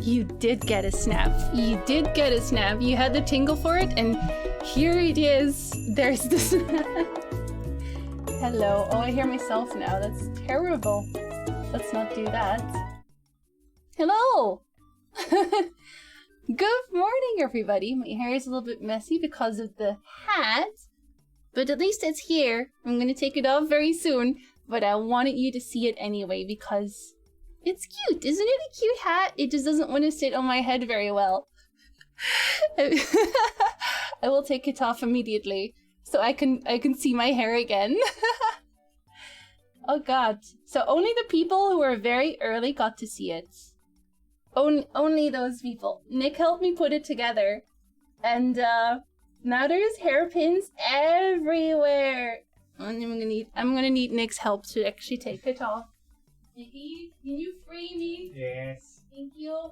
You did get a snap. You did get a snap. You had the tingle for it, and here it is. There's the snap. Hello. Oh, I hear myself now. That's terrible. Let's not do that. Hello! Good morning, everybody. My hair is a little bit messy because of the hat, but at least it's here. I'm gonna take it off very soon, but I wanted you to see it anyway because it's cute. Isn't it a cute hat? It just doesn't want to sit on my head very well. I will take it off immediately so I can see my hair again. Oh god. So only the people who were very early got to see it. Only those people. Nick helped me put it together. And now there's hairpins everywhere. I'm gonna need Nick's help to actually take it off. Nicky, can you free me? Yes. Thank you.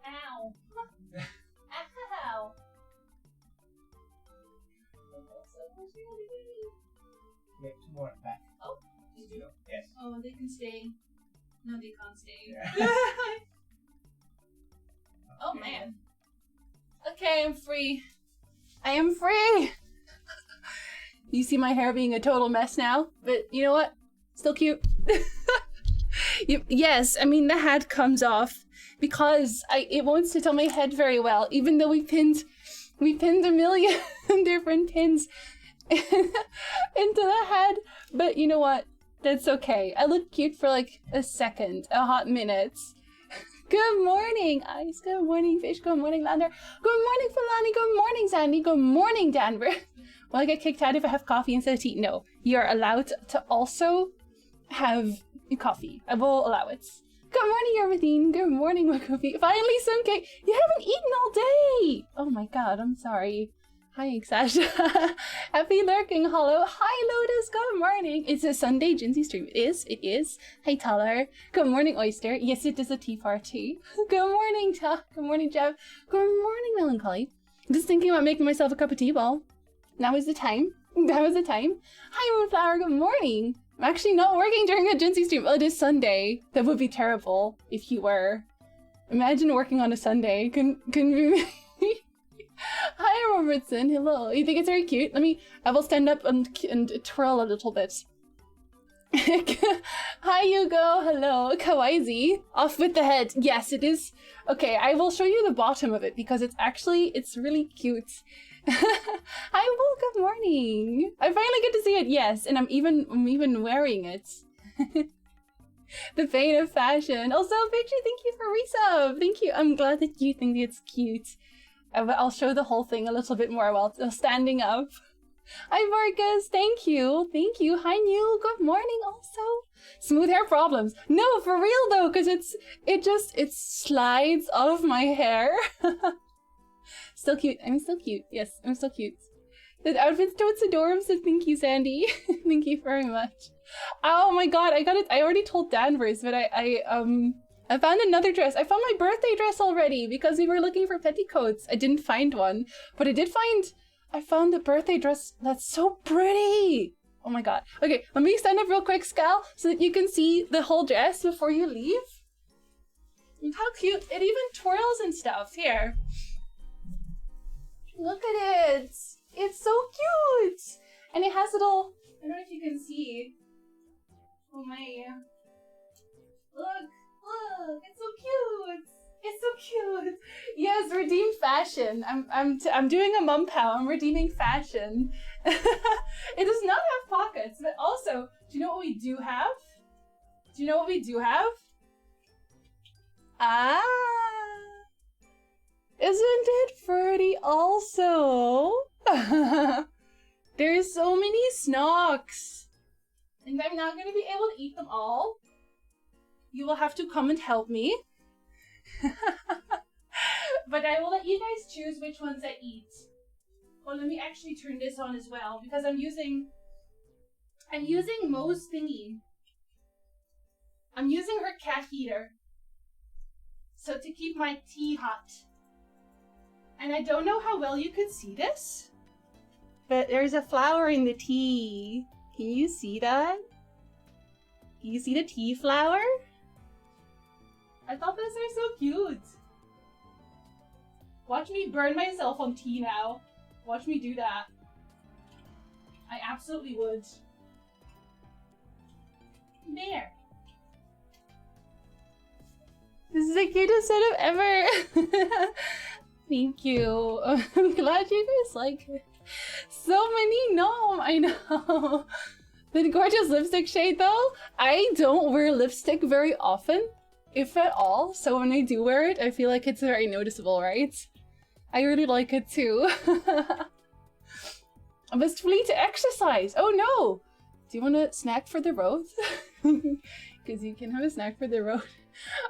Ow. Ow. Yeah, two more back. Oh, did you? Yes. Oh, they can stay. No, they can't stay. Yeah. Oh man. Okay, I'm free. I am free! You see my hair being a total mess now, but you know what? Still cute. Yes, I mean the hat comes off because it won't sit on my head very well, even though we pinned a million different pins into the head. But you know what? That's okay. I look cute for like a second, a hot minute. Good morning, Ice. Good morning, Fish. Good morning, Lander. Good morning, Falani. Good morning, Sandy. Good morning, Danver. Will I get kicked out if I have coffee instead of tea? No. You're allowed to also have coffee. I will allow it. Good morning, Yermadine. Good morning, Wakofi. Finally, some cake. You haven't eaten all day. Oh my god, I'm sorry. Hi, Sasha. Happy lurking, hello. Hi, Lotus. Good morning. It's a Sunday Jinsey stream. It is. Hi, Taller. Good morning, Oyster. Yes, it is a tea party. Good morning, Ta. Good morning, Jeff. Good morning, Melancholy. Just thinking about making myself a cup of tea ball. Now is the time. That was the time. Hi, Moonflower. Good morning. I'm actually not working during a Jinsey stream. Oh, it is Sunday. That would be terrible if you were. Imagine working on a Sunday. Couldn't be Hi, Robertson. Hello. You think it's very cute? I will stand up and twirl a little bit. Hi, Yugo. Hello. Kawaiizi. Off with the head. Yes, it is. Okay, I will show you the bottom of it because it's really cute. Hi, Will. Good morning. I finally get to see it. Yes, and I'm even wearing it. The pain of fashion. Also, Victory, thank you for resub. Thank you. I'm glad that you think it's cute. I'll show the whole thing a little bit more while standing up. Hi, Marcus. Thank you. Thank you. Hi, Neil. Good morning also. Smooth hair problems. No, for real though, because it slides off my hair. Still cute. I'm still cute. Yes, I'm still cute. The outfit's totes adorbs, so thank you, Sandy. Thank you very much. Oh my god, I got it. I already told Danvers, but I found another dress. I found my birthday dress already because we were looking for petticoats. I didn't find one, but I found the birthday dress that's so pretty. Oh my god. Okay, let me stand up real quick, Scal, so that you can see the whole dress before you leave. Look how cute. It even twirls and stuff. Here. Look at it. It's so cute. And it has little, I don't know if you can see. Oh my. Look. Look, it's so cute. It's so cute. Yes, redeem fashion. I'm doing a mum pow. I'm redeeming fashion. It does not have pockets, but also, do you know what we do have? Do you know what we do have? Ah, isn't it pretty? Also, there's so many snocks, and I'm not gonna be able to eat them all. You will have to come and help me. But I will let you guys choose which ones I eat. Well, let me actually turn this on as well because I'm using Mo's thingy. I'm using her cat heater. So to keep my tea hot. And I don't know how well you can see this, but there's a flower in the tea. Can you see that? Can you see the tea flower? I thought those are so cute. Watch me burn myself on tea now. Watch me do that. I absolutely would. There. This is the cutest setup ever. Thank you. I'm glad you guys like it. So many gnome, I know. The gorgeous lipstick shade though, I don't wear lipstick very often, if at all. So when I do wear it, I feel like it's very noticeable, right? I really like it too. I must flee to exercise. Oh no! Do you want a snack for the road? Because you can have a snack for the road.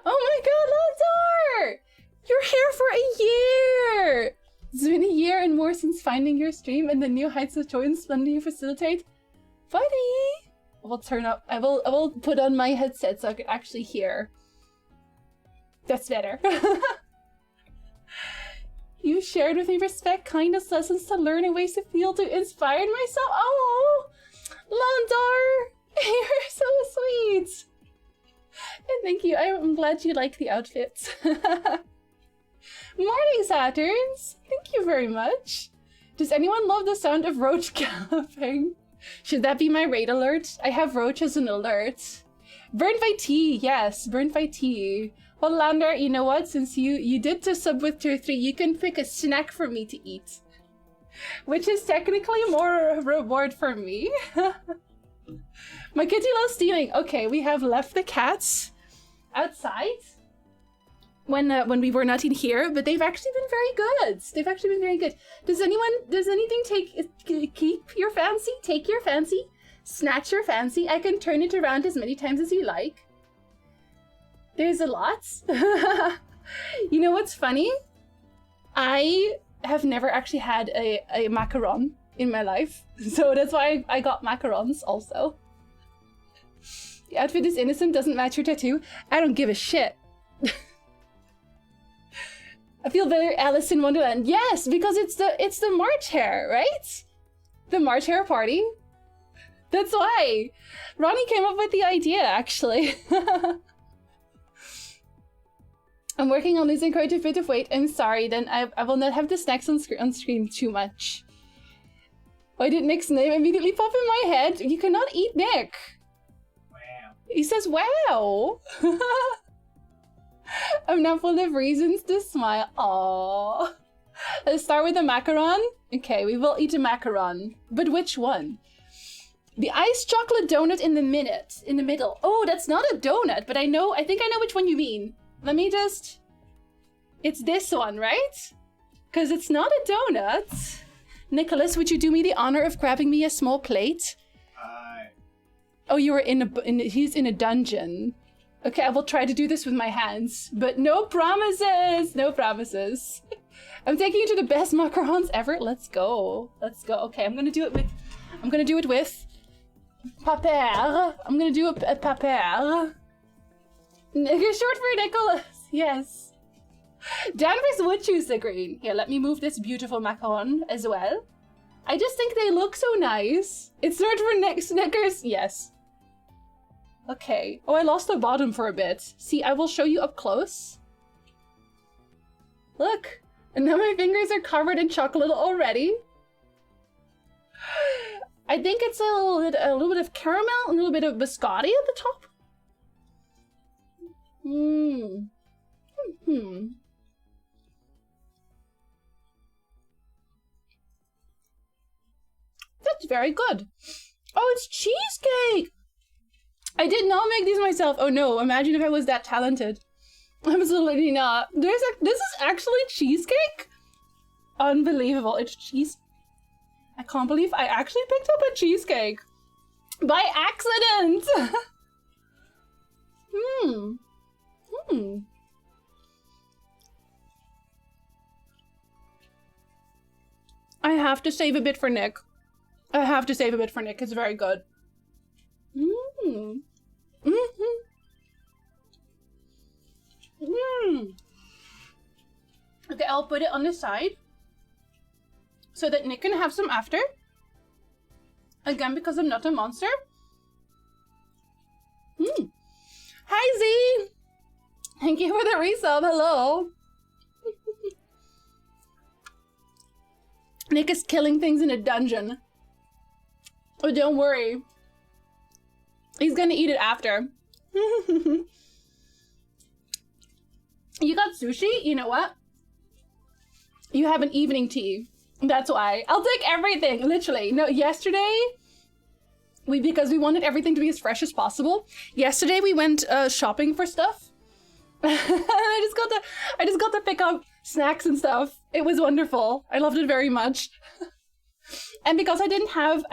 Oh my god, Lazar! You're here for a year! It's been a year and more since finding your stream and the new heights of joy and splendor you facilitate. Buddy! I will turn up. I will put on my headset so I can actually hear. That's better. You shared with me respect, kindness, lessons to learn, and ways to feel to inspire myself. Oh! Landar! You're so sweet! And thank you. I'm glad you like the outfits. Morning, Saturns! Thank you very much. Does anyone love the sound of roach galloping? Should that be my raid alert? I have roach as an alert. Burned by tea, yes, burned by tea. Well, Lander, you know what? Since you did to sub with tier 3, you can pick a snack for me to eat. Which is technically more reward for me. My kitty loves stealing. Okay, we have left the cats outside when we were not in here, but they've actually been very good. They've actually been very good. Does anything keep your fancy? Take your fancy? Snatch your fancy? I can turn it around as many times as you like. There's a lot. You know what's funny? I have never actually had a macaron in my life, so that's why I got macarons also. The outfit is innocent, doesn't match your tattoo. I don't give a shit. I feel very Alice in Wonderland. Yes, because it's the March hare, right? The March hare party. That's why. Ronnie came up with the idea, actually. I'm working on losing quite a bit of weight. I'm sorry, then I will not have the snacks on screen too much. Why did Nick's name immediately pop in my head? You cannot eat Nick. Wow. He says, wow. I'm now full of reasons to smile. Aww. Let's start with the macaron. Okay, we will eat a macaron. But which one? The iced chocolate donut in the middle. Oh, that's not a donut, but I think I know which one you mean. Let me just... It's this one, right? Because it's not a donut. Nicholas, would you do me the honor of grabbing me a small plate? Oh, you were he's in a dungeon. Okay, I will try to do this with my hands, but no promises! No promises. I'm taking you to the best macarons ever. Let's go. Let's go. Okay, I'm gonna do it with paper. I'm gonna do a paper. Short for Nicholas, yes. Danvers would choose the green. Here, let me move this beautiful macaron as well. I just think they look so nice. It's not for Snickers, yes. Okay. Oh, I lost the bottom for a bit. See, I will show you up close. Look, and now my fingers are covered in chocolate already. I think it's a little bit of caramel, a little bit of biscotti at the top. That's very good. Oh, it's cheesecake! I did not make these myself. Oh no, imagine if I was that talented. Absolutely not. This is actually cheesecake? Unbelievable. It's cheese. I can't believe I actually picked up a cheesecake. By accident! I have to save a bit for Nick. It's very good. Okay, I'll put it on the side so that Nick can have some after. Again, because I'm not a monster? Hi, Z! Thank you for the resub. Hello. Nick is killing things in a dungeon. Oh, don't worry. He's gonna eat it after. You got sushi? You know what? You have an evening tea. That's why. I'll take everything, literally. No, yesterday, because we wanted everything to be as fresh as possible. Yesterday we went shopping for stuff. I just got to pick up snacks and stuff. It was wonderful. I loved it very much. And because I didn't have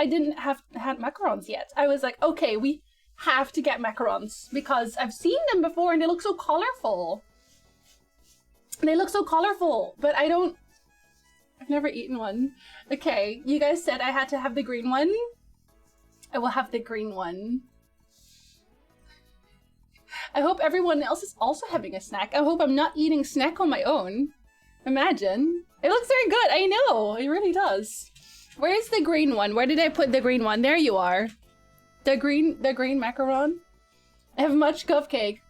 had macarons yet, I was like, okay, we have to get macarons because I've seen them before and they look so colorful. They look so colorful, but I've never eaten one. Okay, you guys said I had to have the green one. I will have the green one. I hope everyone else is also having a snack. I hope I'm not eating snack on my own. Imagine. It looks very good. I know. It really does. Where's the green one? Where did I put the green one? There you are. The green macaron. I have much cupcake.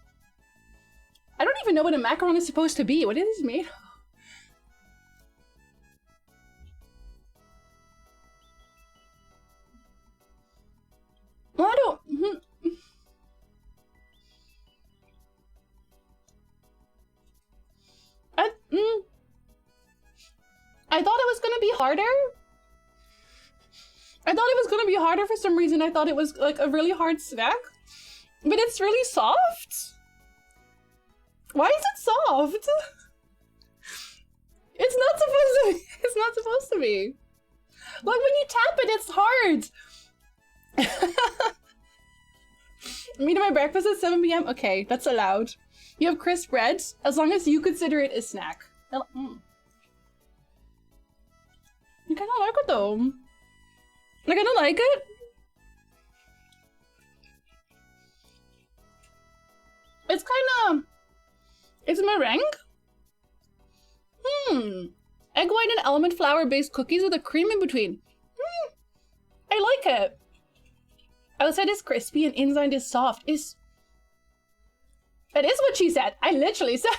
I don't even know what a macaron is supposed to be. What is this made of? Well, I don't... I thought it was gonna be harder. I thought it was gonna be harder for some reason. I thought it was like a really hard snack. But it's really soft. Why is it soft? It's not supposed to be. It's not supposed to be. Like when you tap it, it's hard. I'm eating my breakfast at 7 p.m. Okay, that's allowed. You have crisp bread, as long as you consider it a snack. I kind of like it though. Like I don't like it. It's kind of... It's meringue? Egg white and almond flour based cookies with a cream in between. I like it. Outside is crispy and inside is soft. That is what she said. I literally said it.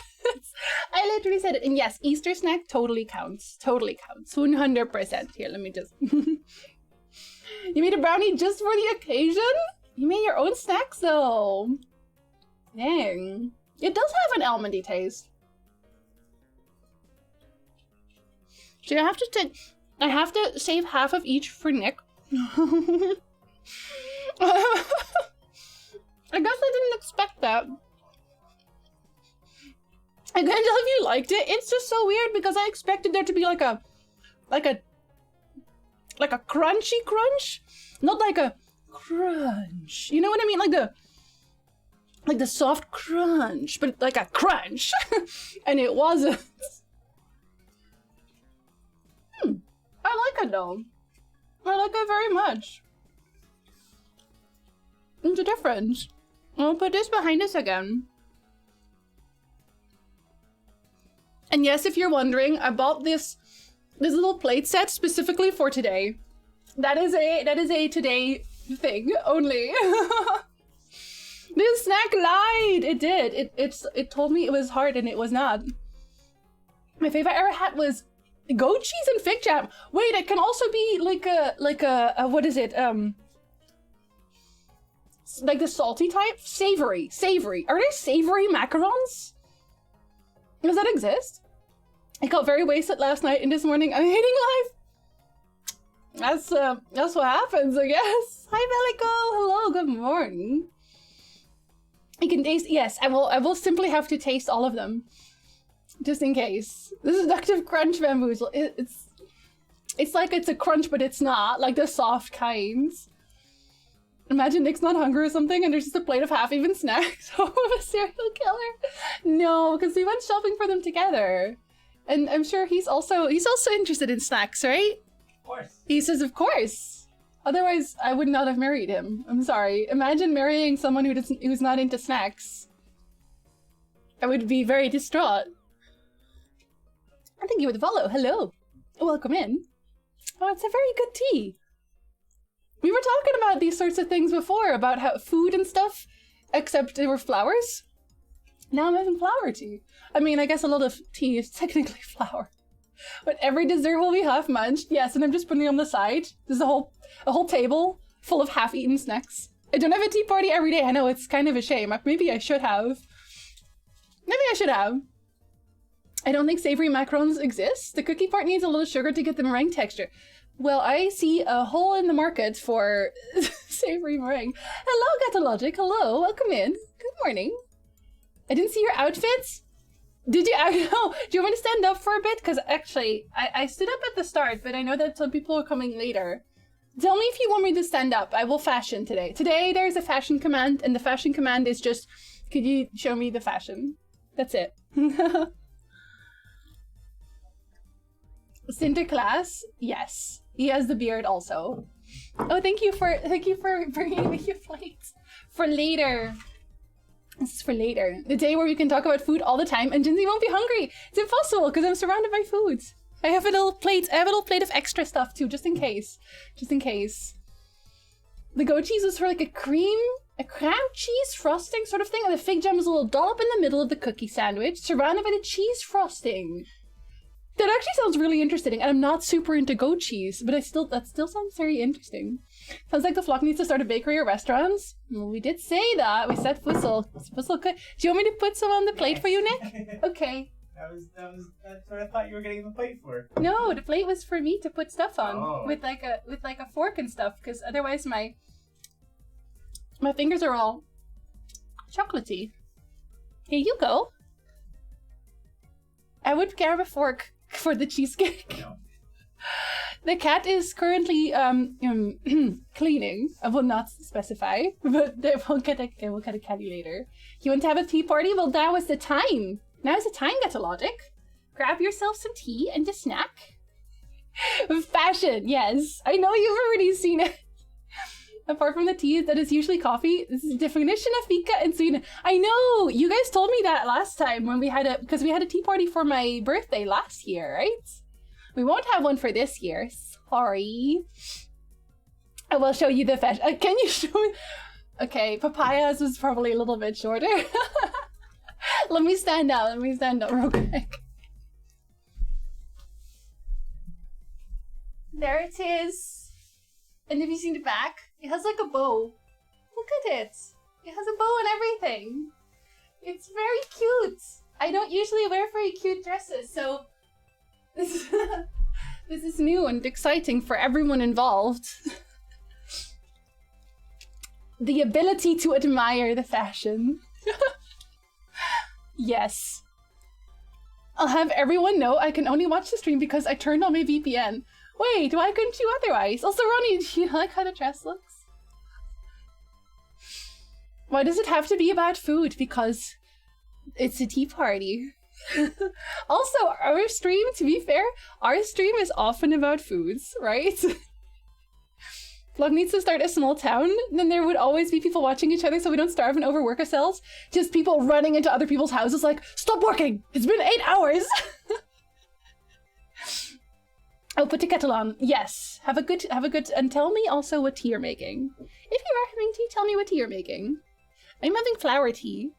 I literally said it. And yes, Easter snack totally counts. Totally counts. 100%. Here, let me just... You made a brownie just for the occasion? You made your own snacks though. Dang. It does have an almondy taste. So I have to save half of each for Nick. I guess I didn't expect that. I can't tell if you liked it. It's just so weird because I expected there to be like a crunchy crunch, not like a crunch. You know what I mean? Like the soft crunch, but like a crunch. And it wasn't. I like it though. I like it very much. It's a difference. I'll put this behind us again. And yes, if you're wondering, I bought this little plate set specifically for today. That is a today thing only. This snack lied. It did. It told me it was hard and it was not. My favorite I ever had was goat cheese and fig jam. Wait, it can also be like a what is it? Like the salty type? Savory. Are there savory macarons? Does that exist? I got very wasted last night and this morning I'm hating life. That's what happens, I guess. Hi Bellico. Hello, good morning. You can taste, yes, I will simply have to taste all of them. Just in case. The seductive crunch bamboozle. It's like it's a crunch, but it's not. Like the soft kinds. Imagine Nick's not hungry or something and there's just a plate of half-even snacks of a serial killer. No, because we went shopping for them together. And I'm sure he's also interested in snacks, right? Of course. He says, of course. Otherwise, I would not have married him. I'm sorry. Imagine marrying someone who's not into snacks. I would be very distraught. I think you would follow. Hello. Welcome in. Oh, it's a very good tea. We were talking about these sorts of things before, about how food and stuff, except they were flowers. Now I'm having flower tea. I mean, I guess a lot of tea is technically flour. But every dessert will be half munched. Yes, and I'm just putting it on the side. There's a whole table full of half-eaten snacks. I don't have a tea party every day. I know, it's kind of a shame. Maybe I should have. Maybe I should have. I don't think savory macarons exist. The cookie part needs a little sugar to get the meringue texture. Well, I see a hole in the market for savory meringue. Hello, Gatalogic. Hello, welcome in. Good morning. I didn't see your outfits. Did you? I know. Do you want me to stand up for a bit? Because actually, I stood up at the start, but I know that some people are coming later. Tell me if you want me to stand up. I will fashion today. Today, there's a fashion command, and the fashion command is just, could you show me the fashion? That's it. Sinterklaas, yes. He has the beard also. Oh, thank you for bringing me your plates. For later. This is for later. The day where we can talk about food all the time and Jinsey won't be hungry. It's impossible because I'm surrounded by foods. I have a little plate. I have a little plate of extra stuff too, just in case. Just in case. The goat cheese is for like a crème cheese frosting sort of thing, and the fig jam is a little dollop in the middle of the cookie sandwich, surrounded by the cheese frosting. That actually sounds really interesting, and I'm not super into goat cheese, but that still sounds very interesting. Sounds like the flock needs to start a bakery or restaurants. Well, we did say that. We said Fussel. Fussel could. Do you want me to put some on the plate for you, Nick? Okay. That's what I thought you were getting the plate for. No, the plate was for me to put stuff on with like a fork and stuff, because otherwise my fingers are all chocolatey. Here you go. I would grab a fork for the cheesecake. No. The cat is currently cleaning. I will not specify, but we'll get a catty later. You want to have a tea party? Well, now is the time. Now is the time, Gatalogic. Grab yourself some tea and a snack. Fashion, yes. I know you've already seen it. Apart from the tea that is usually coffee, this is the definition of fika in Sweden. I know! You guys told me that last time when we had because we had a tea party for my birthday last year, right? We won't have one for this year. Sorry. I will show you the fashion. Can you show me? Okay, papayas was probably a little bit shorter. Let me stand up real quick. There it is. And have you seen the back? It has like a bow. Look at it. It has a bow and everything. It's very cute. I don't usually wear very cute dresses, so this is new and exciting for everyone involved. The ability to admire the fashion. Yes. I'll have everyone know I can only watch the stream because I turned on my VPN. Wait, why couldn't you otherwise? Also, Ronnie, do you like how the dress looks? Why does it have to be about food? Because it's a tea party. Also, our stream, to be fair, our stream is often about foods, right? Vlog needs to start a small town, then there would always be people watching each other so we don't starve and overwork ourselves. Just people running into other people's houses like, stop working! It's been 8 hours! Oh, put the kettle on. Yes. Have a good, and tell me also what tea you're making. If you are having tea, tell me what tea you're making. I'm having flower tea.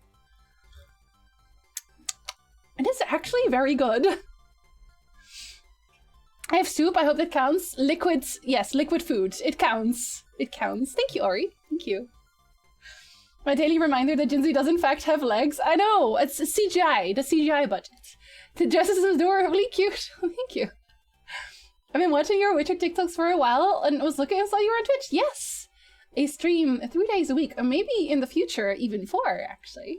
It is actually very good. I have soup, I hope that counts. Liquids, yes, liquid food. It counts. It counts. Thank you, Ori. Thank you. My daily reminder that Jinsey does in fact have legs. I know, it's CGI, the CGI budget. The dress is adorably cute. Thank you. I've been watching your Witcher TikToks for a while and was looking and saw you were on Twitch. Yes! A stream 3 days a week, or maybe in the future even 4, actually.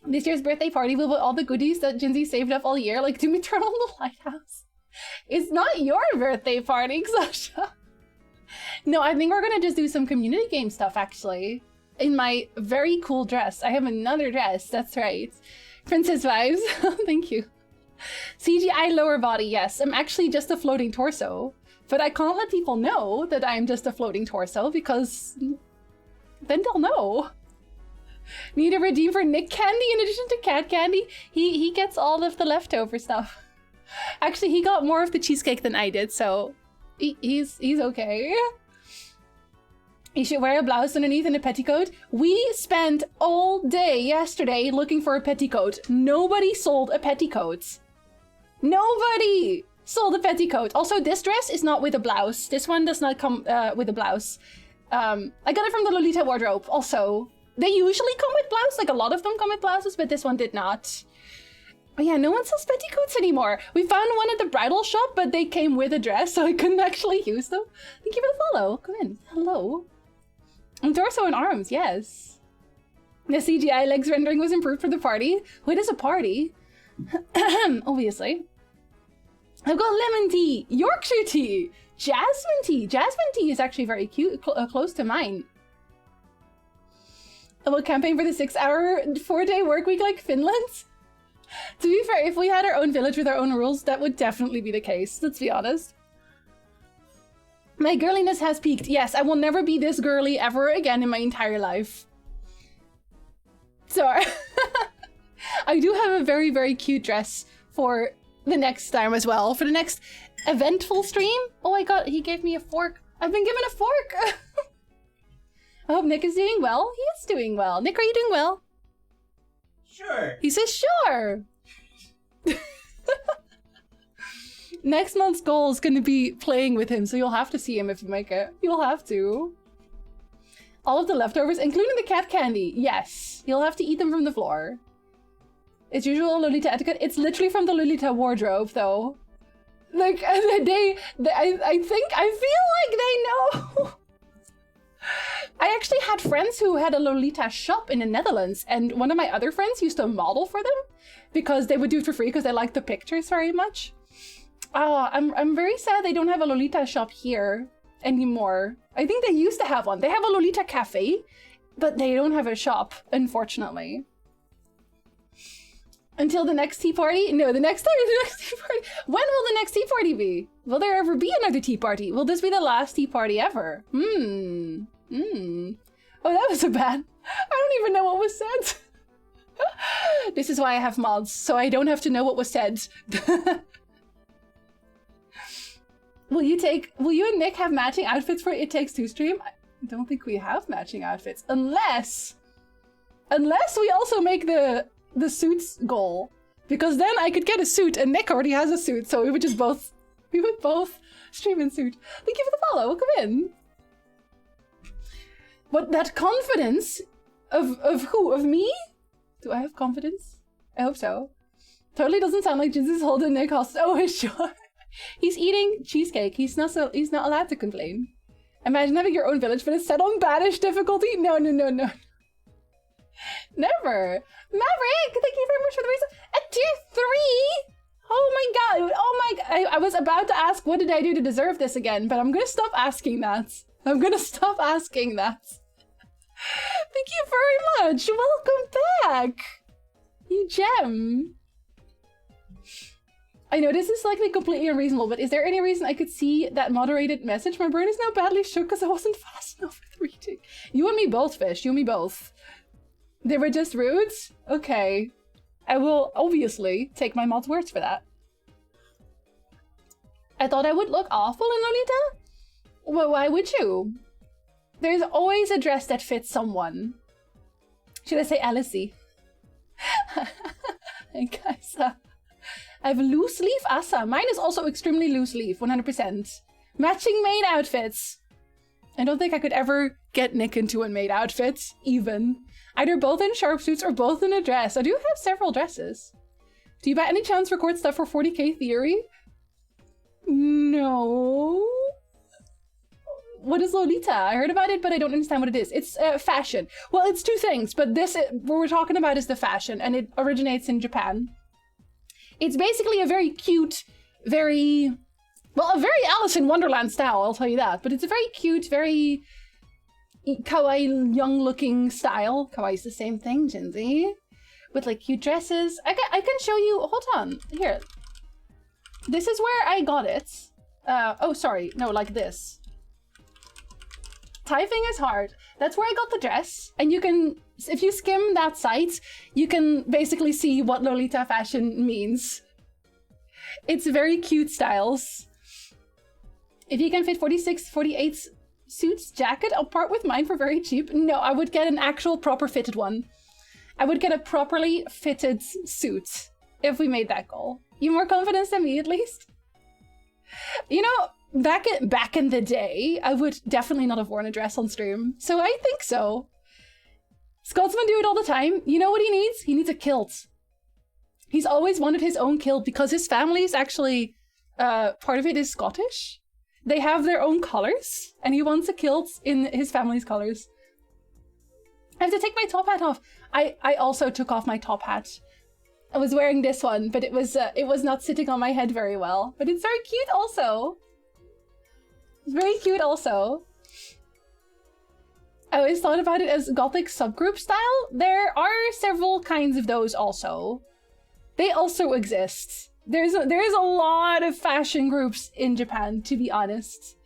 This year's birthday party will put all the goodies that Jinsey saved up all year, like Doom Eternal in the Lighthouse. It's not your birthday party, Sasha. No, I think we're gonna just do some community game stuff, actually. In my very cool dress. I have another dress, that's right. Princess vibes. Thank you. CGI lower body, yes. I'm actually just a floating torso. But I can't let people know that I'm just a floating torso because then they'll know. Need a redeem for Nick candy in addition to cat candy? He gets all of the leftover stuff. Actually, he got more of the cheesecake than I did, so he's okay. You should wear a blouse underneath and a petticoat. We spent all day yesterday looking for a petticoat. Nobody sold a petticoat. Nobody sold a petticoat. Also, this dress is not with a blouse. This one does not come with a blouse. I got it from the Lolita wardrobe. Also, they usually come with blouse. Like, a lot of them come with blouses, but this one did not. Oh yeah, no one sells petticoats anymore. We found one at the bridal shop, but they came with a dress, so I couldn't actually use them. Thank you for the follow. Come in. Hello. And torso and arms, yes. The CGI legs rendering was improved for the party. What is a party? Obviously. I've got lemon tea, Yorkshire tea, jasmine tea. Jasmine tea is actually very cute, close to mine. I will campaign for the 6-hour, 4-day work week like Finland. To be fair, if we had our own village with our own rules, that would definitely be the case, let's be honest. My girliness has peaked. Yes, I will never be this girly ever again in my entire life. Sorry. I do have a very, very cute dress for the next time as well. For the next eventful stream. Oh, he gave me a fork. I've been given a fork. I hope Nick is doing well. He is doing well. Nick, are you doing well? Sure. He says sure. Next month's goal is going to be playing with him, so you'll have to see him if you make it. You'll have to. All of the leftovers, including the cat candy. Yes. You'll have to eat them from the floor. It's usual Lolita etiquette. It's literally from the Lolita wardrobe, though. Like, I feel like they know. I actually had friends who had a Lolita shop in the Netherlands, and one of my other friends used to model for them because they would do it for free because they liked the pictures very much. Oh, I'm very sad they don't have a Lolita shop here anymore. I think they used to have one. They have a Lolita cafe, but they don't have a shop, unfortunately. Until the next tea party? No, the next tea party. When will the next tea party be? Will there ever be another tea party? Will this be the last tea party ever? Oh, that was a bad. I don't even know what was said. This is why I have mods, so I don't have to know what was said. Will you and Nick have matching outfits for It Takes Two stream? I don't think we have matching outfits. Unless we also make the suits goal. Because then I could get a suit and Nick already has a suit, so we would both stream in suit. Thank you for the follow, welcome in. What, that confidence of who? Of me? Do I have confidence? I hope so. Totally doesn't sound like Jesus holding Nick hostage. Oh, sure. He's eating cheesecake. He's not allowed to complain. Imagine having your own village, but it's set on banish difficulty. No. Never. Maverick, thank you very much for the reason. At tier 3? Oh my god. Oh my god. I was about to ask what did I do to deserve this again, but I'm gonna stop asking that. Thank you very much. Welcome back. You gem. I know this is likely completely unreasonable, but is there any reason I could see that moderated message? My brain is now badly shook because I wasn't fast enough with reading. You and me both, Fish. You and me both. They were just rude? Okay. I will obviously take my mod's words for that. I thought I would look awful in Lolita? Well, why would you? There's always a dress that fits someone. Should I say Alice-y? Hey guys, I have a loose sleeve Asa. Mine is also extremely loose sleeve, 100%. Matching maid outfits. I don't think I could ever get Nick into a maid outfit, even. Either both in sharp suits or both in a dress. I do have several dresses. Do you by any chance record stuff for 40k Theory? No. What is Lolita? I heard about it, but I don't understand what it is. It's fashion. Well, it's two things, but what we're talking about is the fashion, and it originates in Japan. It's basically a very cute, a very Alice in Wonderland style, I'll tell you that. But it's a very cute, very kawaii, young-looking style. Kawaii is the same thing, Jinzy. With, like, cute dresses. I can show you... Hold on. Here. This is where I got it. Oh, sorry. No, like this. Typing is hard. That's where I got the dress. And you can... If you skim that site, you can basically see what Lolita fashion means. It's very cute styles. If you can fit 46, 48 suits jacket. I'll part with mine for very cheap. No, I would get an actual proper fitted one. I would get a properly fitted suit if we made that goal. You more confidence than me, at least? You know, back in the day, I would definitely not have worn a dress on stream. So I think so. Scotsmen do it all the time. You know what he needs? He needs a kilt. He's always wanted his own kilt because his family is actually, part of it is Scottish. They have their own colors, and he wants a kilt in his family's colors. I have to take my top hat off. I also took off my top hat. I was wearing this one, but it was not sitting on my head very well. But it's very cute also. It's very cute also. I always thought about it as Gothic subgroup style. There are several kinds of those also. They also exist. There's a lot of fashion groups in Japan, to be honest.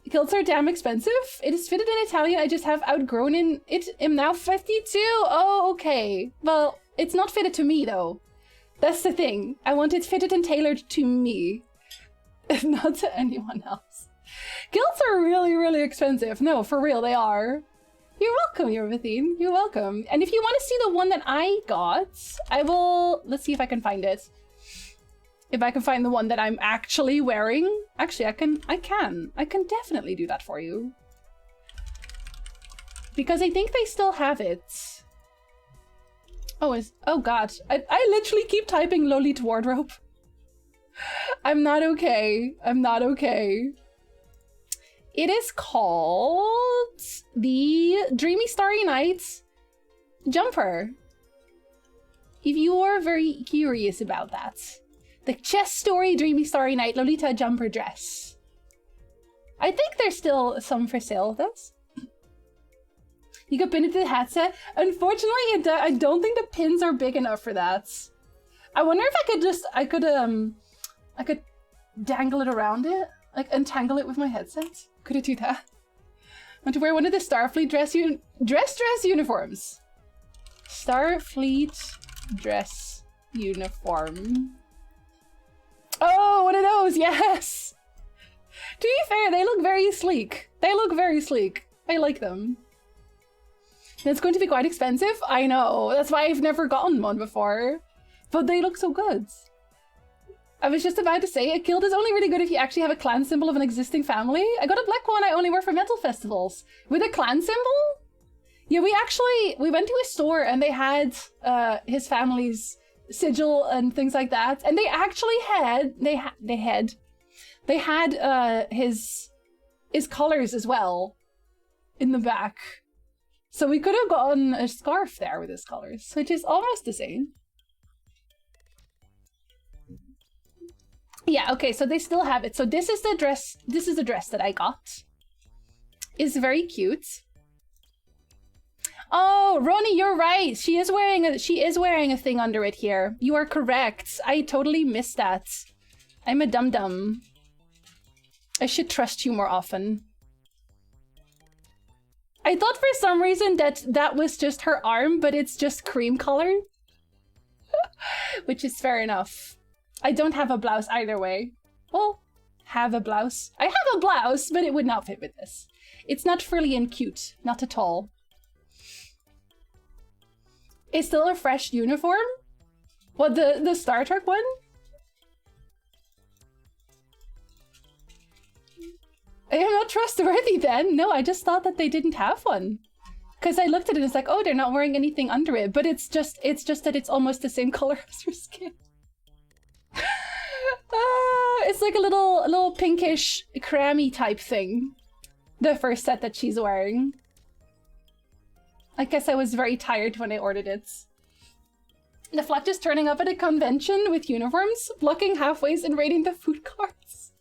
Kilts are damn expensive. It is fitted in Italian. I just have outgrown it. I'm now 52. Oh, okay. Well, it's not fitted to me though. That's the thing. I want it fitted and tailored to me, not to anyone else. Kilts are really, really expensive. No, for real, they are. You're welcome, Yorvathine. You're welcome. And if you want to see the one that I got, I will... Let's see if I can find it. If I can find the one that I'm actually wearing. Actually, I can definitely do that for you. Because I think they still have it. Oh god. I literally keep typing Lolita wardrobe. I'm not okay. I'm not okay. It is called the Dreamy Starry Night jumper. If you are very curious about that. The Chess Story Dreamy Starry Night Lolita jumper dress. I think there's still some for sale of those. You could pin it to the hat set. Unfortunately, I don't think the pins are big enough for that. I wonder if I could dangle it around it, like untangle it with my headset. Could I do that? I want to wear one of the Starfleet dress uniforms. Starfleet dress uniform. Oh, one of those, yes! To be fair, they look very sleek. They look very sleek. I like them. And it's going to be quite expensive. I know. That's why I've never gotten one before. But they look so good. I was just about to say, a kilt is only really good if you actually have a clan symbol of an existing family. I got a black one I only wear for metal festivals. With a clan symbol? Yeah, we went to a store and they had his family's sigil and things like that. And they actually had, they had his colors as well in the back. So we could have gotten a scarf there with his colors, which is almost the same. Yeah, okay, so they still have it. So this is the dress that I got. It's very cute. Oh, Roni, you're right. She is wearing a thing under it here. You are correct. I totally missed that. I'm a dum-dum. I should trust you more often. I thought for some reason that was just her arm, but it's just cream color. Which is fair enough. I don't have a blouse either way. Well, have a blouse. I have a blouse, but it would not fit with this. It's not frilly and cute. Not at all. It's still a fresh uniform? What, the Star Trek one? I am not trustworthy then. No, I just thought that they didn't have one. Because I looked at it and it's like, oh, they're not wearing anything under it. But it's just that it's almost the same color as her skin. It's like a little pinkish, crammy type thing. The first set that she's wearing. I guess I was very tired when I ordered it. The Flat is turning up at a convention with uniforms, blocking halfways and raiding the food carts.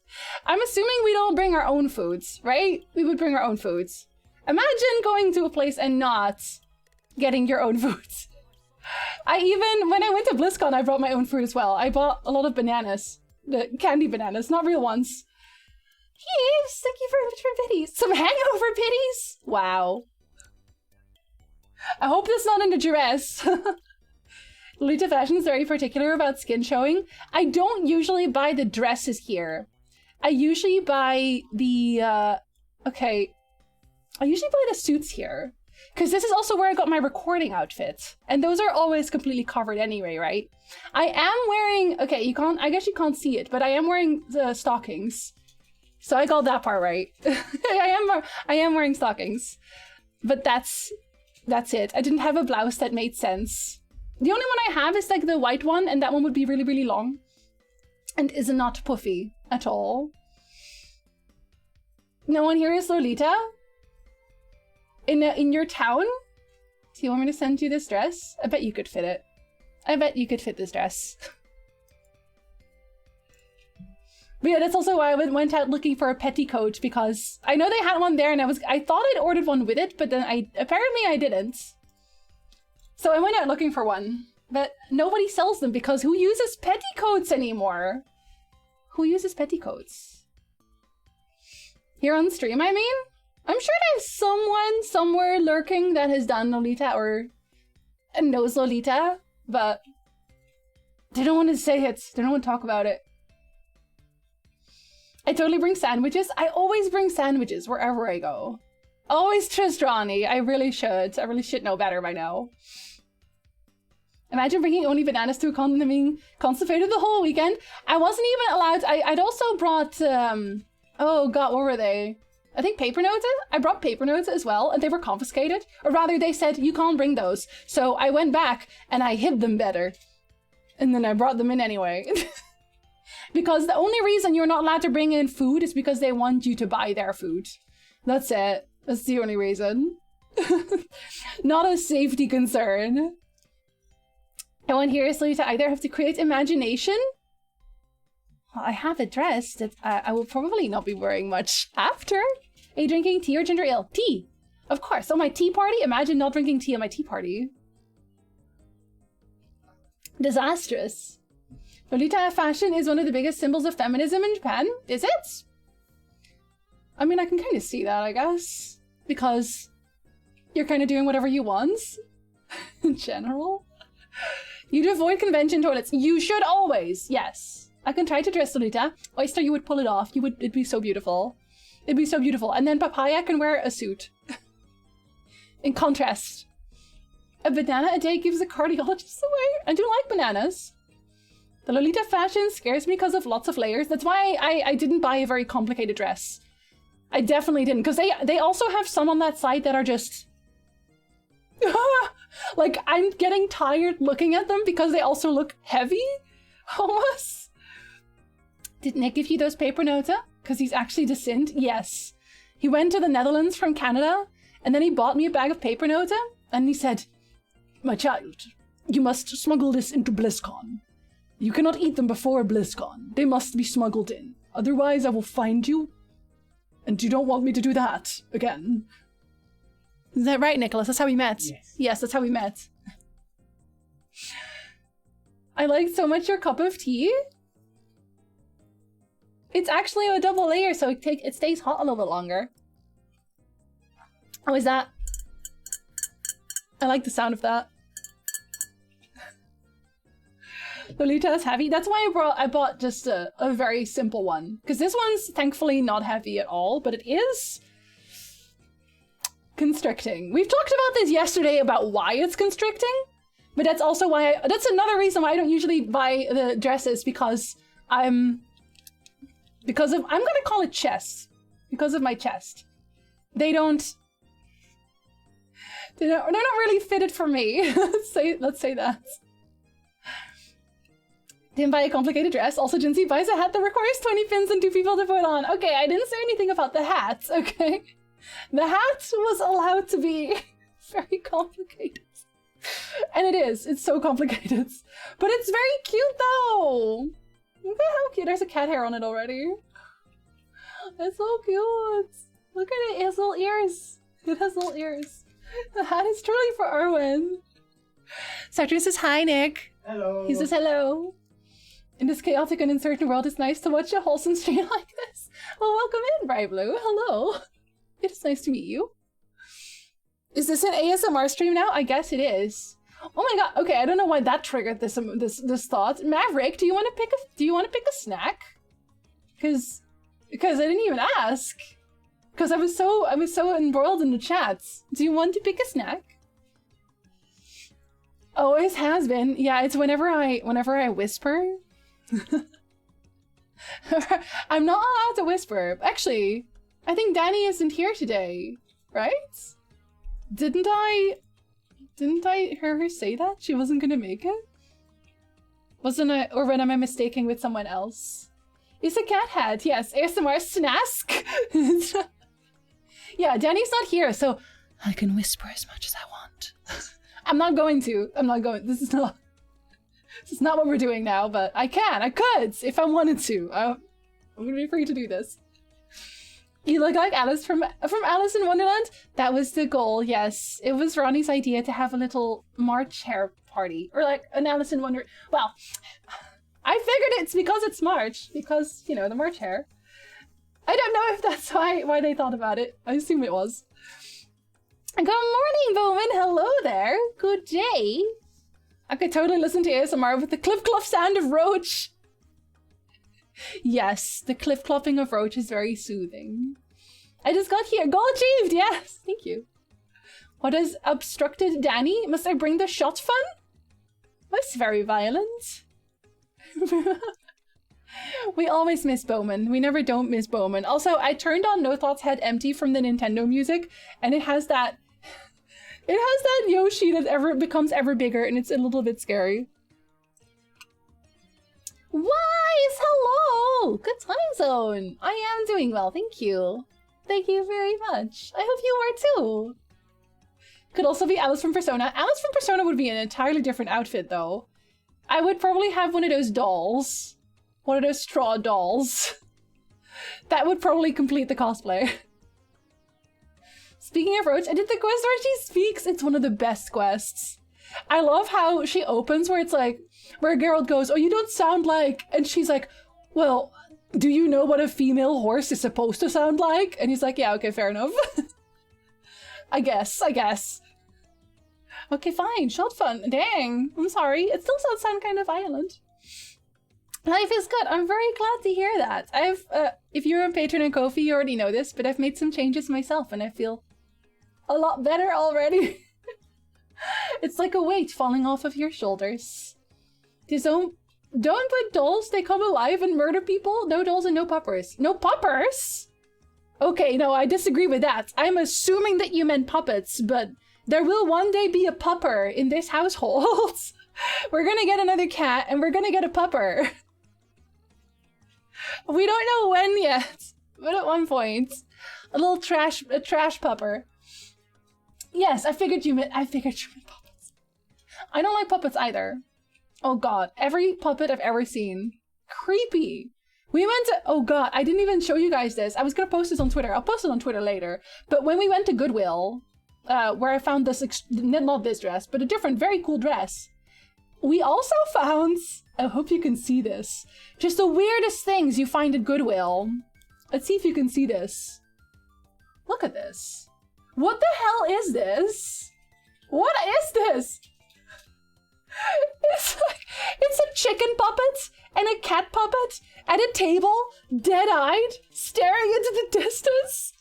I'm assuming we'd all bring our own foods, right? We would bring our own foods. Imagine going to a place and not getting your own foods. When I went to BlizzCon, I brought my own food as well. I bought a lot of bananas. The candy bananas, not real ones. Yes, thank you very much for pities. Some hangover pities? Wow. I hope that's not in the dress. Lolita Fashion is very particular about skin showing. I don't usually buy the dresses here. I usually buy the, okay. I usually buy the suits here. Because this is also where I got my recording outfit. And those are always completely covered anyway, right? I am wearing, okay, I guess you can't see it, but I am wearing the stockings. So I got that part right. I am wearing stockings. But that's it. I didn't have a blouse that made sense. The only one I have is like the white one, and that one would be really, really long. And is not puffy at all. No one here is Lolita? In your town? Do you want me to send you this dress? I bet you could fit it. I bet you could fit this dress. But yeah, that's also why I went out looking for a petticoat, because I know they had one there and I thought I'd ordered one with it, but then apparently I didn't. So I went out looking for one, but nobody sells them because who uses petticoats anymore? Who uses petticoats? Here on stream, I mean? I'm sure there's someone somewhere lurking that has done Lolita or knows Lolita, but they don't want to say it. They don't want to talk about it. I totally bring sandwiches. I always bring sandwiches wherever I go. Always trust Ronnie. I really should. I really should know better by now. Imagine bringing only bananas to a con and being constipated the whole weekend. I wasn't even allowed. I'd also brought, oh god, what were they? I think paper notes. I brought paper notes as well, and they were confiscated. Or rather, they said, you can't bring those. So I went back, and I hid them better. And then I brought them in anyway. Because the only reason you're not allowed to bring in food is because they want you to buy their food. That's it. That's the only reason. Not a safety concern. No one here is to either have to create imagination. Well, I have a dress that I will probably not be wearing much after. Are you drinking tea or ginger ale? Tea! Of course. On my tea party? Imagine not drinking tea at my tea party. Disastrous. Lolita fashion is one of the biggest symbols of feminism in Japan. Is it? I mean, I can kind of see that, I guess. Because you're kind of doing whatever you want. In general. You'd avoid convention toilets. You should always. Yes. I can try to dress Lolita. Oyster, you would pull it off. It'd be so beautiful. It'd be so beautiful. And then Papaya can wear a suit. In contrast. A banana a day gives the cardiologist away. I do like bananas. The Lolita fashion scares me because of lots of layers. That's why I didn't buy a very complicated dress. I definitely didn't. Because they also have some on that site that are just... like, I'm getting tired looking at them because they also look heavy. Almost. Did Nick give you those paper notes? Because he's actually descent? Yes. He went to the Netherlands from Canada, and then he bought me a bag of paper notes, and he said, my child, you must smuggle this into BlizzCon. You cannot eat them before BlizzCon. They must be smuggled in. Otherwise, I will find you. And you don't want me to do that again. Is that right, Nicholas? That's how we met. Yes. Yes, that's how we met. I like so much your cup of tea. It's actually a double layer, so it stays hot a little bit longer. Oh, is that? I like the sound of that. Lolita is heavy. That's why I bought just a very simple one. Because this one's thankfully not heavy at all, but it is constricting. We've talked about this yesterday about why it's constricting, but that's also why that's another reason why I don't usually buy the dresses, because I'm gonna call it chest. Because of my chest. They're not really fitted for me. let's say that. Didn't buy a complicated dress. Also, Jinsey buys a hat that requires 20 pins and 2 people to put on. Okay, I didn't say anything about the hat, okay? The hat was allowed to be very complicated. And it is. It's so complicated. But it's very cute, though. Look at how cute. There's a cat hair on it already. It's so cute. Look at it. It has little ears. It has little ears. The hat is truly for Erwin. Sartre says hi, Nick. Hello. He says hello. In this chaotic and uncertain world, it's nice to watch a wholesome stream like this. Well, welcome in, Bright Blue. Hello. It is nice to meet you. Is this an ASMR stream now? I guess it is. Oh my god. Okay, I don't know why that triggered this thought. Maverick, do you want to pick a snack? Because Because I didn't even ask. Because I was so embroiled in the chats. Do you want to pick a snack? Always has been. Yeah, it's whenever I whisper. I'm not allowed to whisper. Actually, I think Danny isn't here today, right? Didn't I hear her say that she wasn't gonna make it? Wasn't I, or when am I mistaken with someone else? It's a cat head, yes. ASMR snask. Yeah, Danny's not here, so I can whisper as much as I want. I'm not going to. This is not what we're doing now, but I could, if I wanted to. I'm gonna be free to do this. You look like Alice from Alice in Wonderland? That was the goal, yes. It was Ronnie's idea to have a little March hair party. Or like an Alice in Wonderland. Well, I figured it's because it's March. Because, you know, the March hair. I don't know if that's why they thought about it. I assume it was. Good morning, Bowman. Hello there. Good day. I could totally listen to ASMR with the cliff-clop sound of Roach. Yes, the cliff-clopping of Roach is very soothing. I just got here. Goal achieved! Yes! Thank you. What has obstructed Danny? Must I bring the shot fun? That's very violent. We always miss Bowman. We never don't miss Bowman. Also, I turned on No Thoughts Head Empty from the Nintendo music, and it has that Yoshi that becomes ever bigger, and it's a little bit scary. Wise, hello! Good time zone. I am doing well, thank you. Thank you very much. I hope you are too. Could also be Alice from Persona. Alice from Persona would be an entirely different outfit, though. I would probably have one of those dolls. One of those straw dolls. That would probably complete the cosplay. Speaking of Roach, I did the quest where she speaks. It's one of the best quests. I love how she opens where it's like, where Geralt goes, oh, you don't sound like, and she's like, well, do you know what a female horse is supposed to sound like? And he's like, yeah, okay, fair enough. I guess. Okay, fine, shot fun. Dang, I'm sorry. It still does sound kind of violent. Life is good. I'm very glad to hear that. If you're a patron in Ko-fi, you already know this, but I've made some changes myself and I feel a lot better already. It's like a weight falling off of your shoulders. Don't put dolls, they come alive and murder people. No dolls and no puppers. No puppers? Okay, no, I disagree with that. I'm assuming that you meant puppets, but there will one day be a pupper in this household. We're gonna get another cat and we're gonna get a pupper. We don't know when yet, but at one point. A little trash pupper. Yes, I figured you meant puppets. I don't like puppets either. Oh god, every puppet I've ever seen. Creepy. We went to, oh god, I didn't even show you guys this. I was gonna post this on Twitter. I'll post it on Twitter later. But when we went to Goodwill, where I found this, not this dress, but a different, very cool dress. We also found, I hope you can see this, just the weirdest things you find at Goodwill. Let's see if you can see this. Look at this. What the hell is this? What is this? It's a chicken puppet and a cat puppet at a table, dead-eyed, staring into the distance.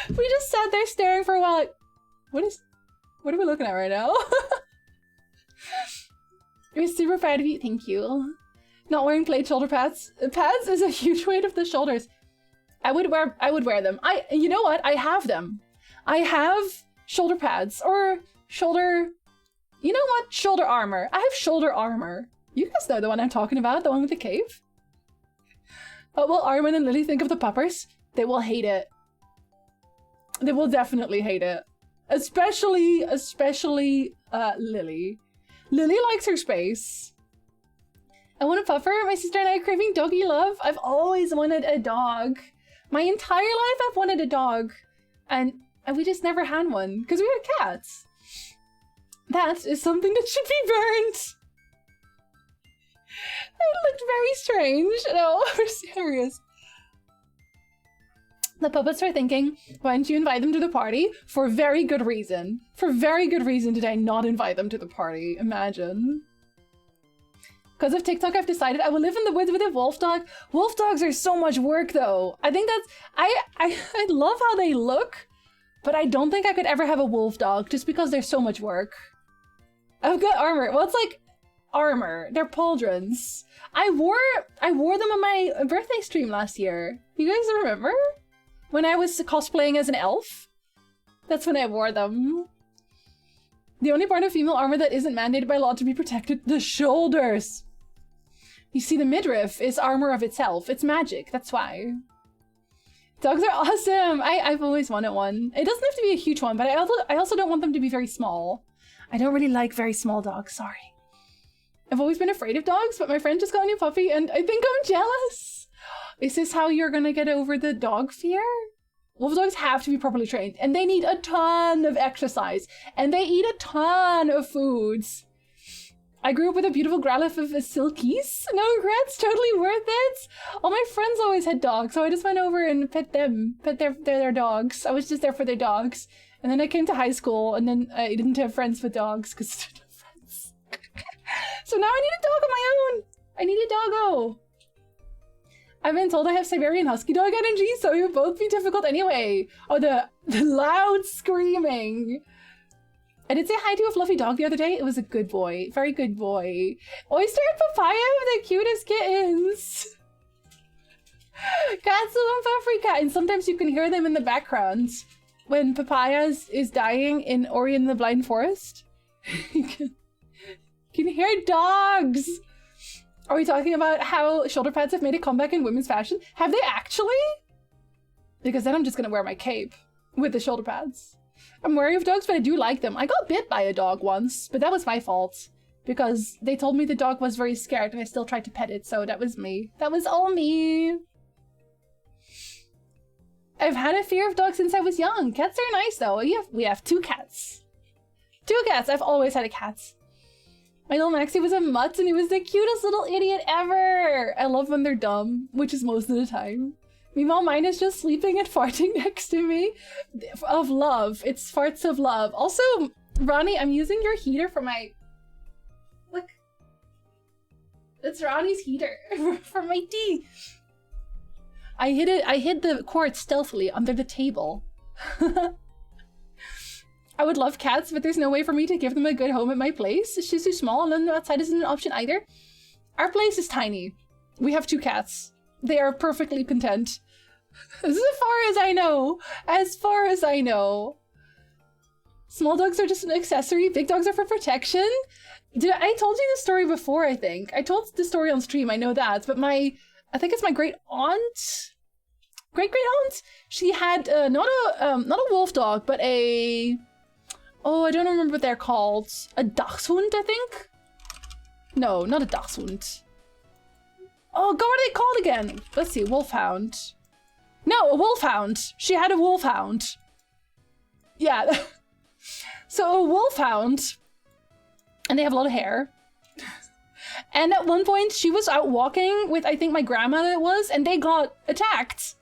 We just sat there staring for a while like, what are we looking at right now? We're super proud of you, thank you. Not wearing plaid shoulder pads. Pads is a huge weight of the shoulders. I would wear them. You know what? I have them. I have shoulder pads or shoulder, you know what? Shoulder armor. I have shoulder armor. You guys know the one I'm talking about, the one with the cave. What will Armin and Lily think of the puppers? They will hate it. They will definitely hate it. Especially Lily. Lily likes her space. I want a puffer. My sister and I are craving doggy love. I've always wanted a dog. My entire life I've wanted a dog. And we just never had one. Because we had cats. That is something that should be burned. It looked very strange. No, we're serious. The puppets are thinking, why didn't you invite them to the party? For very good reason. For very good reason did I not invite them to the party. Imagine. Because of TikTok, I've decided I will live in the woods with a wolf dog. Wolf dogs are so much work, though. I think that's... I love how they look, but I don't think I could ever have a wolf dog just because they're so much work. I've got armor. Well, it's like armor. They're pauldrons. I wore them on my birthday stream last year. You guys remember? When I was cosplaying as an elf? That's when I wore them. The only part of female armor that isn't mandated by law to be protected, the shoulders. You see, the midriff is armor of itself. It's magic, that's why. Dogs are awesome! I've always wanted one. It doesn't have to be a huge one, but I also don't want them to be very small. I don't really like very small dogs, sorry. I've always been afraid of dogs, but my friend just got a new puppy and I think I'm jealous. Is this how you're gonna get over the dog fear? Wolf dogs have to be properly trained and they need a ton of exercise and they eat a ton of foods. I grew up with a beautiful growlith of silkies. No regrets, totally worth it. All my friends always had dogs, so I just went over and pet them, pet their dogs. I was just there for their dogs. And then I came to high school and then I didn't have friends with dogs because I didn't have friends. So now I need a dog of my own. I need a doggo. I've been told I have Siberian Husky dog energy, so it would both be difficult anyway. Oh, the loud screaming. I did say hi to a fluffy dog the other day. It was a good boy. Very good boy. Oyster and Papaya are the cutest kittens. Cats love Africa, and sometimes you can hear them in the background. When Papaya is dying in Ori and the Blind Forest. You can hear dogs. Are we talking about how shoulder pads have made a comeback in women's fashion? Have they actually? Because then I'm just gonna wear my cape with the shoulder pads. I'm wary of dogs, but I do like them. I got bit by a dog once, but that was my fault. Because they told me the dog was very scared and I still tried to pet it, so that was me. That was all me. I've had a fear of dogs since I was young. Cats are nice though. We have 2 cats. 2 cats. I've always had a cat. My little Maxie was a mutt and he was the cutest little idiot ever. I love when they're dumb, which is most of the time. Meanwhile, mine is just sleeping and farting next to me. Of love. It's farts of love. Also, Ronnie, I'm using your heater for my... Look. It's Ronnie's heater for my tea. I hid the cord stealthily under the table. I would love cats, but there's no way for me to give them a good home at my place. She's too small and then outside isn't an option either. Our place is tiny. We have 2 cats. They are perfectly content. As far as I know. As far as I know. Small dogs are just an accessory. Big dogs are for protection. I told you this story before, I think. I told the story on stream, I know that. But I think it's my great aunt. Great-great-aunt? She had not a wolf dog, but a... Oh, I don't remember what they're called. A dachshund, I think? No, not a dachshund. Oh, God, what are they called again? Let's see, wolfhound. No, a wolfhound. She had a wolfhound. Yeah. So a wolfhound. And they have a lot of hair. And at one point, she was out walking with, I think, my grandma it was, and they got attacked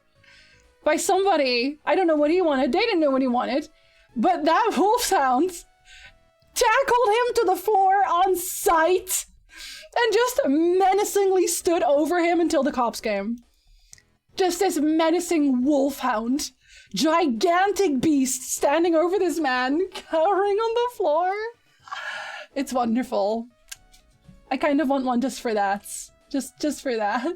by somebody. I don't know what he wanted. They didn't know what he wanted. But that wolfhound tackled him to the floor on sight and just menacingly stood over him until the cops came. Just this menacing wolfhound. Gigantic beast standing over this man, cowering on the floor. It's wonderful. I kind of want one just for that. Just for that.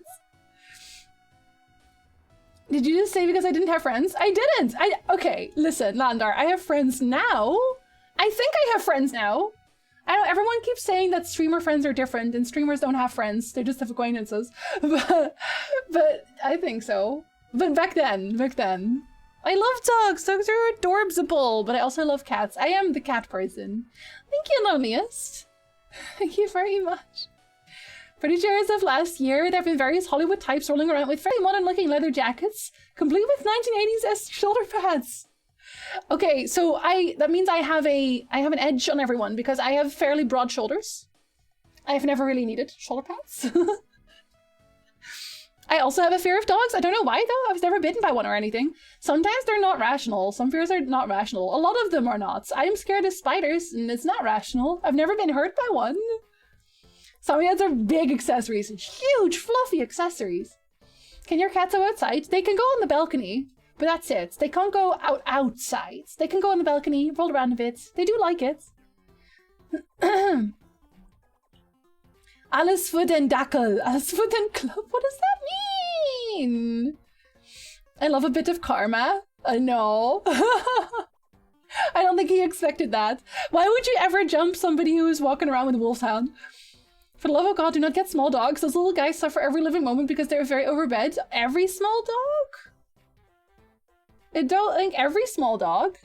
Did you just say because I didn't have friends? I didn't! Okay, listen, Landar, I have friends now. I think I have friends now. I know everyone keeps saying that streamer friends are different and streamers don't have friends. They just have acquaintances. But I think so. But back then. I love dogs. Dogs are adorbsable, but I also love cats. I am the cat person. Thank you, Loneliest. Thank you very much. Pretty sure as of last year, there have been various Hollywood types rolling around with very modern-looking leather jackets, complete with 1980s shoulder pads. Okay, so that means I have an edge on everyone because I have fairly broad shoulders. I have never really needed shoulder pads. I also have a fear of dogs. I don't know why though. I was never bitten by one or anything. Sometimes they're not rational. Some fears are not rational. A lot of them are not. I'm scared of spiders and it's not rational. I've never been hurt by one. Some cats are big accessories, huge, fluffy accessories. Can your cats go outside? They can go on the balcony, but that's it. They can't go outside. They can go on the balcony, roll around a bit. They do like it. Alles für den Dackel. Alles für den Club. What does that mean? I love a bit of karma. I know. I don't think he expected that. Why would you ever jump somebody who is walking around with a wolfhound? For the love of God, do not get small dogs. Those little guys suffer every living moment because they're very overbred. Every small dog? I don't think every small dog.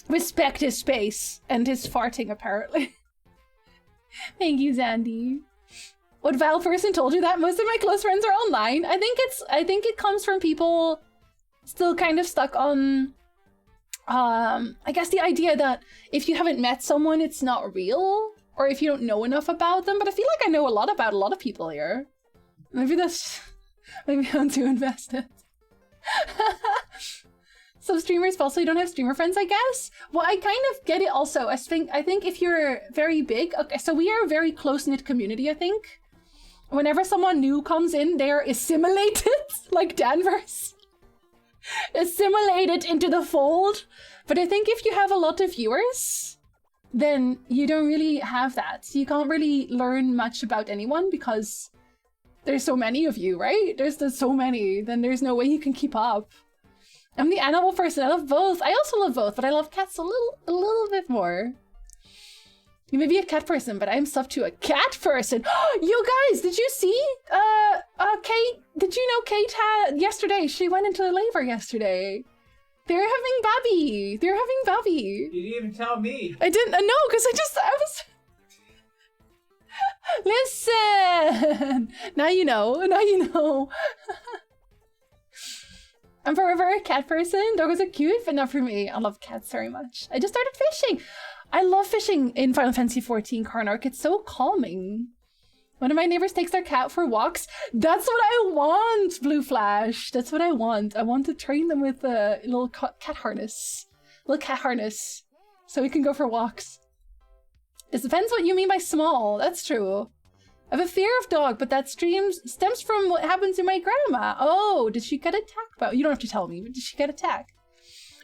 Respect his space and his farting, apparently. Thank you, Zandy. What vile person told you that? Most of my close friends are online. I think it comes from people still kind of stuck on I guess the idea that if you haven't met someone, it's not real, or if you don't know enough about them. But I feel like I know a lot about a lot of people here. Maybe I'm too invested. So streamers falsely don't have streamer friends, I guess? Well, I kind of get it also. I think if you're very big, okay, so we are a very close-knit community, I think. Whenever someone new comes in, they're assimilated, like Danvers. Assimilated into the fold. But I think if you have a lot of viewers, then you don't really have that. You can't really learn much about anyone because there's so many of you, right? There's so many, then there's no way you can keep up. I'm the animal person. I love both. I also love both, but I love cats a little bit more. You may be a cat person, but I'm sub to a cat person. You guys, did you see? Kate, did you know Kate had yesterday? She went into labor yesterday. They're having Bobby. They're having Bobby. You didn't even tell me. I didn't know because I was. Listen. Now you know. Now you know. I'm forever a cat person. Dogs are cute, but not for me. I love cats very much. I just started fishing. I love fishing in Final Fantasy XIV Karnark. It's so calming. One of my neighbors takes their cat for walks. That's what I want, Blue Flash. That's what I want. I want to train them with a little cat harness. Little cat harness. So we can go for walks. It depends what you mean by small. That's true. I have a fear of dog, but that stems from what happened to my grandma. Oh, did she get attacked? But you don't have to tell me, but did she get attacked?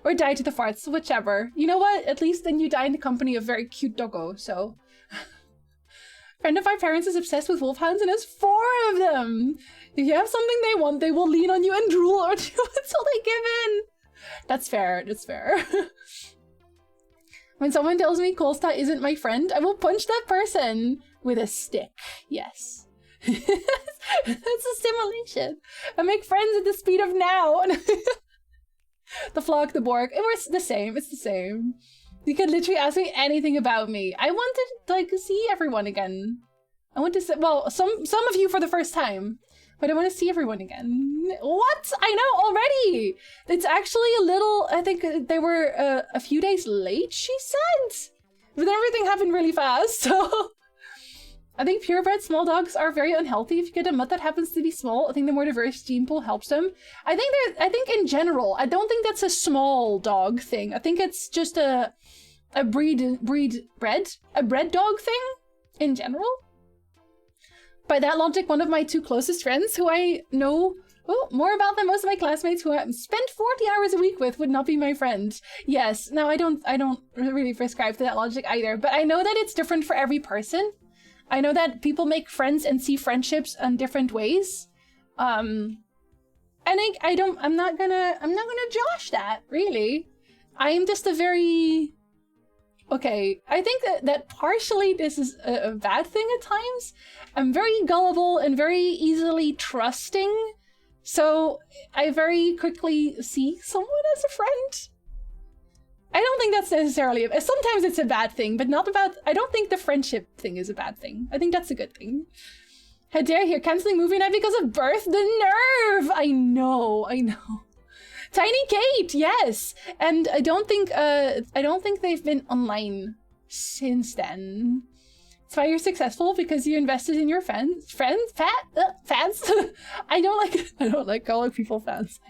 Or die to the farts, whichever. You know what? At least then you die in the company of very cute doggo, so. Friend of my parents is obsessed with wolfhounds and has 4 of them. If you have something they want, they will lean on you and drool or do until they give in. That's fair, that's fair. When someone tells me Colsta isn't my friend, I will punch that person with a stick. Yes. That's a stimulation. I make friends at the speed of now. The flock, the Borg. It's the same. It's the same. You could literally ask me anything about me. I want to, like, see everyone again. I want to see, well, some of you for the first time. But I want to see everyone again. What? I know already! It's actually a little, I think they were a few days late, she said! But everything happened really fast, so... I think purebred small dogs are very unhealthy. If you get a mutt that happens to be small, I think the more diverse gene pool helps them. I think in general, I don't think that's a small dog thing. I think it's just a breed dog thing in general. By that logic, one of my 2 closest friends who I know more about than most of my classmates who I spent 40 hours a week with would not be my friend. Yes, now I don't really prescribe to that logic either, but I know that it's different for every person. I know that people make friends and see friendships in different ways. And I'm not gonna josh that, really. I am just a very... Okay, I think that partially this is a bad thing at times. I'm very gullible and very easily trusting, so I very quickly see someone as a friend. I don't think that's necessarily... Sometimes it's a bad thing, but not about... I don't think the friendship thing is a bad thing. I think that's a good thing. How dare you, canceling movie night because of birth? The nerve! I know. Tiny Kate, yes! And I don't think they've been online since then. That's why you're successful, because you invested in your fans. I don't like calling people fans.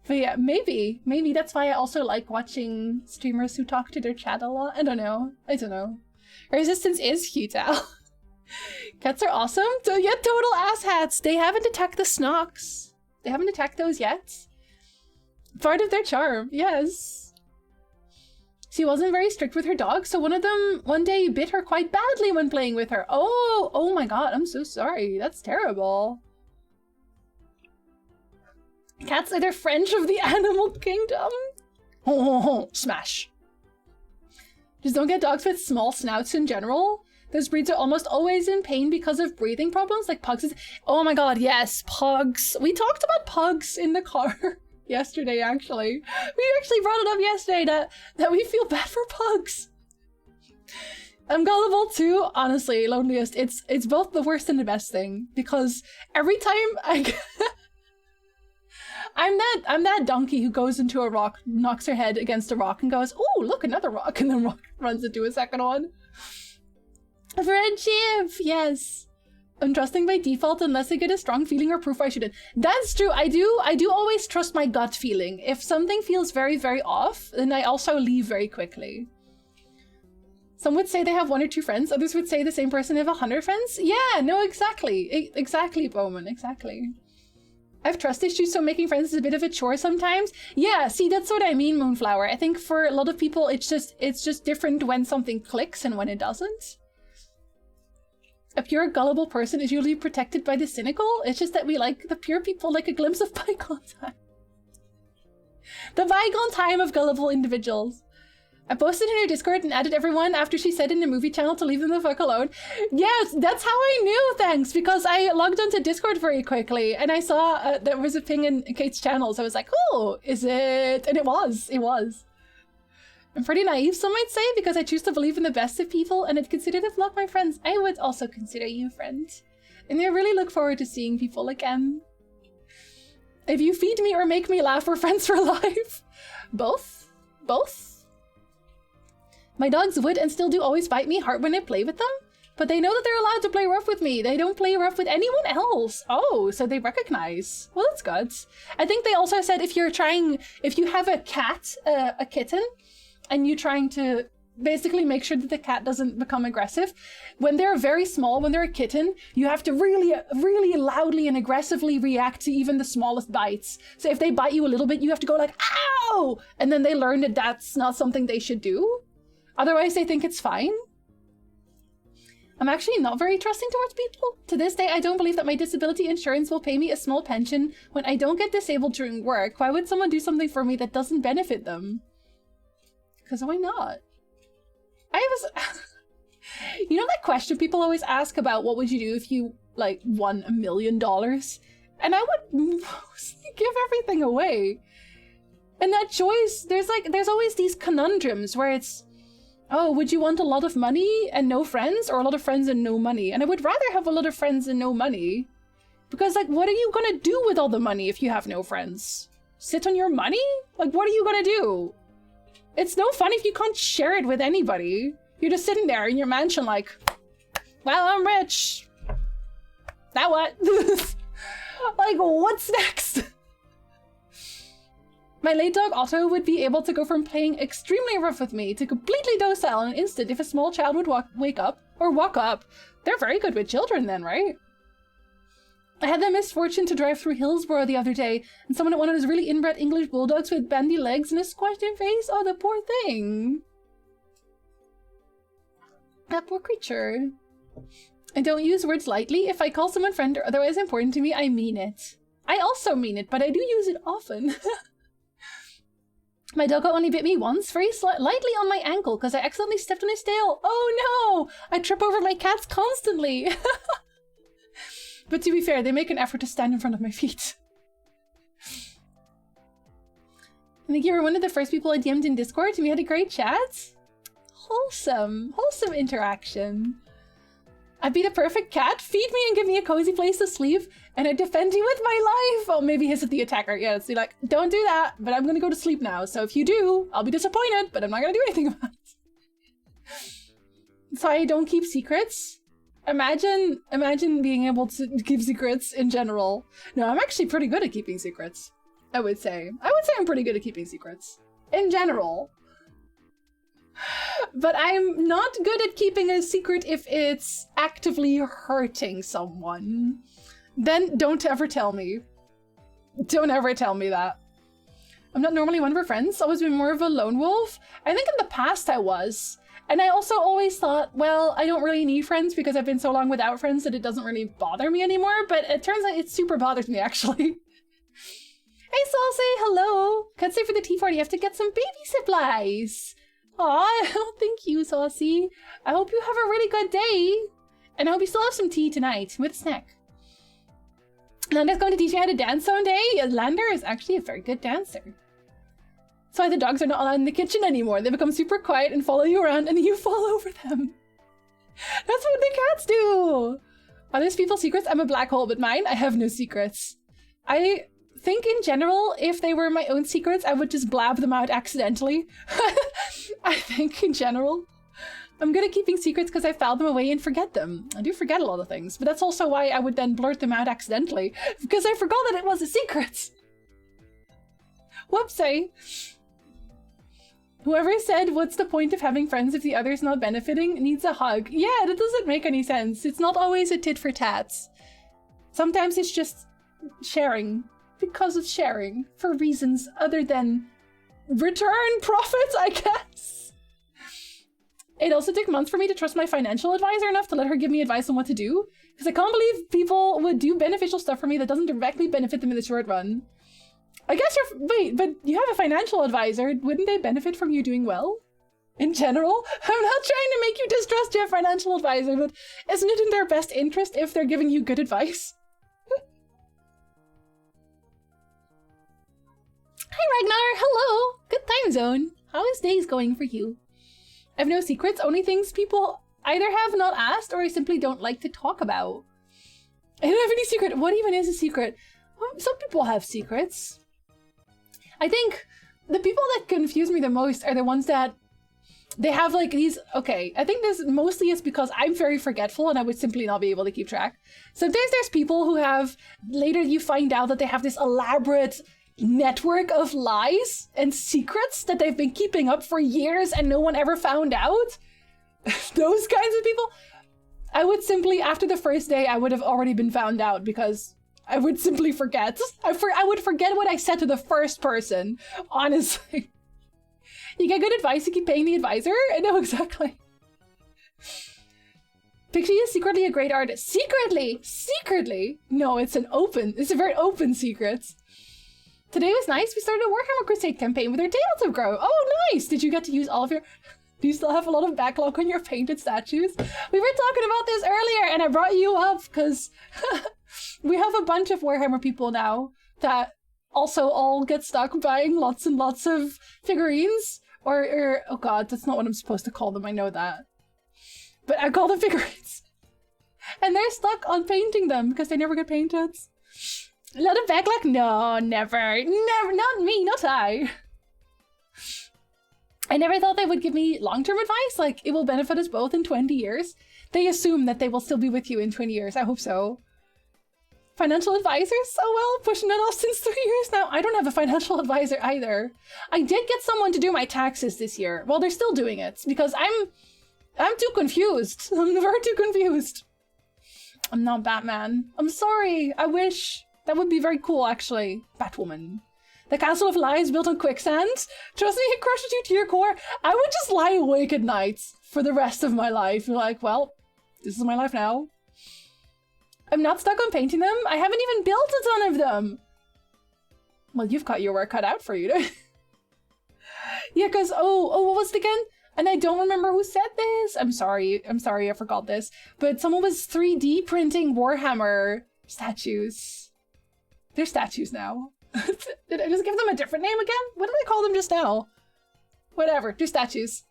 But yeah, maybe that's why I also like watching streamers who talk to their chat a lot. I don't know. Resistance is futile. Cats are awesome. So yeah, total asshats. They haven't attacked the Snocks. They haven't attacked those yet. Part of their charm, yes. She wasn't very strict with her dog, so one of them one day bit her quite badly when playing with her. Oh my god, I'm so sorry. That's terrible. Cats are the French of the animal kingdom. Smash. Just don't get dogs with small snouts in general. Those breeds are almost always in pain because of breathing problems, like pugs. Oh my god, yes, pugs. We talked about pugs in the car yesterday, actually. We actually brought it up yesterday that we feel bad for pugs. I'm gullible too, honestly, Loneliest. It's both the worst and the best thing, because every time I'm that donkey who goes into a rock, knocks her head against a rock and goes, "Oh, look, another rock," and then runs into a second one. Friendship, yes. I'm trusting by default unless I get a strong feeling or proof I shouldn't. That's true. I do always trust my gut feeling. If something feels very, very off, then I also leave very quickly. Some would say they have 1 or 2 friends. Others would say the same person have 100 friends. Yeah, no, exactly. Exactly, Bowman, exactly. I have trust issues, so making friends is a bit of a chore sometimes. Yeah, see, that's what I mean, Moonflower. I think for a lot of people, it's just different when something clicks and when it doesn't. A pure gullible person is usually protected by the cynical. It's just that we like the pure people, like a glimpse of bygone time. The bygone time of gullible individuals. I posted in her Discord and added everyone after she said in the movie channel to leave them the fuck alone. Yes, that's how I knew, thanks, because I logged onto Discord very quickly and I saw there was a ping in Kate's channel, so I was like, oh, is it? And it was. I'm pretty naive, some might say, because I choose to believe in the best of people and I'd consider to vlog my friends. I would also consider you a friend. And I really look forward to seeing people again. If you feed me or make me laugh, we're friends for life. Both? Both? My dogs would and still do always bite me hard when I play with them, but they know that they're allowed to play rough with me. They don't play rough with anyone else. Oh, so they recognize. Well, that's good. I think they also said if you have a cat, a kitten, and you're trying to basically make sure that the cat doesn't become aggressive, when they're very small, when they're a kitten, you have to really, really loudly and aggressively react to even the smallest bites. So if they bite you a little bit, you have to go like, ow! And then they learn that that's not something they should do. Otherwise, they think it's fine. I'm actually not very trusting towards people. To this day, I don't believe that my disability insurance will pay me a small pension when I don't get disabled during work. Why would someone do something for me that doesn't benefit them? Because why not? You know that question people always ask about what would you do if you, like, won $1 million? And I would mostly give everything away. And that choice, there's always these conundrums where it's, oh, would you want a lot of money and no friends, or a lot of friends and no money? And I would rather have a lot of friends and no money. Because, like, what are you gonna do with all the money if you have no friends? Sit on your money? Like, what are you gonna do? It's no fun if you can't share it with anybody. You're just sitting there in your mansion like, well, I'm rich. Now what? Like, what's next? My late dog Otto would be able to go from playing extremely rough with me to completely docile in an instant if a small child would wake up or walk up. They're very good with children then, right? I had the misfortune to drive through Hillsborough the other day, and someone had one of those really inbred English bulldogs with bandy legs and a squashed in face. Oh, the poor thing. That poor creature. I don't use words lightly. If I call someone friend or otherwise important to me, I mean it. I also mean it, but I do use it often. My doggo only bit me once, very lightly on my ankle, because I accidentally stepped on his tail. Oh no! I trip over my cats constantly. But to be fair, they make an effort to stand in front of my feet. I think you were one of the first people I DM'd in Discord, and we had a great chat. Wholesome interaction. I'd be the perfect cat. Feed me and give me a cozy place to sleep, and I'd defend you with my life. Oh, maybe his is the attacker. Yeah, it's like, don't do that, but I'm gonna go to sleep now. So if you do, I'll be disappointed, but I'm not gonna do anything about it. So I don't keep secrets. Imagine being able to keep secrets in general. No, I'm actually pretty good at keeping secrets. I would say I'm pretty good at keeping secrets. In general. But I'm not good at keeping a secret if it's actively hurting someone. Then don't ever tell me. Don't ever tell me that. I'm not normally one of her friends. Always been more of a lone wolf. I think in the past I was. And I also always thought, well, I don't really need friends because I've been so long without friends that it doesn't really bother me anymore. But it turns out it super bothers me, actually. Hey, Saucy, hello. Can't stay for the tea party. You have to get some baby supplies. Aw, thank you, Saucy. I hope you have a really good day. And I hope you still have some tea tonight with a snack. Lander's going to teach me how to dance someday. Lander is actually a very good dancer. That's why the dogs are not allowed in the kitchen anymore. They become super quiet and follow you around and you fall over them. That's what the cats do. Others people's secrets? I'm a black hole, but mine, I have no secrets. I think in general, if they were my own secrets, I would just blab them out accidentally. I think in general. I'm good at keeping secrets because I file them away and forget them. I do forget a lot of things, but that's also why I would then blurt them out accidentally, because I forgot that it was a secret. Whoopsie. Whoever said, what's the point of having friends if the other's not benefiting, needs a hug. Yeah, that doesn't make any sense. It's not always a tit for tats. Sometimes it's just sharing. Because of sharing. For reasons other than return profits, I guess. It also took months for me to trust my financial advisor enough to let her give me advice on what to do. Because I can't believe people would do beneficial stuff for me that doesn't directly benefit them in the short run. I guess you're... Wait, but you have a financial advisor. Wouldn't they benefit from you doing well? In general? I'm not trying to make you distrust your financial advisor, but isn't it in their best interest if they're giving you good advice? Hi Ragnar, hello! Good time zone. How is days going for you? I have no secrets, only things people either have not asked or I simply don't like to talk about. I don't have any secret. What even is a secret? Well, some people have secrets. I think the people that confuse me the most are the ones that they have like these, okay, I think this mostly is because I'm very forgetful and I would simply not be able to keep track. Sometimes there's people who have, later you find out that they have this elaborate network of lies and secrets that they've been keeping up for years and no one ever found out. Those kinds of people. I would simply, after the first day, I would have already been found out because I would simply forget. I would forget what I said to the first person, honestly. You get good advice, you keep paying the advisor? I know exactly. Pixie is secretly a great artist. Secretly? Secretly? No, it's a very open secret. Today was nice. We started a Warhammer Crusade campaign with our Tales of Grow. Oh, nice! Did you get to use all of your... Do you still have a lot of backlog on your painted statues? We were talking about this earlier and I brought you up because we have a bunch of Warhammer people now that also all get stuck buying lots and lots of figurines. Or oh god, that's not what I'm supposed to call them, I know that. But I call them figurines. And they're stuck on painting them because they never get painted. A lot of backlog? No, never. Never, not me, not I. I never thought they would give me long-term advice, like it will benefit us both in 20 years. They assume that they will still be with you in 20 years, I hope so. Financial advisors? Oh well, pushing it off since 3 years now. I don't have a financial advisor either. I did get someone to do my taxes this year. Well, they're still doing it because I'm too confused. I'm very too confused. I'm not Batman. I'm sorry. I wish. That would be very cool, actually. Batwoman. The Castle of Lies built on quicksand? Trust me, it crushes you to your core. I would just lie awake at night for the rest of my life. You're like, well, this is my life now. I'm not stuck on painting them. I haven't even built a ton of them. Well, you've got your work cut out for you. Yeah, because, oh, what was it again? And I don't remember who said this. I'm sorry, I forgot this. But someone was 3D printing Warhammer statues. They're statues now. Did I just give them a different name again? What did I call them just now? Whatever, they're statues.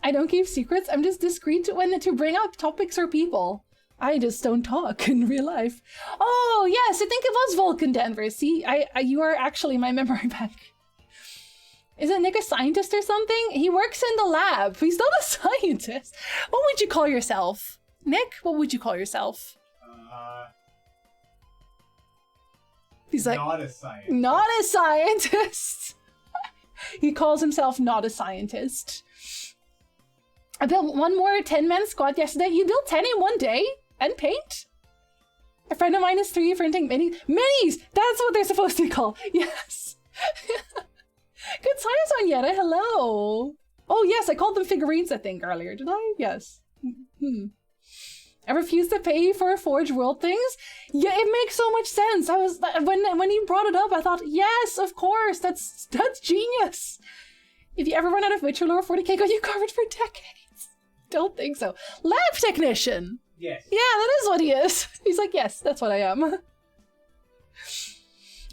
I don't keep secrets. I'm just discreet when to bring up topics or people. I just don't talk in real life. Oh, yes, I think it was Vulcan Denver. See, you are actually my memory bank. Isn't Nick a scientist or something? He works in the lab. He's not a scientist. What would you call yourself? Nick, what would you call yourself? He's like, not a scientist. Not a scientist. He calls himself not a scientist. I built one more 10-man squad yesterday. You built 10 in one day? And paint? A friend of mine is 3D printing minis! That's what they're supposed to be called. Yes. Good times, Onyeta. Hello. Oh, yes, I called them figurines, I think, earlier. Did I? Yes. I refuse to pay for Forge World things. Yeah, it makes so much sense. I was when he brought it up, I thought, yes, of course, that's genius. If you ever run out of Witcher lore, 40k got you covered for decades. Don't think so. Lab technician. Yes. Yeah, that is what he is. He's like, yes, that's what I am.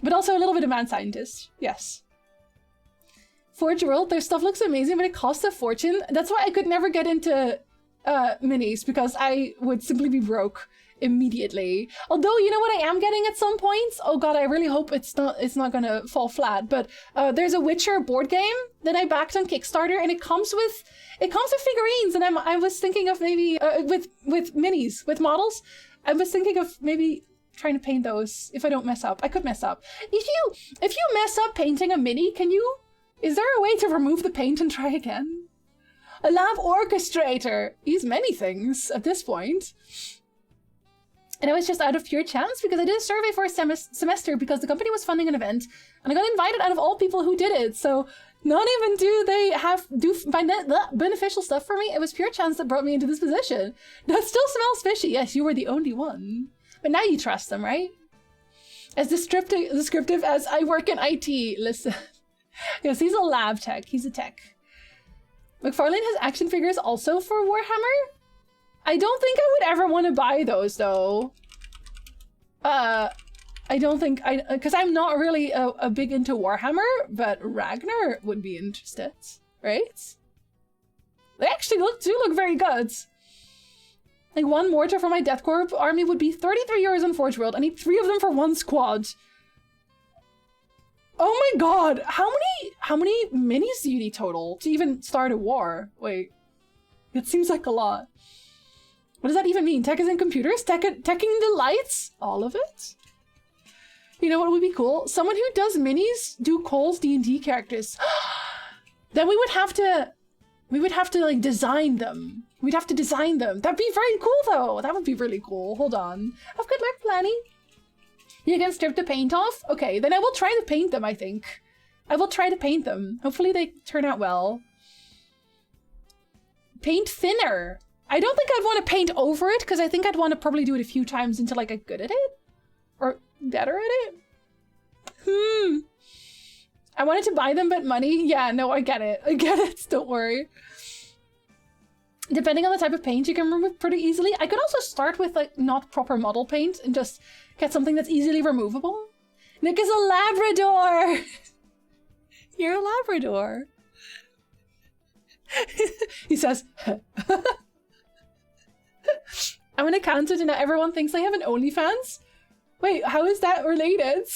But also a little bit of mad scientist. Yes. Forge World, their stuff looks amazing, but it costs a fortune. That's why I could never get into minis, because I would simply be broke immediately. Although, you know what I am getting at some points? Oh god, I really hope it's not gonna fall flat, but there's a Witcher board game that I backed on Kickstarter, and it comes with figurines, and I was thinking of maybe with minis, with models. I was thinking of maybe trying to paint those if I don't mess up. I could mess up. If you mess up painting a mini, is there a way to remove the paint and try again? A lab orchestrator. He's many things at this point. And I was just out of pure chance because I did a survey for a semester because the company was funding an event, and I got invited out of all people who did it. So not even do they do beneficial stuff for me. It was pure chance that brought me into this position. That still smells fishy. Yes, you were the only one. But now you trust them, right? As descriptive as I work in IT. Listen. Yes, he's a lab tech. He's a tech. McFarlane has action figures also for Warhammer? I don't think I would ever want to buy those, though. I don't think because I'm not really a big into Warhammer, but Ragnar would be interested, right? They actually do look very good. Like one mortar for my Death Corp army would be 33 euros on Forge World. I need 3 of them for one squad. Oh my god, how many minis do you need total to even start a war? Wait, it seems like a lot. What does that even mean? Tech is in computers? Teching the lights? All of it? You know what would be cool? Someone who does minis do Cole's D&D characters. Then we would have to like design them. We'd have to design them. That'd be very cool though. That would be really cool. Hold on. Have good luck, Planny. You can strip the paint off? Okay, then I will try to paint them, I think. I will try to paint them. Hopefully they turn out well. Paint thinner. I don't think I'd want to paint over it, because I think I'd want to probably do it a few times until I get good at it. Or better at it. I wanted to buy them, but money? Yeah, no, I get it. I get it. Don't worry. Depending on the type of paint, you can remove pretty easily. I could also start with like not proper model paint and just get something that's easily removable. Nick is a Labrador! You're a Labrador. He says, I'm an accountant and now everyone thinks I have an OnlyFans? Wait, how is that related?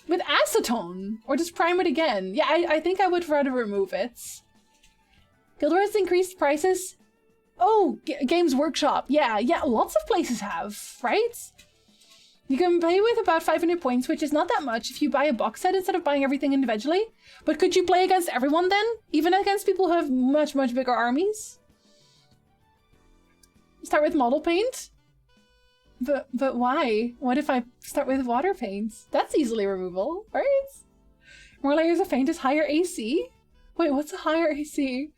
With acetone? Or just prime it again? Yeah, I think I would rather remove it. Guild Wars increased prices? Oh, Games Workshop. Yeah, lots of places have, right? You can play with about 500 points, which is not that much if you buy a box set instead of buying everything individually. But could you play against everyone then? Even against people who have much, much bigger armies? Start with model paint? But why? What if I start with water paint? That's easily removable, right? More layers of paint is higher AC? Wait, what's a higher AC?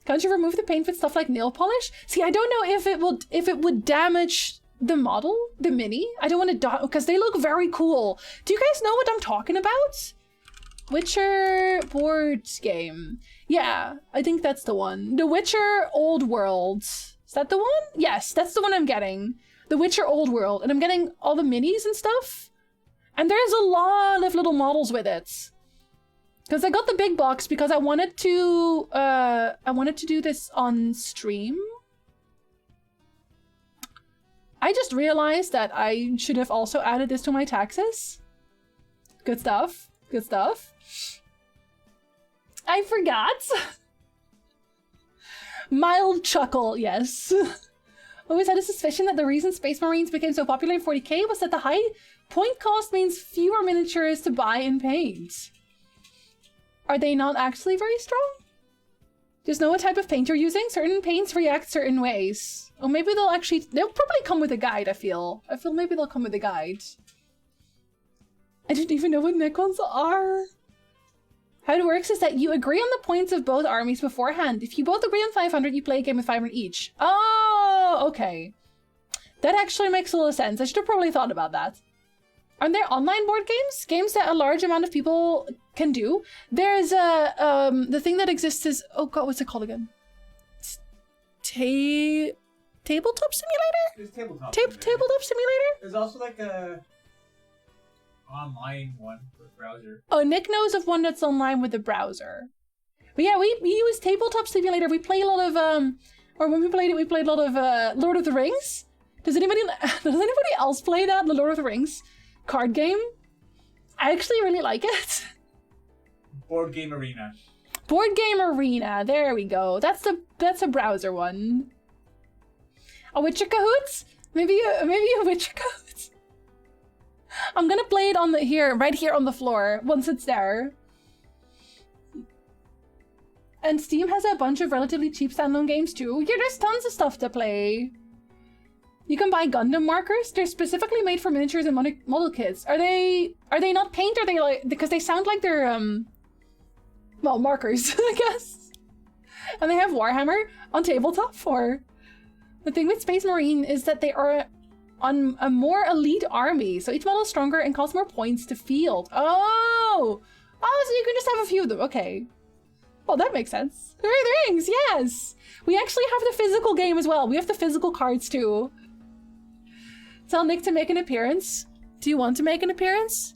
Can't you remove the paint with stuff like nail polish? See, I don't know if it would damage the model, the mini. I don't want to die because they look very cool. Do you guys know what I'm talking about? Witcher board game. Yeah, I think that's the one. The Witcher Old World. Is that the one? Yes, that's the one I'm getting. The Witcher Old World. And I'm getting all the minis and stuff. And there's a lot of little models with it. Because I got the big box because I wanted to do this on stream. I just realized that I should have also added this to my taxes. Good stuff. Good stuff. I forgot. Mild chuckle, yes. Always had a suspicion that the reason Space Marines became so popular in 40k was that the high point cost means fewer miniatures to buy and paint. Are they not actually very strong? Just know what type of paint you're using. Certain paints react certain ways. Or maybe they'll probably come with a guide, I feel. I feel maybe they'll come with a guide. I didn't even know what Necrons are. How it works is that you agree on the points of both armies beforehand. If you both agree on 500, you play a game of 500 each. Oh, okay. That actually makes a little sense. I should have probably thought about that. Aren't there online board games? Games that a large amount of people can do? There's a, the thing that exists is, oh god, what's it called again? Tabletop Simulator? There's tabletop. Tabletop Simulator? There's also like a online one for the browser. Oh, Nick knows of one that's online with the browser. But yeah, we use Tabletop Simulator. We play a lot of, or when we played it, we played a lot of Lord of the Rings. Does anybody else play that, the Lord of the Rings card game? I actually really like it. Board Game Arena. Board Game Arena, there we go. That's a browser one. A Witcher Cahoots? Maybe a Witcher Cahoots? I'm gonna play it on right here on the floor once it's there. And Steam has a bunch of relatively cheap standalone games too. Yeah, there's tons of stuff to play. You can buy Gundam markers. They're specifically made for miniatures and model kits. Are they not paint? Are they like, because they sound like they're well, markers, I guess. And they have Warhammer on tabletop for. The thing with Space Marine is that they are on a more elite army, so each model is stronger and costs more points to field. Oh, so you can just have a few of them. Okay. Well, that makes sense. Rings, yes. We actually have the physical game as well. We have the physical cards too. Tell Nick to make an appearance. Do you want to make an appearance?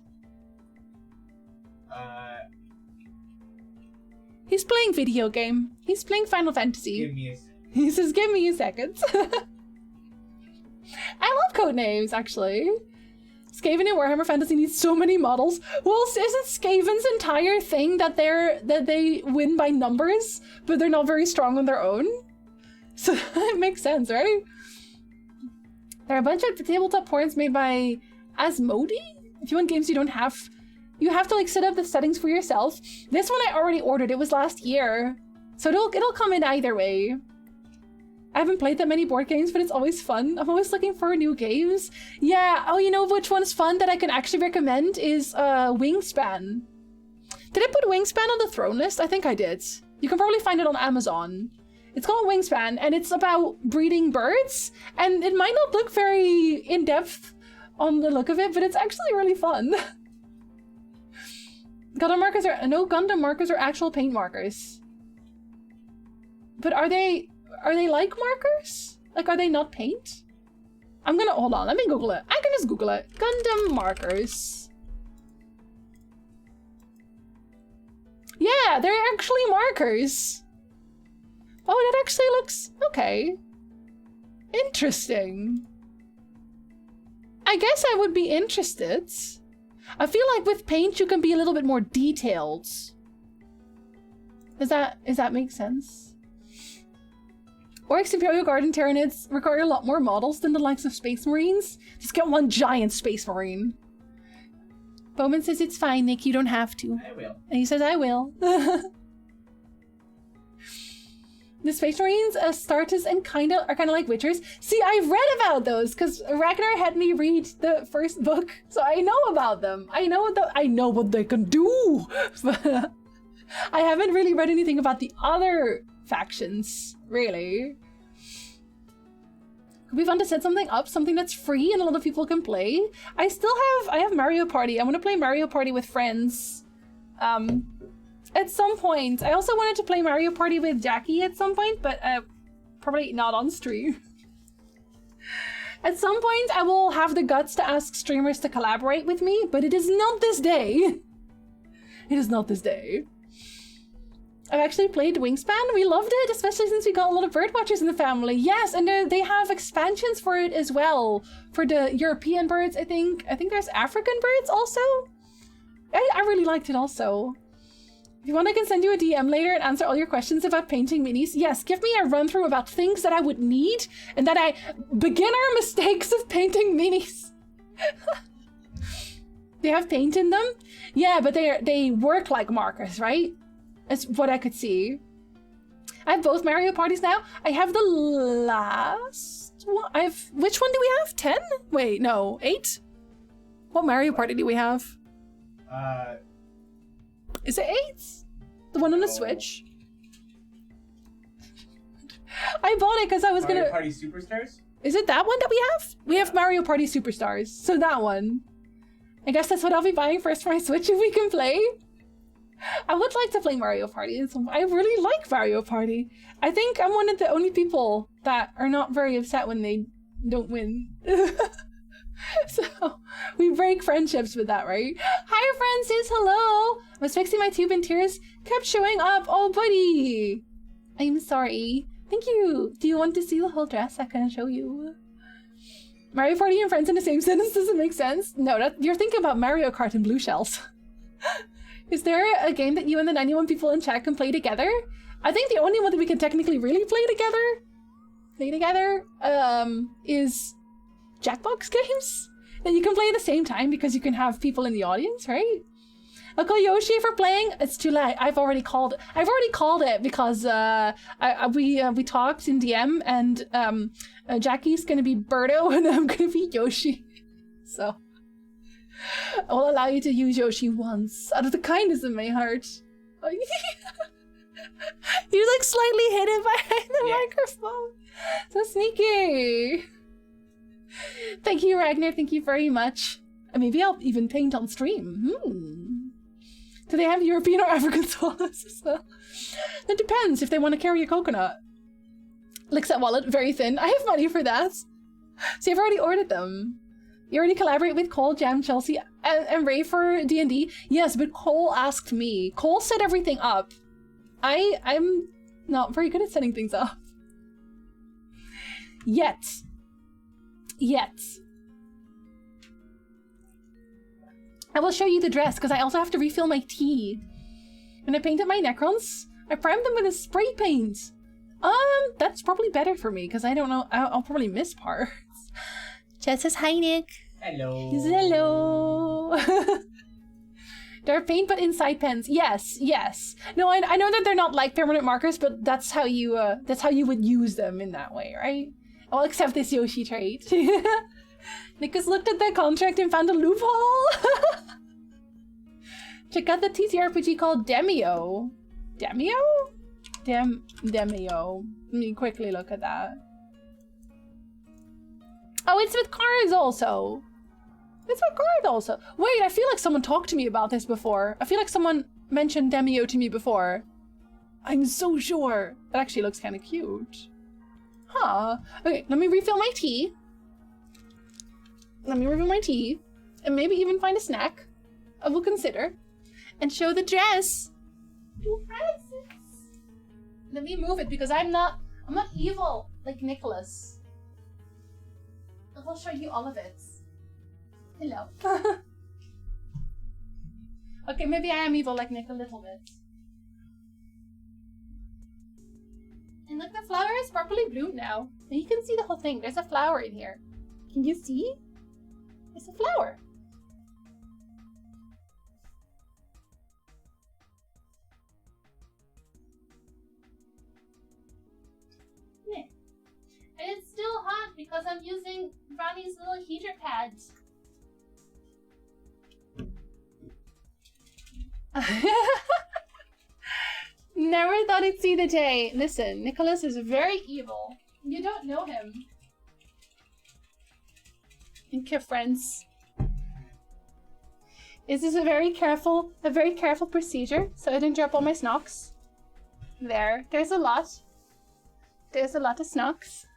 He's playing video game. He's playing Final Fantasy. Give me a second. He says, give me a second. I love codenames, actually. Skaven in Warhammer Fantasy needs so many models. Well, isn't Skaven's entire thing that they win by numbers, but they're not very strong on their own? So it makes sense, right? There are a bunch of tabletop ports made by Asmodee. If you want games you don't have, you have to like set up the settings for yourself. This one I already ordered. It was last year, so it'll come in either way. I haven't played that many board games, but it's always fun. I'm always looking for new games. Yeah, oh, you know which one's fun that I can actually recommend is Wingspan. Did I put Wingspan on the throne list? I think I did. You can probably find it on Amazon. It's called Wingspan, and it's about breeding birds. And it might not look very in-depth on the look of it, but it's actually really fun. Gundam markers are, no Gundam markers are actual paint markers. But are they like markers? Like, are they not paint? I'm gonna, hold on, let me Google it. I can just Google it. Gundam markers. Yeah, they're actually markers. Oh, that actually looks, okay. Interesting. I guess I would be interested. I feel like with paint you can be a little bit more detailed. Does that make sense? Orcs, Imperial Guard, and Tyranids require a lot more models than the likes of Space Marines. Just get one giant Space Marine. Bowman says it's fine, Nick, you don't have to. I will. And he says, I will. The Space Marines, Astartes, and are kind of like Witchers. See, I've read about those because Ragnar had me read the first book, so I know about them. I know what they can do. But I haven't really read anything about the other factions, really. Could be fun to set something up, something that's free and a lot of people can play. I have Mario Party. I want to play Mario Party with friends. At some point. I also wanted to play Mario Party with Jackie at some point, but probably not on stream. At some point, I will have the guts to ask streamers to collaborate with me, but it is not this day. It is not this day. I've actually played Wingspan. We loved it, especially since we got a lot of birdwatchers in the family. Yes, and they have expansions for it as well. For the European birds, I think. I think there's African birds also. I really liked it also. If you want, I can send you a DM later and answer all your questions about painting minis. Yes, give me a run through about things that I would need and that beginner mistakes of painting minis. They have paint in them? Yeah, but they work like markers, right? That's what I could see. I have both Mario parties now. I have the last one. Which one do we have? 10? Wait, no, 8? What Mario Party do we have? Is it 8? The one on the Switch? I bought it because I was Mario Party Superstars? Is it that one that we have? We have Mario Party Superstars, so that one. I guess that's what I'll be buying first for my Switch if we can play. I would like to play Mario Party. I really like Mario Party. I think I'm one of the only people that are not very upset when they don't win. So, we break friendships with that, right? Hi, Francis, hello! I was fixing my tube and tears kept showing up. Oh, buddy! I'm sorry. Thank you. Do you want to see the whole dress? I can show you. Mario Party and friends in the same sentence doesn't make sense. No, you're thinking about Mario Kart and Blue Shells. Is there a game that you and the 91 people in chat can play together? I think the only one that we can technically really play together is Jackbox games that you can play at the same time because you can have people in the audience, right? I'll call Yoshi for playing. It's too late. I've already called it because we talked in DM and Jackie's gonna be Birdo and I'm gonna be Yoshi. So I'll allow you to use Yoshi once out of the kindness of my heart. You're like slightly hidden behind the microphone. So sneaky. Thank you, Ragnar. Thank you very much. And maybe I'll even paint on stream. Do they have European or African swallows as well? It depends if they want to carry a coconut. Lixet wallet, very thin. I have money for that. So you've already ordered them. You already collaborate with Cole, Jam, Chelsea, and Ray for D&D? Yes, but Cole asked me. Cole set everything up. I'm not very good at setting things up. Yet. I will show you the dress because I also have to refill my tea. When I painted my Necrons, I primed them with a spray paint. That's probably better for me because I don't know. I'll probably miss parts. Jess says hi, Nick. Hello. Hello. They're paint but inside pens. Yes. No, I know that they're not like permanent markers, but that's how you would use them in that way, right? I'll accept this Yoshi trait. Nick has looked at the contract and found a loophole. Check out the TTRPG called Demio. Demio? Demio. Let me quickly look at that. Oh, it's with cards also. Wait, I feel like someone talked to me about this before. I feel like someone mentioned Demio to me before. I'm so sure. That actually looks kind of cute. Huh. Okay, let me refill my tea. And maybe even find a snack. I will consider. And show the dress. To Francis. Let me move it because I'm not evil like Nicholas. I will show you all of it. Hello. Okay, maybe I am evil like Nick a little bit. And look, the flower is properly bloomed now. And you can see the whole thing. There's a flower in here. Can you see? There's a flower. Yeah. And it's still hot because I'm using Ronnie's little heater pads. Never thought I'd see the day. Listen, Nicholas is very evil. You don't know him. Okay, friends. Is this a very careful procedure so I didn't drop all my snocks? There's a lot. There's a lot of snocks.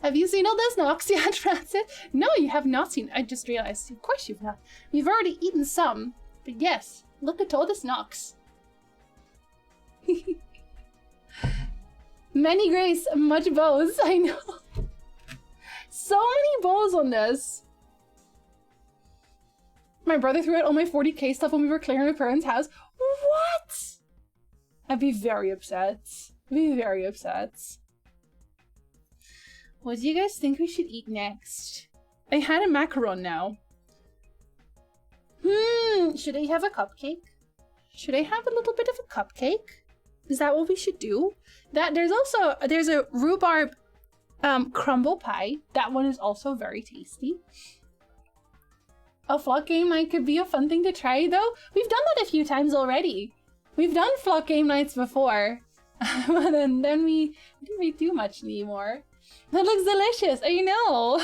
Have you seen all those snocks yet, Francis? No, you have not seen. I just realized. Of course you've not. You've already eaten some. But yes, look at all the snocks. Many grace, much bows. I know. So many bows on this. My brother threw out all my 40k stuff when we were clearing my parents' house. What? I'd be very upset. What do you guys think we should eat next? I had a macaron now. Should I have a cupcake? Should I have a little bit of a cupcake? Is that what we should do? There's a rhubarb crumble pie. That one is also very tasty. A flock game night could be a fun thing to try though. We've done that a few times already. We've done flock game nights before. But then we didn't really do much anymore. That looks delicious, I know.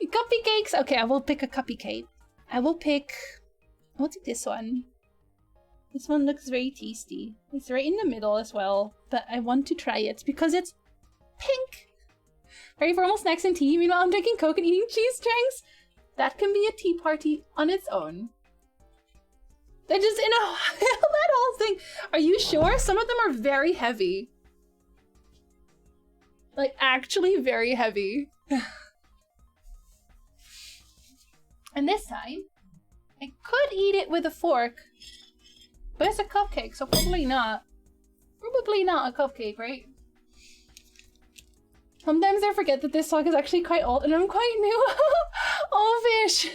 Cuppy cakes. Okay, I will pick a cuppy cake. I'll take this one. This one looks very tasty. It's right in the middle as well, but I want to try it because it's pink. Ready for almost snacks and tea? Meanwhile, I'm drinking Coke and eating cheese strings. That can be a tea party on its own. They're just in that whole thing. Are you sure? Some of them are very heavy. Like, actually very heavy. And this time, I could eat it with a fork. But it's a cupcake, so probably not. Probably not a cupcake, right? Sometimes I forget that this song is actually quite old and I'm quite new. Oh, fish!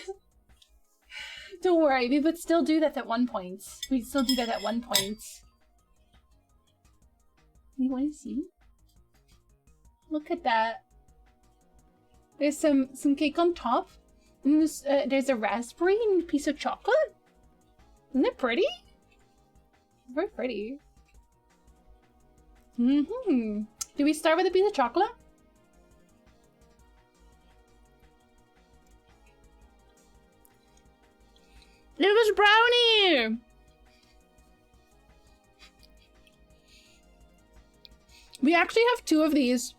Don't worry, we would still do that at one point. We'd still do that at one point. You want to see? Look at that. There's some cake on top. And there's a raspberry and a piece of chocolate. Isn't it pretty? Very pretty. Do we start with a piece of chocolate? It was brownie! We actually have two of these.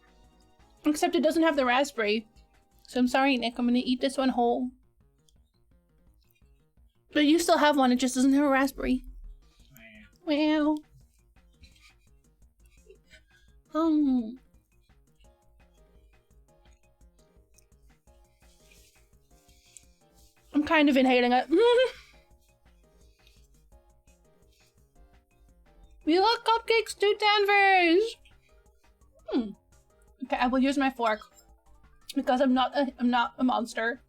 Except it doesn't have the raspberry. So I'm sorry, Nick. I'm gonna eat this one whole. But you still have one. It just doesn't have a raspberry. Well. I'm kind of inhaling it. We got cupcakes to Danvers. Okay, I will use my fork because I'm not a monster,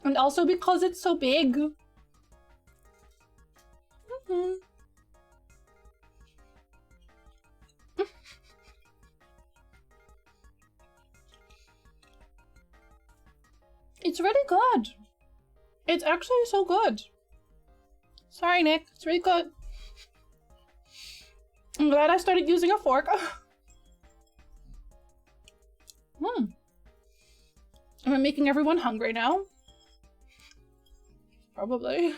and also because it's so big. It's really good. It's actually so good. Sorry, Nick. It's really good. I'm glad I started using a fork. Am I making everyone hungry now? Probably.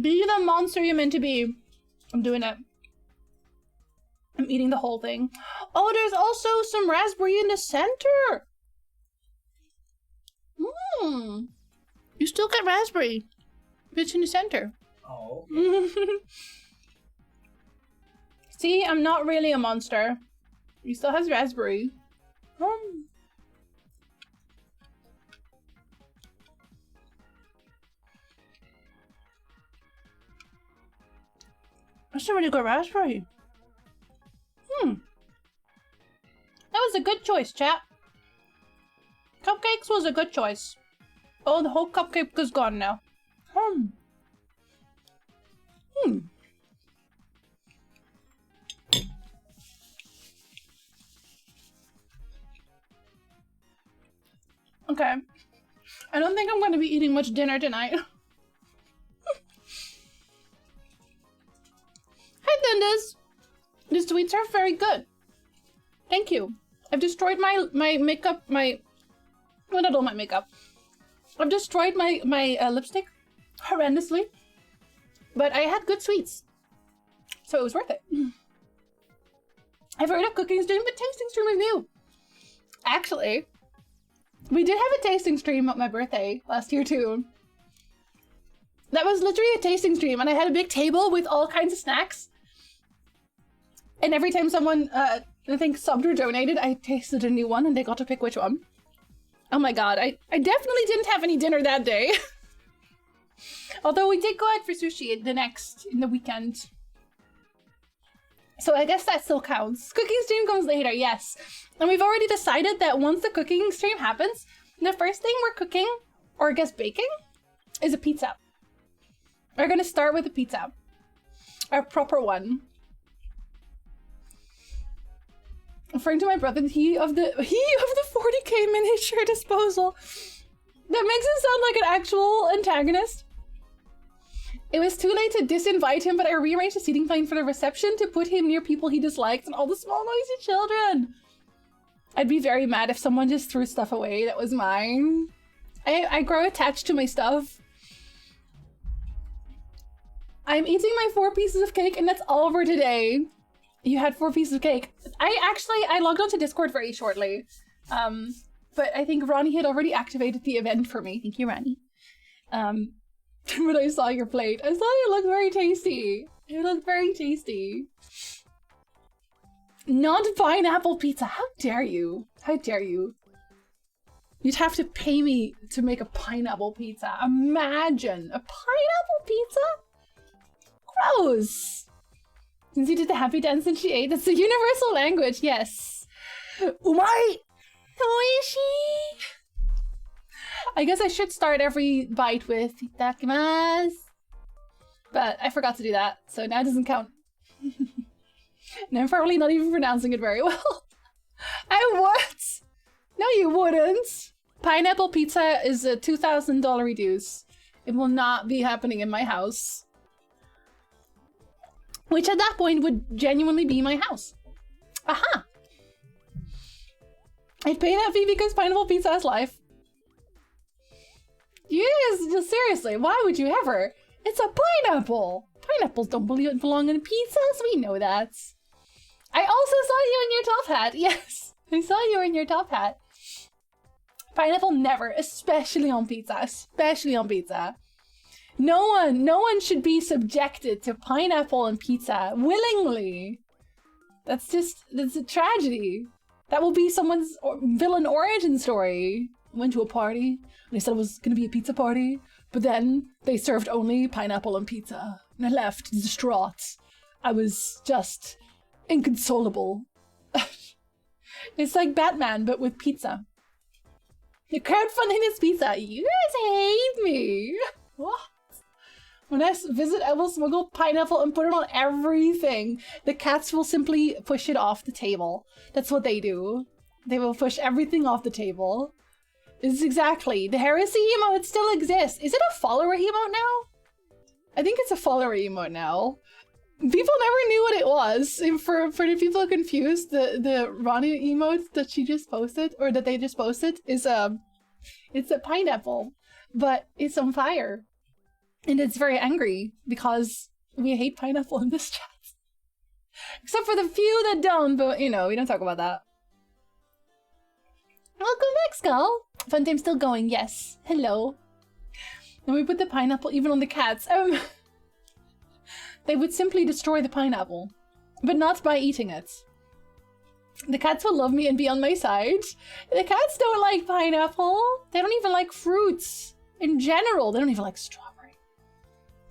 Be the monster you're meant to be. I'm doing it. I'm eating the whole thing. Oh, there's also some raspberry in the center. You still get raspberry. It's in the center. Oh. See, I'm not really a monster. He still has raspberry. That's a really good raspberry. That was a good choice, chat. Cupcakes was a good choice. Oh, the whole cupcake is gone now. Okay. I don't think I'm going to be eating much dinner tonight. Hi, Dundas. The sweets are very good. Thank you. I've destroyed my makeup, well, not all my makeup. I've destroyed my lipstick horrendously. But I had good sweets. So it was worth it. I've heard of cooking stream, but tasting stream is new. Actually, we did have a tasting stream at my birthday last year too. That was literally a tasting stream, and I had a big table with all kinds of snacks. And every time someone, I think subbed or donated, I tasted a new one and they got to pick which one. Oh my god, I definitely didn't have any dinner that day. Although we did go out for sushi in the weekend. So I guess that still counts. Cooking stream comes later, yes. And we've already decided that once the cooking stream happens, the first thing we're cooking, or I guess baking, is a pizza. We're gonna start with a pizza. A proper one. Referring to my brother, he of the 40k miniature disposal. That makes him sound like an actual antagonist. It was too late to disinvite him, but I rearranged the seating plan for the reception to put him near people he disliked and all the small noisy children. I'd be very mad if someone just threw stuff away that was mine. I grow attached to my stuff. I'm eating my 4 pieces of cake and that's all for today. You had 4 pieces of cake. I logged onto Discord very shortly. But I think Ronnie had already activated the event for me. Thank you, Ronnie. When I saw your plate, I saw it looked very tasty. It looked very tasty. Not pineapple pizza. How dare you? How dare you? You'd have to pay me to make a pineapple pizza. Imagine a pineapple pizza? Gross. Since you did the happy dance and she ate, that's the universal language. Yes. Umai. Oishi. I guess I should start every bite with itadakimasu. But I forgot to do that, so now it doesn't count. And I'm probably not even pronouncing it very well. I would! No, you wouldn't! Pineapple pizza is a $2,000 reduce. It will not be happening in my house. Which at that point would genuinely be my house. Aha! I'd pay that fee because pineapple pizza has life. Yes, just seriously, why would you ever? It's a pineapple! Pineapples don't belong in pizzas, we know that. I also saw you in your top hat, yes! I saw you in your top hat. Pineapple never, especially on pizza, especially on pizza. No one should be subjected to pineapple on pizza willingly. That's a tragedy. That will be someone's villain origin story. Went to a party, and they said it was gonna be a pizza party, but then they served only pineapple on pizza, and I left distraught. I was just inconsolable. It's like Batman, but with pizza. The crowdfunding is pizza. You guys hate me. What? When I visit, I will smuggle pineapple and put it on everything. The cats will simply push it off the table. That's what they do. They will push everything off the table. It's exactly. The heresy emote still exists. Is it a follower emote now? I think it's a follower emote now. People never knew what it was. For the people confused, the Ronnie emote that she just posted, or that they just posted, is it's a pineapple, but it's on fire. And it's very angry because we hate pineapple in this chat. Except for the few that don't, but you know, we don't talk about that. Welcome back, Skull. Fun time's still going, yes. Hello. And we put the pineapple even on the cats. They would simply destroy the pineapple, but not by eating it. The cats will love me and be on my side. The cats don't like pineapple. They don't even like fruits. In general, they don't even like strawberry.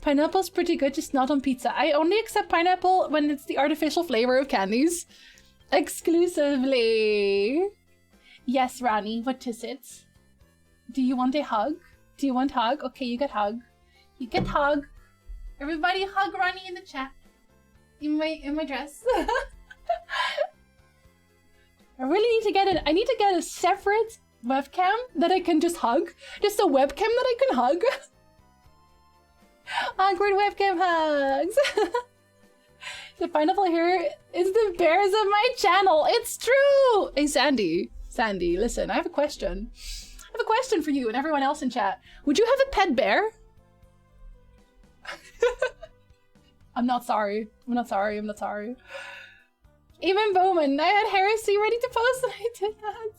Pineapple's pretty good, just not on pizza. I only accept pineapple when it's the artificial flavor of candies. Exclusively. Yes, Rani, what is it? Do you want a hug? Do you want hug? Okay, you get hug. You get hug. Everybody hug Rani in the chat. In my dress. I really need to get it. I need to get a separate webcam that I can just hug. Just a webcam that I can hug. Awkward webcam hugs. The pineapple here is the bears of my channel. It's true. Hey, Sandy, listen, I have a question. I have a question for you and everyone else in chat. Would you have a pet bear? I'm not sorry. I'm not sorry. Even Bowman, I had heresy ready to post and I did that.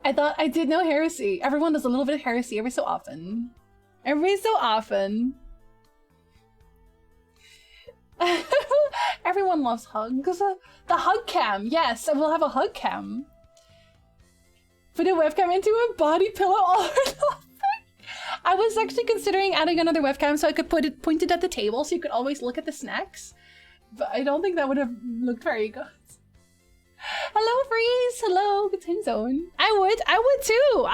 I thought I did know heresy. Everyone does a little bit of heresy every so often. Everyone loves hugs. The hug cam, yes, I will have a hug cam. Put a webcam into a body pillow all over the thing. I was actually considering adding another webcam so I could put it pointed at the table so you could always look at the snacks. But I don't think that would have looked very good. Hello, Freeze. Hello, good time zone. I would too.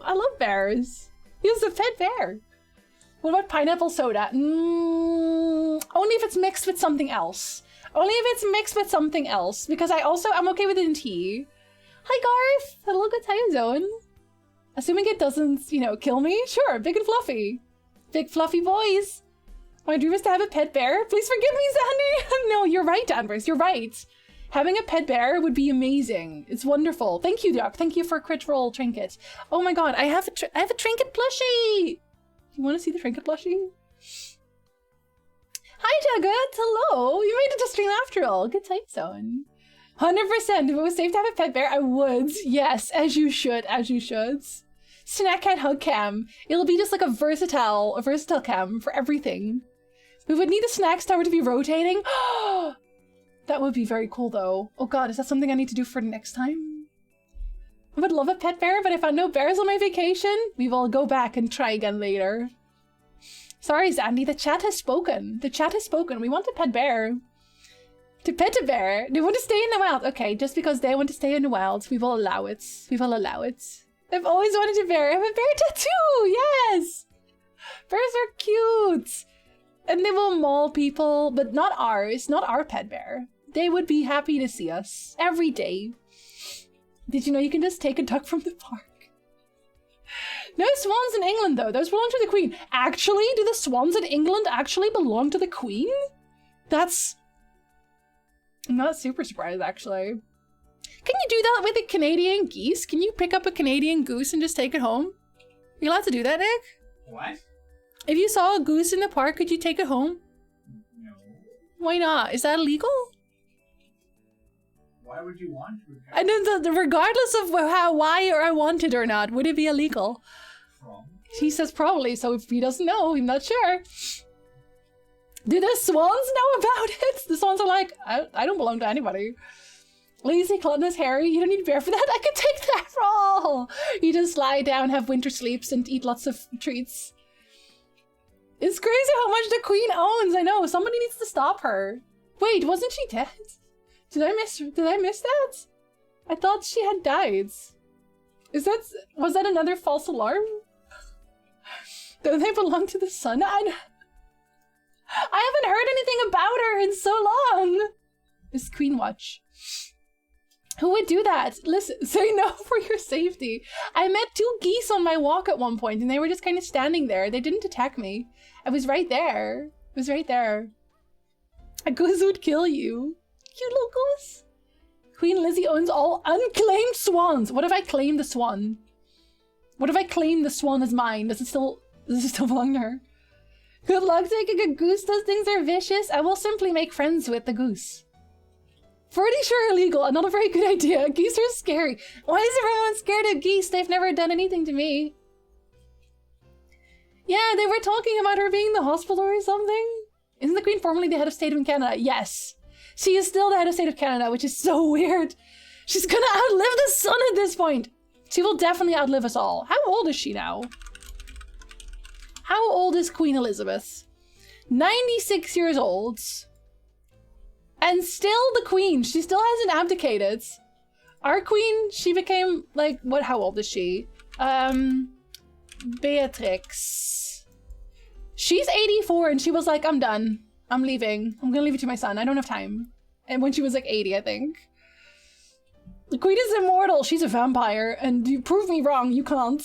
I love bears. He was a pet bear. What about pineapple soda? Only if it's mixed with something else. Because I'm okay with it in tea. Hi, Garth. Hello, good time zone. Assuming it doesn't, kill me. Sure, big and fluffy. Big fluffy boys. My dream is to have a pet bear. Please forgive me, Sandy. No, you're right, Danvers. You're right. Having a pet bear would be amazing. It's wonderful. Thank you, Doc. Thank you for crit roll trinket. Oh my god, I have a trinket plushie. You want to see the trinket plushie? Hi, Jagat. Hello. You made it to stream after all. Good time zone. 100%. If it was safe to have a pet bear, I would. Yes, as you should. Snack cat hug cam. It'll be just like a versatile cam for everything. We would need a snacks tower to be rotating. That would be very cool though. Oh god, is that something I need to do for next time? I would love a pet bear, but I found no bears on my vacation. We will go back and try again later. Sorry, Zandy, the chat has spoken. We want a pet bear. To pet a bear. They want to stay in the wild. Okay, just because they want to stay in the wild, we will allow it. I've always wanted a bear. I have a bear tattoo! Yes! Bears are cute! And they will maul people, but not ours. Not our pet bear. They would be happy to see us. Every day. Did you know you can just take a duck from the park? No swans in England, though. Those belong to the Queen. Actually? Do the swans in England actually belong to the Queen? I'm not super surprised, actually. Can you do that with a Canadian geese? Can you pick up a Canadian goose and just take it home? Are you allowed to do that, Nick? What? If you saw a goose in the park, could you take it home? No. Why not? Is that illegal? Why would you want to? And then regardless of why or I want it or not, would it be illegal? From? He says probably, so if he doesn't know, I'm not sure. Do the swans know about it? The swans are like, I don't belong to anybody. Lazy, gluttonous, hairy, you don't need a bear for that. I could take that role. You just lie down, have winter sleeps, and eat lots of treats. It's crazy how much the Queen owns. I know, somebody needs to stop her. Wait, wasn't she dead? Did I miss that? I thought she had died. Was that another false alarm? Don't they belong to the sun? I haven't heard anything about her in so long. It's Queen Watch. Who would do that? Listen, say no for your safety. I met 2 geese on my walk at one point and they were just kind of standing there. They didn't attack me. I was right there. A goose would kill you. Cute little goose. Queen Lizzie owns all unclaimed swans. What if I claim the swan? What if I claim the swan as mine? Does it still belong to her? Good luck taking a goose. Those things are vicious. I will simply make friends with the goose. Pretty sure illegal and not a very good idea. Geese are scary. Why is everyone scared of geese? They've never done anything to me. Yeah, they were talking about her being in the hospital or something. Isn't the Queen formerly the head of state of Canada? Yes. She is still the head of state of Canada, which is so weird. She's gonna outlive the sun at this point. She will definitely outlive us all. How old is she now? How old is Queen Elizabeth? 96 years old. And still the Queen. She still hasn't abdicated. Our Queen, she became like, how old is she? Beatrix. She's 84 and she was like, I'm done. I'm leaving. I'm gonna leave it to my son. I don't have time. And when she was like 80, I think. The Queen is immortal. She's a vampire. And you prove me wrong. You can't.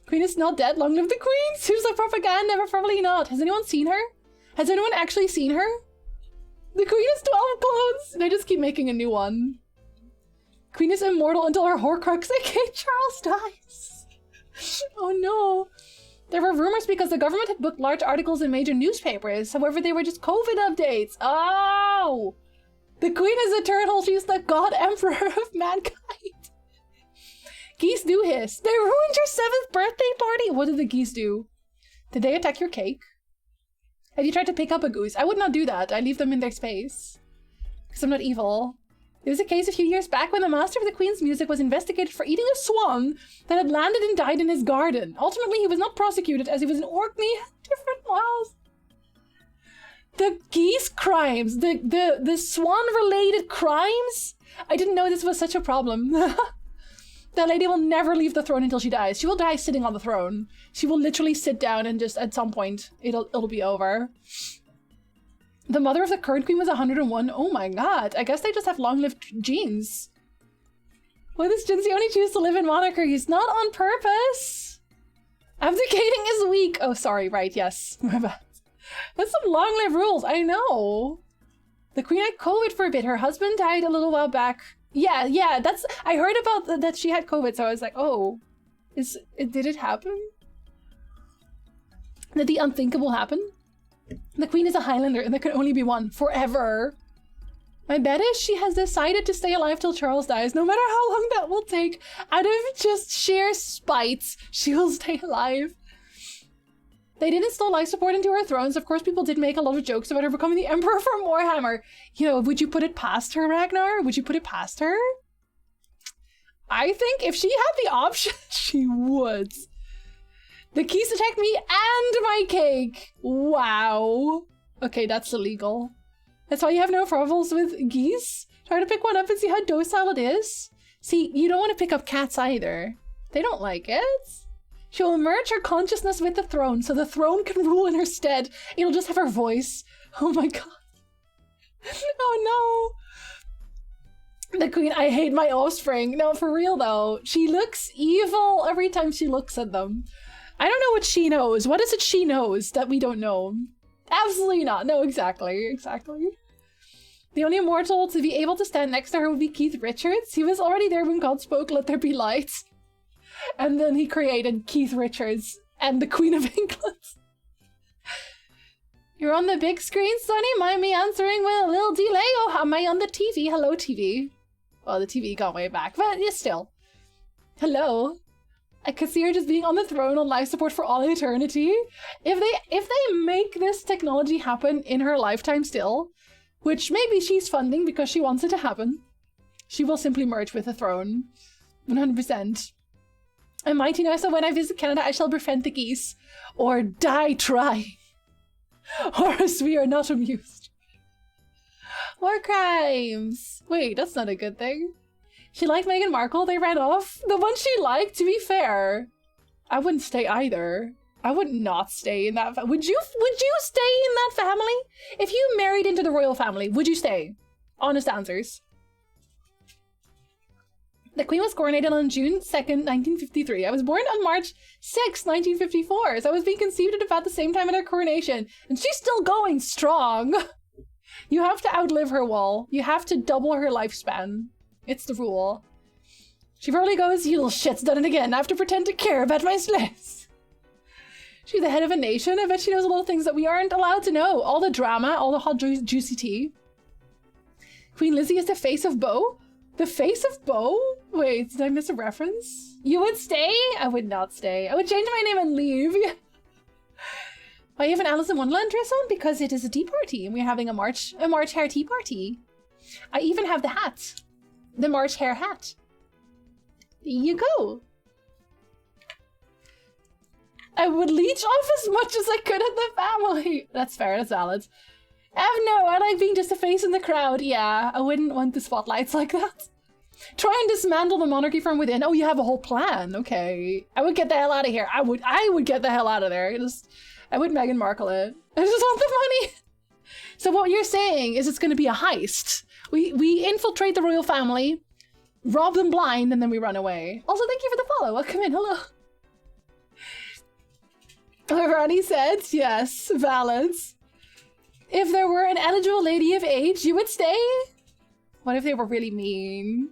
Queen is not dead. Long live the Queen. Seems like propaganda, but probably not. Has anyone seen her? Has anyone actually seen her? The Queen has 12 clones. And I just keep making a new one. Queen is immortal until her Horcrux, aka Charles, dies. Oh no. There were rumors because the government had booked large articles in major newspapers. However, they were just COVID updates. Oh! The Queen is eternal. She's the God Emperor of mankind. Geese do hiss. They ruined your 7th birthday party. What did the geese do? Did they attack your cake? Have you tried to pick up a goose? I would not do that. I leave them in their space. Because I'm not evil. There was a case a few years back when the master of the Queen's music was investigated for eating a swan that had landed and died in his garden. Ultimately, he was not prosecuted as he was an Orkney at different miles. The geese crimes, the swan-related crimes? I didn't know this was such a problem. That lady will never leave the throne until she dies. She will die sitting on the throne. She will literally sit down and just, at some point, it'll be over. The mother of the current queen was 101. Oh my god. I guess they just have long-lived genes. Why does Jinsey only choose to live in monarchies? Not on purpose. Abdicating is weak. Oh, sorry. Right. Yes. My bad. That's some long-lived rules. I know. The queen had COVID for a bit. Her husband died a little while back. Yeah. That's. I heard about that she had COVID, so I was like, oh, did it happen? Did the unthinkable happen? The queen is a Highlander, and there can only be one forever. My bet is she has decided to stay alive till Charles dies, no matter how long that will take. Out of just sheer spite, she will stay alive. They did install life support into her throne, so of course people did make a lot of jokes about her becoming the Emperor from Warhammer. You know, would you put it past her, Ragnar? Would you put it past her? I think if she had the option, she would. The keys attacked me and my cake. Wow. Okay, that's illegal. That's why you have no problems with geese? Try to pick one up and see how docile it is. See, you don't want to pick up cats either. They don't like it. She will merge her consciousness with the throne, so the throne can rule in her stead. It'll just have her voice. Oh my god. Oh no. The queen, I hate my offspring. No, for real though. She looks evil every time she looks at them. I don't know what she knows. What is it she knows that we don't know? Absolutely not. No, exactly. The only immortal to be able to stand next to her would be Keith Richards. He was already there when God spoke, "Let there be light." And then he created Keith Richards and the Queen of England. You're on the big screen, Sonny? Mind me answering with a little delay? Oh, am I on the TV? Hello, TV. Well, the TV got way back, but yeah, still. Hello. I could see her just being on the throne on life support for all eternity. If they make this technology happen in her lifetime still, which maybe she's funding because she wants it to happen, she will simply merge with the throne. 100%. And Mighty now, so when I visit Canada, I shall befriend the geese. Or die trying. Or else we are not amused. War crimes. Wait, that's not a good thing. She liked Meghan Markle, they ran off. The one she liked, to be fair. I wouldn't stay either. I would not stay in that would you stay in that family? If you married into the royal family, would you stay? Honest answers. The queen was coronated on June 2nd, 1953. I was born on March 6th, 1954. So I was being conceived at about the same time at her coronation. And she's still going strong. You have to outlive her, Wall. You have to double her lifespan. It's the rule. She probably goes, "You little shit's done it again. I have to pretend to care about my slaves." She's the head of a nation. I bet she knows a lot of things that we aren't allowed to know. All the drama, all the hot, juicy tea. Queen Lizzie is the face of Beau. The face of Beau? Wait, did I miss a reference? You would stay? I would not stay. I would change my name and leave. Why you have an Alice in Wonderland dress on? Because it is a tea party and we're having a March Hare tea party. I even have the hat. The March Hare hat. There you go. I would leech off as much as I could at the family. That's fair, that's valid. No, I like being just a face in the crowd. Yeah, I wouldn't want the spotlights like that. Try and dismantle the monarchy from within. Oh, you have a whole plan. Okay. I would get the hell out of here. I would get the hell out of there. I would Meghan Markle it. I just want the money. So what you're saying is it's going to be a heist. We infiltrate the royal family, rob them blind, and then we run away. Also, thank you for the follow. Welcome in. Hello. Ronnie said, yes, valid. If there were an eligible lady of age, you would stay? What if they were really mean?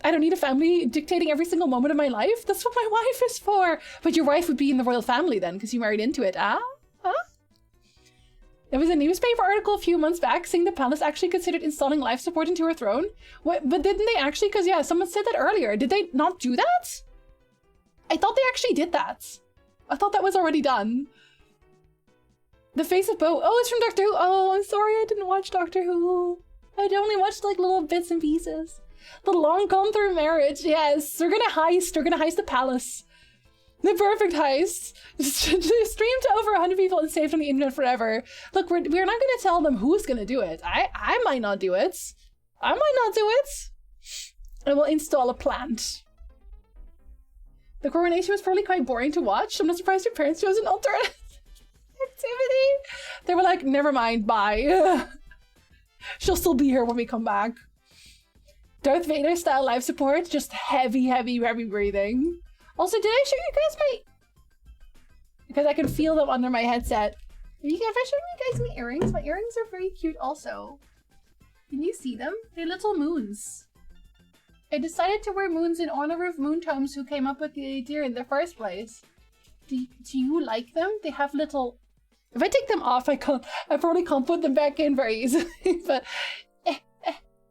I don't need a family dictating every single moment of my life. That's what my wife is for. But your wife would be in the royal family then, because you married into it. Huh? There was a newspaper article a few months back saying the palace actually considered installing life support into her throne. What? But didn't they actually? Because yeah, someone said that earlier. Did they not do that? I thought they actually did that. I thought that was already done. The face of Beau. Oh, it's from Doctor Who. Oh, I'm sorry, I didn't watch Doctor Who. I'd only watched like little bits and pieces. The long gone through marriage. Yes, we're gonna heist. We're gonna heist the palace. The perfect heist. Streamed to over 100 people and saved on the internet forever. Look, we're not going to tell them who's going to do it. I might not do it. I might not do it. I will install a plant. The coronation was probably quite boring to watch. I'm not surprised your parents chose an alternative activity. They were like, never mind, bye. She'll still be here when we come back. Darth Vader style life support, just heavy breathing. Also, did I show you guys my... Because I can feel them under my headset. Have I shown you guys my earrings? My earrings are very cute also. Can you see them? They're little moons. I decided to wear moons in honor of Moontomes, who came up with the idea in the first place. Do you like them? They have little... If I take them off, I probably can't put them back in very easily. But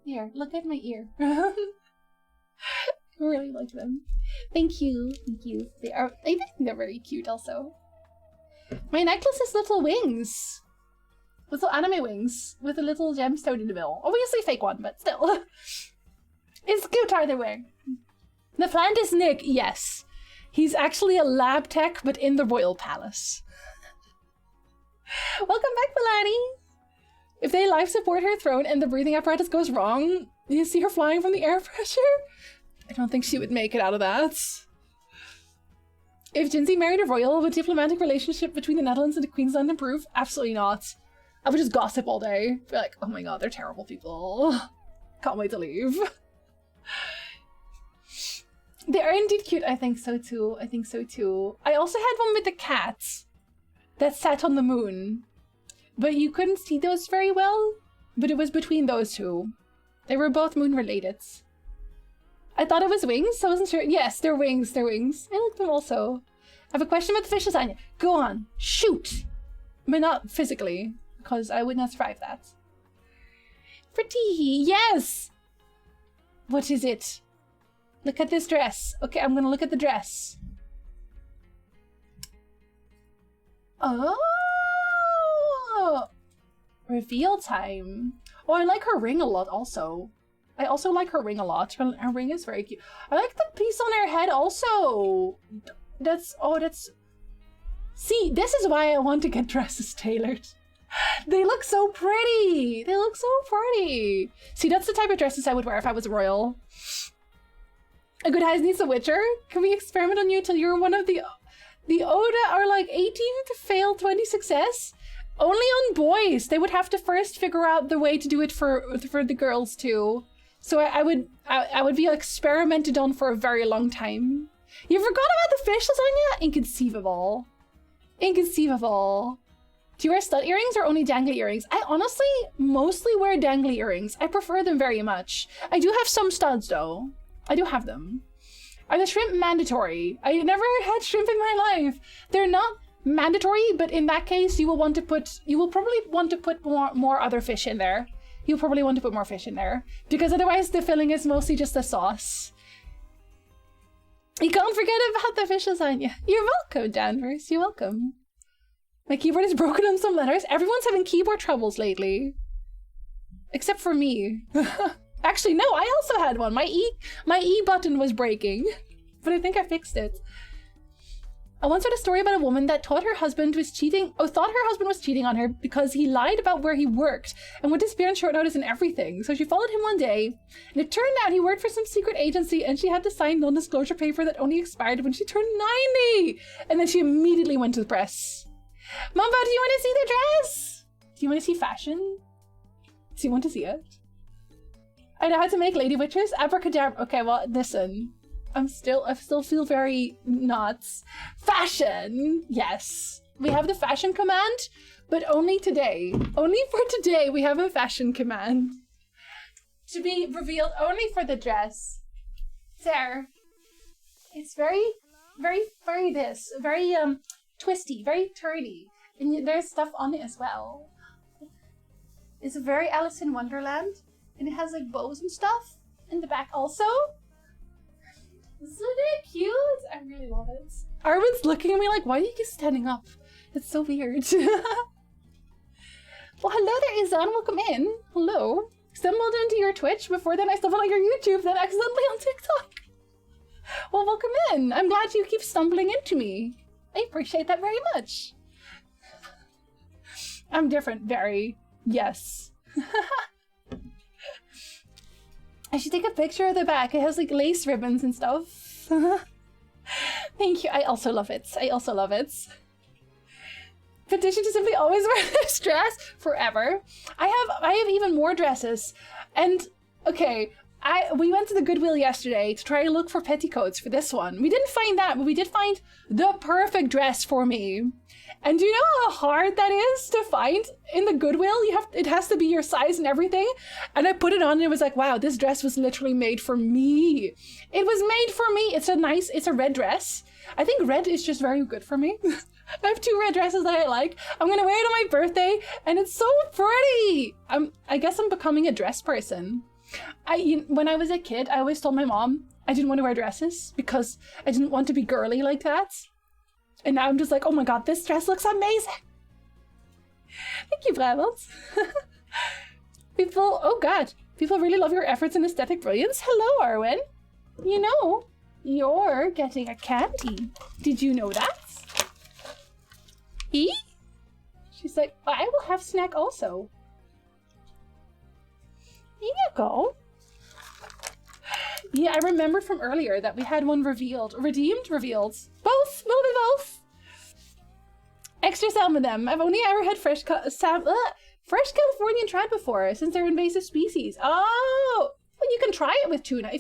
here, look at my ear. I really like them. Thank you. They are. I think they're very cute. Also, my necklace has little wings, little anime wings with a little gemstone in the middle. Obviously, fake one, but still, it's cute either way. The plant is Nick. Yes, he's actually a lab tech, but in the royal palace. Welcome back, Milani. If they life support her throne and the breathing apparatus goes wrong, you see her flying from the air pressure? I don't think she would make it out of that. If Jinsey married a royal, would diplomatic relationship between the Netherlands and Queensland improve? Absolutely not. I would just gossip all day. Be like, oh my god, they're terrible people. Can't wait to leave. They are indeed cute. I think so too. I also had one with the cat that sat on the moon. But you couldn't see those very well. But it was between those two. They were both moon related. I thought it was wings, so I wasn't sure. Yes, they're wings. I like them also. I have a question about the fish lasagna. Go on, shoot. But not physically, because I would not survive that. Pretty, yes! What is it? Look at this dress. Okay, I'm gonna look at the dress. Oh! Reveal time. Oh, I like her ring a lot also. I also like her ring a lot. Her ring is very cute. I like the piece on her head also. See, this is why I want to get dresses tailored. They look so pretty. See, that's the type of dresses I would wear if I was a royal. A good heist needs a witcher. Can we experiment on you till you're one of the Oda are like 18 to fail 20 success? Only on boys. They would have to first figure out the way to do it for the girls too. So I would be experimented on for a very long time. You forgot about the fish lasagna? Inconceivable. Do you wear stud earrings or only dangly earrings? I honestly mostly wear dangly earrings. I prefer them very much. I do have some studs though. I do have them. Are the shrimp mandatory? I never had shrimp in my life. They're not mandatory, but in that case you will probably want to put more other fish in there. You'll probably want to put more fish in there, because otherwise the filling is mostly just a sauce. You can't forget about the fish lasagna. You're welcome, Danvers. You're welcome. My keyboard is broken on some letters. Everyone's having keyboard troubles lately. Except for me. Actually, no, I also had one. My E button was breaking, but I think I fixed it. I once read a story about a woman that thought her husband was cheating on her because he lied about where he worked and would disappear on short notice and everything. So she followed him one day, and it turned out he worked for some secret agency and she had to sign non-disclosure paper that only expired when she turned 90. And then she immediately went to the press. Mamba, do you want to see the dress? Do you want to see fashion? Do you want to see it? I know how to make lady witches. Abracadabra. Okay, well, listen. I still feel very nuts. Fashion! Yes. We have the fashion command, but only today. Only for today we have a fashion command. To be revealed only for the dress. There. It's very twisty, very turny. And there's stuff on it as well. It's very Alice in Wonderland. And it has like bows and stuff in the back also. Isn't it cute? I really love it. Armin's looking at me like, why are you just standing up? It's so weird. Well, hello there, Izan. Welcome in. Hello. Stumbled into your Twitch. Before then, I stumbled on your YouTube, then accidentally on TikTok. Well, welcome in. I'm glad you keep stumbling into me. I appreciate that very much. I'm different, very. Yes. I should take a picture of the back. It has like lace ribbons and stuff. Thank you. I also love it. I also love it. Petition to simply always wear this dress forever. I have even more dresses. And okay, we went to the Goodwill yesterday to try to look for petticoats for this one. We didn't find that, but we did find the perfect dress for me. And do you know how hard that is to find in the Goodwill? It has to be your size and everything. And I put it on and it was like, wow, this dress was literally made for me. It was made for me. It's a red dress. I think red is just very good for me. I have 2 red dresses that I like. I'm gonna wear it on my birthday and it's so pretty. I guess I'm becoming a dress person. When I was a kid, I always told my mom I didn't want to wear dresses because I didn't want to be girly like that. And now I'm just like, oh my god, this dress looks amazing. Thank you, Brabant. People really love your efforts and aesthetic brilliance. Hello, Arwen. You know, you're getting a candy. Did you know that? E? She's like, I will have snack also. Here you go. Yeah, I remember from earlier that we had one revealed. Revealed. Both. Will be both. Extra salmon them. I've only ever had fresh Californian trout before, since they're invasive species. Oh! Well, you can try it with tuna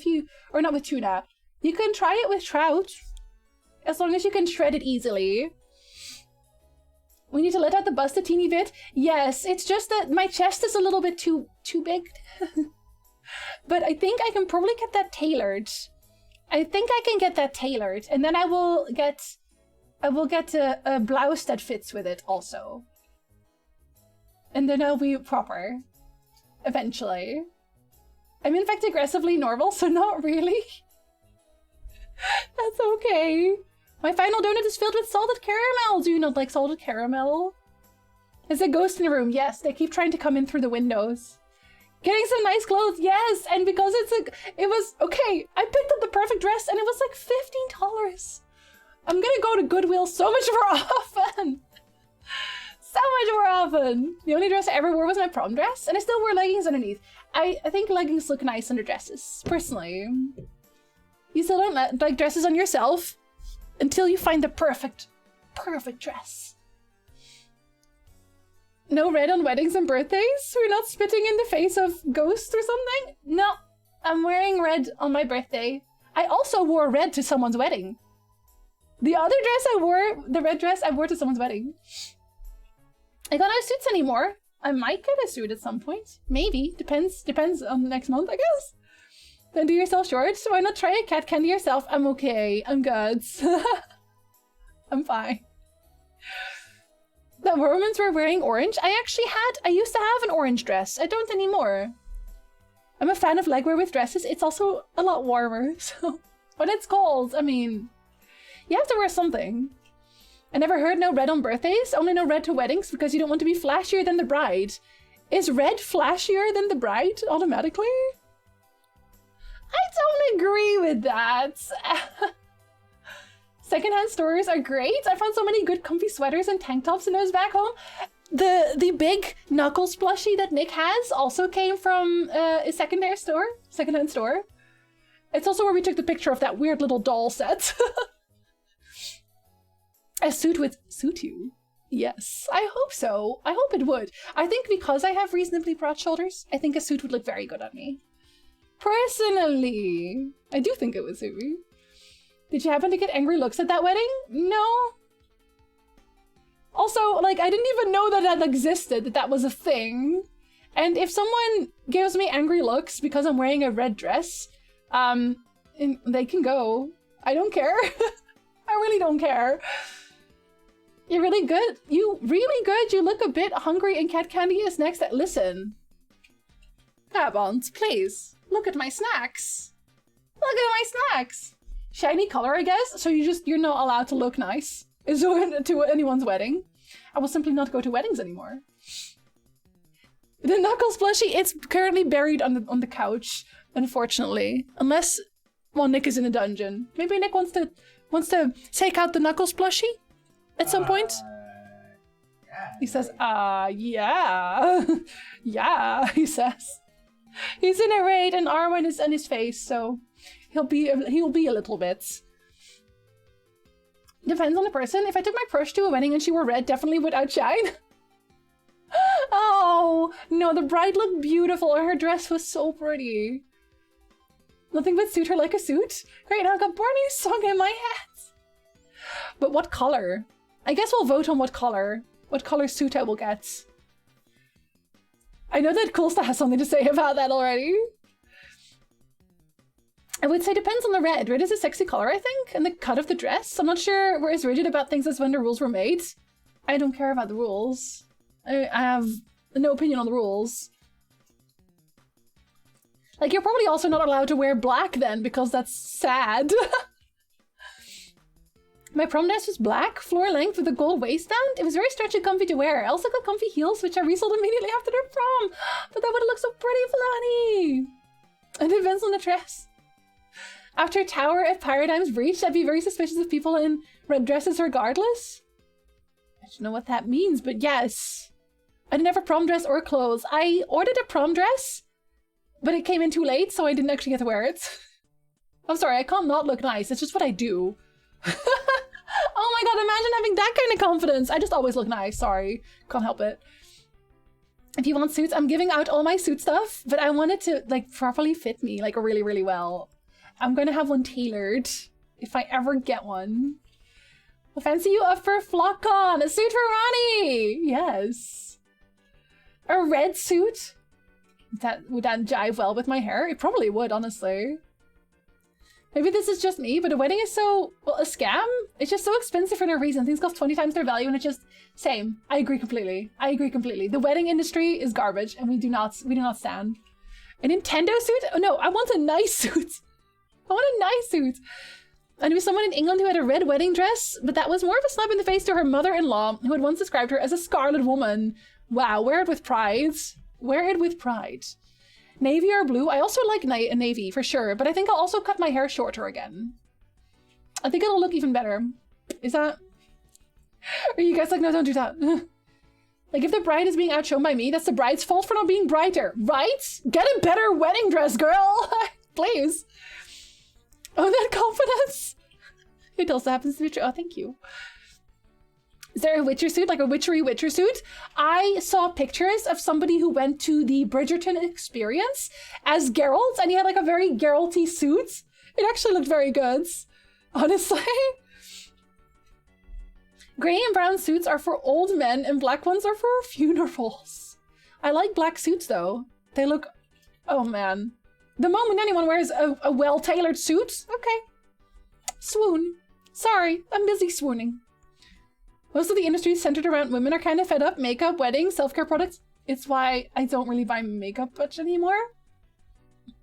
or not with tuna. You can try it with trout, as long as you can shred it easily. We need to let out the bust a teeny bit. Yes, it's just that my chest is a little bit too big. But I think I can probably get that tailored. And then I will get a blouse that fits with it also. And then I'll be proper. Eventually. I'm in fact aggressively normal, so not really. That's okay. My final donut is filled with salted caramel. Do you not like salted caramel? There's a ghost in the room. Yes, they keep trying to come in through the windows. Getting some nice clothes. Yes, and because it was okay. I picked up the perfect dress and it was like $15. I'm gonna go to Goodwill so much more often. So much more often. The only dress I ever wore was my prom dress, and I still wear leggings underneath. I think leggings look nice under dresses, personally. You still don't like dresses on yourself until you find the perfect dress. No red on weddings and birthdays? We're not spitting in the face of ghosts or something? No, I'm wearing red on my birthday. I also wore red to someone's wedding. The other dress I wore, the red dress I wore to someone's wedding. I got no suits anymore. I might get a suit at some point. Maybe. Depends on next month, I guess. Then do yourself short. Why not try a cat candy yourself? I'm okay. I'm good. I'm fine. The Romans were wearing orange. I used to have an orange dress. I don't anymore. I'm a fan of legwear with dresses. It's also a lot warmer, so when it's cold, I mean, you have to wear something. I never heard no red on birthdays, only no red to weddings because you don't want to be flashier than the bride. Is red flashier than the bride automatically? I don't agree with that. Secondhand stores are great. I found so many good comfy sweaters and tank tops when I was back home. The big Knuckles plushie that Nick has also came from a secondhand store. It's also where we took the picture of that weird little doll set. A suit would suit you. Yes, I hope so. I hope it would. I think because I have reasonably broad shoulders, I think a suit would look very good on me. Personally, I do think it would suit me. Did you happen to get angry looks at that wedding? No. Also, like, I didn't even know that existed, that was a thing. And if someone gives me angry looks because I'm wearing a red dress, they can go. I don't care. I really don't care. You're really good. You look a bit hungry and cat candy is next. Listen. Gabont, please. Look at my snacks. Look at my snacks. Shiny color, I guess. So you're not allowed to look nice. To anyone's wedding. I will simply not go to weddings anymore. The Knuckles plushie, it's currently buried on the couch, unfortunately. Unless while Nick is in a dungeon. Maybe Nick wants to take out the Knuckles plushie at some point. Yeah. He says, yeah. Yeah, he says. He's in a raid and Arwen is on his face, so he'll be a little bit. Depends on the person. If I took my crush to a wedding and she wore red, definitely would outshine. Oh, no, the bride looked beautiful and her dress was so pretty. Nothing would suit her like a suit. Great, now I've got Barney's song in my head. But what color? I guess we'll vote on what color suit I will get. I know that Kulsta has something to say about that already. I would say depends on the red. Red is a sexy color, I think, and the cut of the dress. I'm not sure we're as rigid about things as when the rules were made. I don't care about the rules. I have no opinion on the rules. Like, you're probably also not allowed to wear black then, because that's sad. My prom dress was black, floor length with a gold waistband. It was very stretchy and comfy to wear. I also got comfy heels, which I resold immediately after the prom. But that would have looked so pretty, Filani. And it depends on the dress. After Tower of Paradigms breached, I'd be very suspicious of people in red dresses regardless. I don't know what that means, but yes. I didn't have a prom dress or clothes. I ordered a prom dress, but it came in too late, so I didn't actually get to wear it. I'm sorry, I can't not look nice. It's just what I do. Oh my god, imagine having that kind of confidence. I just always look nice, sorry. Can't help it. If you want suits, I'm giving out all my suit stuff, but I want it to like properly fit me like really, really well. I'm gonna have one tailored if I ever get one. I'll fancy you up for FlockCon, a suit for Ronnie. Yes. A red suit? Would that jive well with my hair? It probably would, honestly. Maybe this is just me, but a wedding is so, well, a scam? It's just so expensive for no reason. Things cost 20 times their value and it's just, same. I agree completely. I agree completely. The wedding industry is garbage and we do not stand. A Nintendo suit? Oh no, I want a nice suit. I want a nice suit. I knew someone in England who had a red wedding dress, but that was more of a slap in the face to her mother-in-law, who had once described her as a scarlet woman. Wow, wear it with pride. Wear it with pride. Navy or blue? I also like navy, for sure, but I think I'll also cut my hair shorter again. I think it'll look even better. Is that... Are you guys like, no, don't do that. Like, if the bride is being outshone by me, that's the bride's fault for not being brighter, right? Get a better wedding dress, girl! Please. Oh, that confidence! It also happens to be true. Oh, thank you. Is there a Witcher suit? Like a witchery Witcher suit? I saw pictures of somebody who went to the Bridgerton experience as Geralt, and he had like a very Geralt-y suit. It actually looked very good, honestly. Gray and brown suits are for old men, and black ones are for funerals. I like black suits, though. They look... Oh, man. The moment anyone wears a well-tailored suit, okay. Swoon. Sorry, I'm busy swooning. Most of the industries centered around women are kind of fed up. Makeup, weddings, self-care products. It's why I don't really buy makeup much anymore.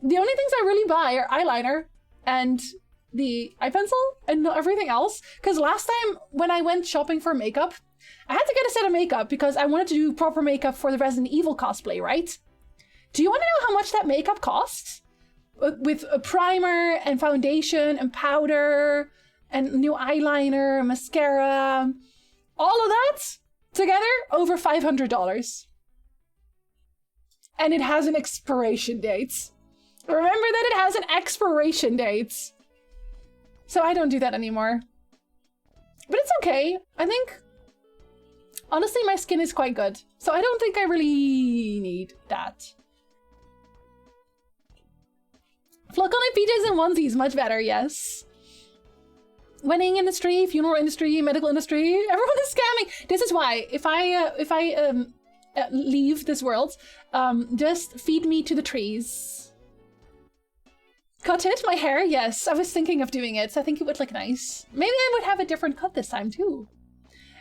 The only things I really buy are eyeliner and the eye pencil and everything else. Because last time when I went shopping for makeup, I had to get a set of makeup because I wanted to do proper makeup for the Resident Evil cosplay, right? Do you want to know how much that makeup costs? With a primer and foundation and powder and new eyeliner, mascara... All of that together, over $500. And it has an expiration date. Remember that it has an expiration date. So I don't do that anymore. But it's okay. I think, honestly, my skin is quite good. So I don't think I really need that. Flock on PJs and onesies, much better, yes. Wedding industry, funeral industry, medical industry, everyone is scamming. This is why, if I leave this world, just feed me to the trees. Cut it? My hair? Yes, I was thinking of doing it. So I think it would look nice. Maybe I would have a different cut this time too.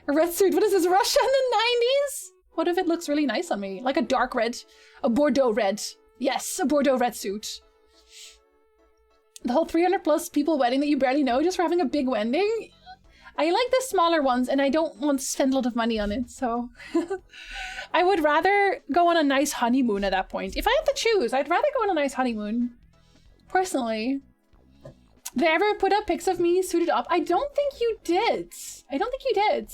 A red suit, what is this, Russia in the 90s? What if it looks really nice on me? Like a dark red, a Bordeaux red. Yes, a Bordeaux red suit. The whole 300 plus people wedding that you barely know just for having a big wedding. I like the smaller ones and I don't want to spend a lot of money on it, so. I would rather go on a nice honeymoon at that point. If I have to choose, I'd rather go on a nice honeymoon. Personally. Did I ever put up pics of me suited up? I don't think you did. I don't think you did.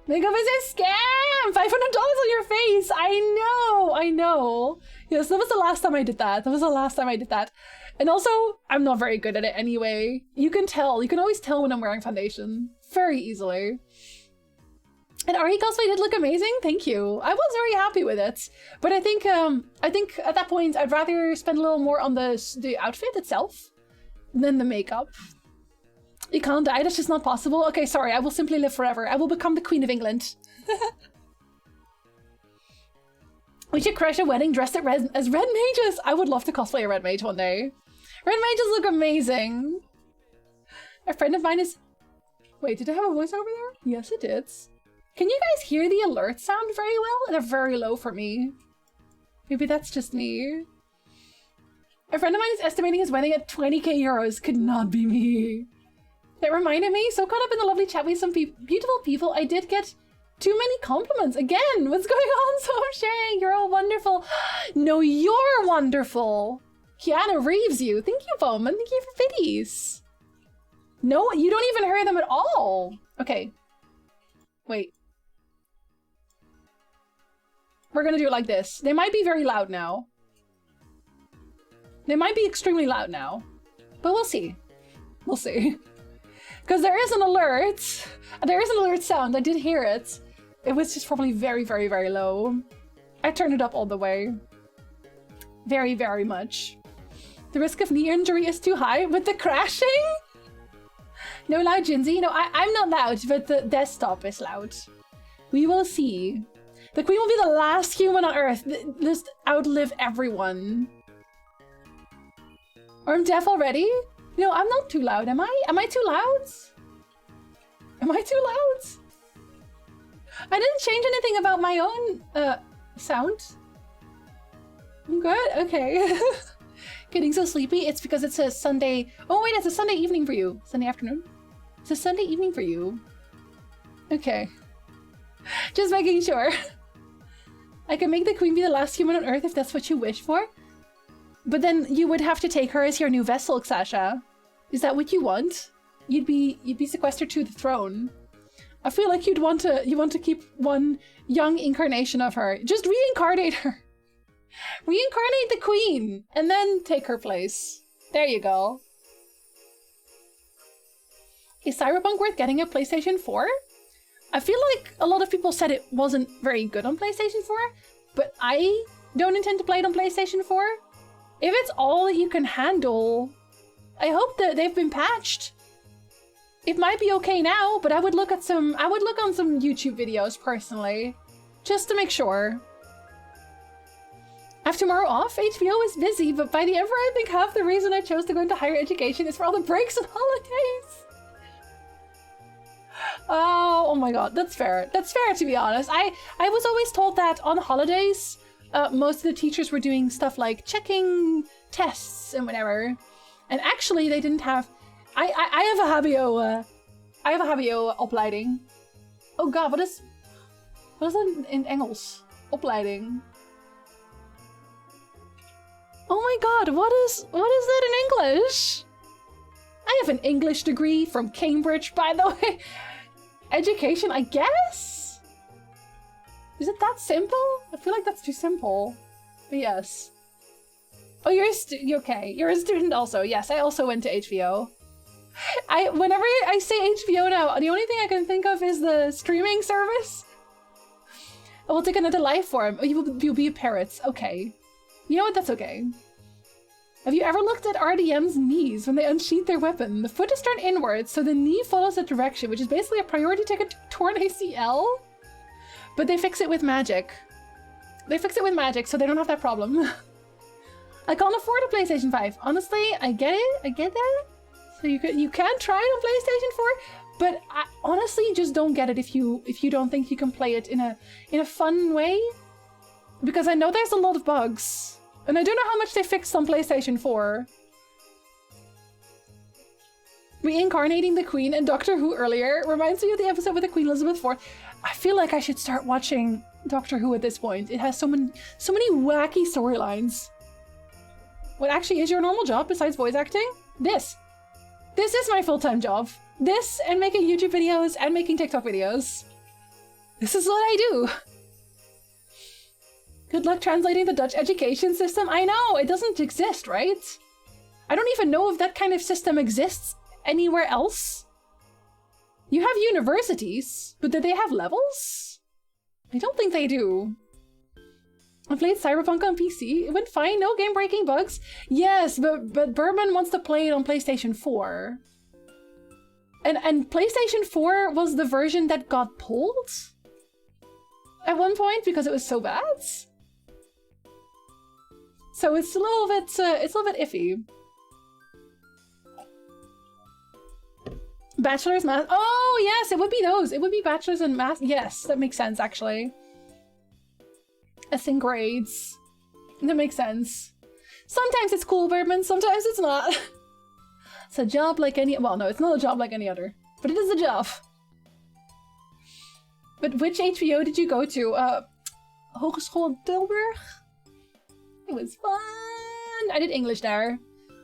Makeup is a scam! $500 on your face! I know. Yes, that was the last time I did that. And also, I'm not very good at it anyway. You can tell. You can always tell when I'm wearing foundation. Very easily. And Ari cosplay did look amazing. Thank you. I was very happy with it. But I think at that point, I'd rather spend a little more on the outfit itself than the makeup. You can't die, that's just not possible. Okay, sorry, I will simply live forever. I will become the Queen of England. We should crash a wedding dressed as red mages. I would love to cosplay a red mage one day. Red mages look amazing. A friend of mine is... Wait, did I have a voice over there? Yes, it did. Can you guys hear the alert sound very well? They're very low for me. Maybe that's just me. A friend of mine is estimating his wedding at 20k euros. Could not be me. That reminded me, so caught up in the lovely chat with some beautiful people, I did get too many compliments. Again, what's going on? So I'm sharing, you're all wonderful. No, you're wonderful. Keanu Reeves you. Thank you, Bowman. Thank you for biddies. No, you don't even hear them at all. Okay. Wait. We're gonna do it like this. They might be very loud now. They might be extremely loud now. But we'll see. We'll see. Because there is an alert. There is an alert sound. I did hear it. It was just probably very, very, very low. I turned it up all the way. Very, very much. The risk of knee injury is too high with the crashing? No loud, Jinsey. No, I'm not loud, but the desktop is loud. We will see. The queen will be the last human on Earth. Just outlive everyone. Or I'm deaf already? No, I'm not too loud, am I? Am I too loud? Am I too loud? I didn't change anything about my own sound. I'm good? Okay. Getting so sleepy, it's because it's a Sunday... Oh wait, it's a Sunday evening for you. Sunday afternoon? It's a Sunday evening for you. Okay. Just making sure. I can make the queen be the last human on Earth if that's what you wish for. But then you would have to take her as your new vessel, Xasha. Is that what you want? You'd be sequestered to the throne. I feel like you want to keep one young incarnation of her. Just reincarnate her. Reincarnate the queen and then take her place. There you go. Is Cyberpunk worth getting a PlayStation 4? I feel like a lot of people said it wasn't very good on PlayStation 4, but I don't intend to play it on PlayStation 4. If it's all that you can handle, I hope that they've been patched. It might be okay now, but I would look on some YouTube videos personally, just to make sure. I have tomorrow off. HBO is busy, but by the Emperor, I think half the reason I chose to go into higher education is for all the breaks and holidays. Oh my god, that's fair. That's fair, to be honest. I was always told that on holidays, most of the teachers were doing stuff like checking tests and whatever. And actually, they didn't have... I have a HBO opleiding. Oh god, what is that in Engels? Opleiding. Oh my god, what is that in English? I have an English degree from Cambridge, by the way. Education, I guess? Is it that simple? I feel like that's too simple. But yes. Oh, you're okay. You're a student also. Yes, I also went to HBO. Whenever I say HBO now, the only thing I can think of is the streaming service. I will take another life form. Oh, you'll be a parrot. Okay. You know what? That's okay. Have you ever looked at RDM's knees when they unsheath their weapon? The foot is turned inwards, so the knee follows that direction, which is basically a priority ticket to torn ACL. But they fix it with magic. They fix it with magic, so they don't have that problem. I can't afford a PlayStation 5. Honestly, I get it. I get that. So you can try it on PlayStation 4, but I honestly just don't get it if you don't think you can play it in a fun way. Because I know there's a lot of bugs. And I don't know how much they fixed on PlayStation 4. Reincarnating the Queen and Doctor Who earlier reminds me of the episode with the Queen Elizabeth IV. I feel like I should start watching Doctor Who at this point. It has so many wacky storylines. What actually is your normal job besides voice acting? This. This is my full-time job. This and making YouTube videos and making TikTok videos. This is what I do. Good luck translating the Dutch education system. I know, it doesn't exist, right? I don't even know if that kind of system exists anywhere else. You have universities, but do they have levels? I don't think they do. I played Cyberpunk on PC. It went fine, no game-breaking bugs. Yes, but Berman wants to play it on PlayStation 4. And PlayStation 4 was the version that got pulled at one point because it was so bad. So it's a little bit iffy. Bachelor's math. Oh yes, it would be those. It would be bachelor's and math. Yes, that makes sense actually. As in grades. That makes sense. Sometimes it's cool, Birdman. Sometimes it's not. It's a job like any. Well, no, it's not a job like any other, but it is a job. But which HBO did you go to? Hogeschool Tilburg. It was fun. I did English there.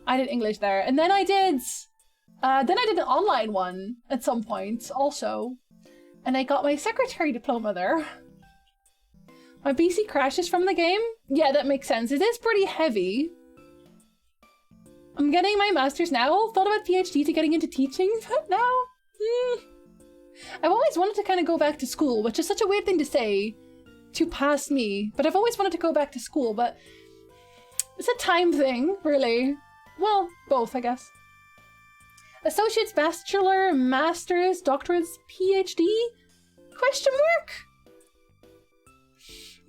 And then I did an online one at some point also. And I got my secretary diploma there. My PC crashes from the game? Yeah, that makes sense. It is pretty heavy. I'm getting my master's now. Thought about PhD to getting into teaching, but now... I've always wanted to kind of go back to school, which is such a weird thing to say to pass me. But I've always wanted to go back to school, but... It's a time thing, really. Well, both, I guess. Associate's, bachelor, master's, doctorate's, PhD? Question mark?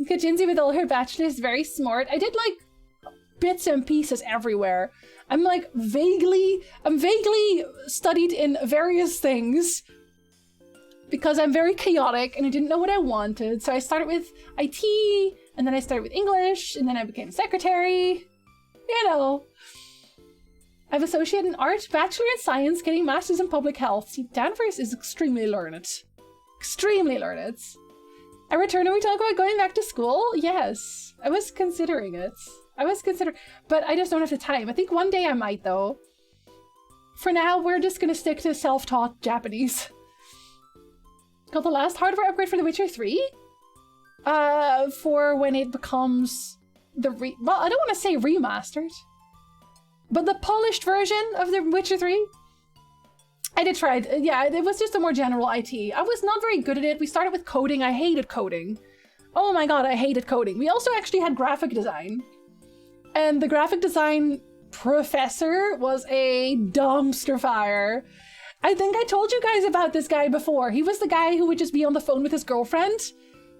Kajinzi with all her bachelor's, very smart. I did like bits and pieces everywhere. I'm vaguely studied in various things because I'm very chaotic and I didn't know what I wanted. So I started with IT and then I started with English and then I became secretary. You know. I have associate in art, bachelor in science, getting master's in public health. See, Danvers is extremely learned. Extremely learned. I return and we talk about going back to school? Yes. I was considering it. But I just don't have the time. I think one day I might, though. For now, we're just gonna stick to self-taught Japanese. Got the last hardware upgrade for The Witcher 3? For when it becomes the well, I don't want to say remastered. But the polished version of The Witcher 3? I did try it. Yeah, it was just a more general IT. I was not very good at it. We started with coding. I hated coding. Oh my god, I hated coding. We also actually had graphic design. And the graphic design professor was a dumpster fire. I think I told you guys about this guy before. He was the guy who would just be on the phone with his girlfriend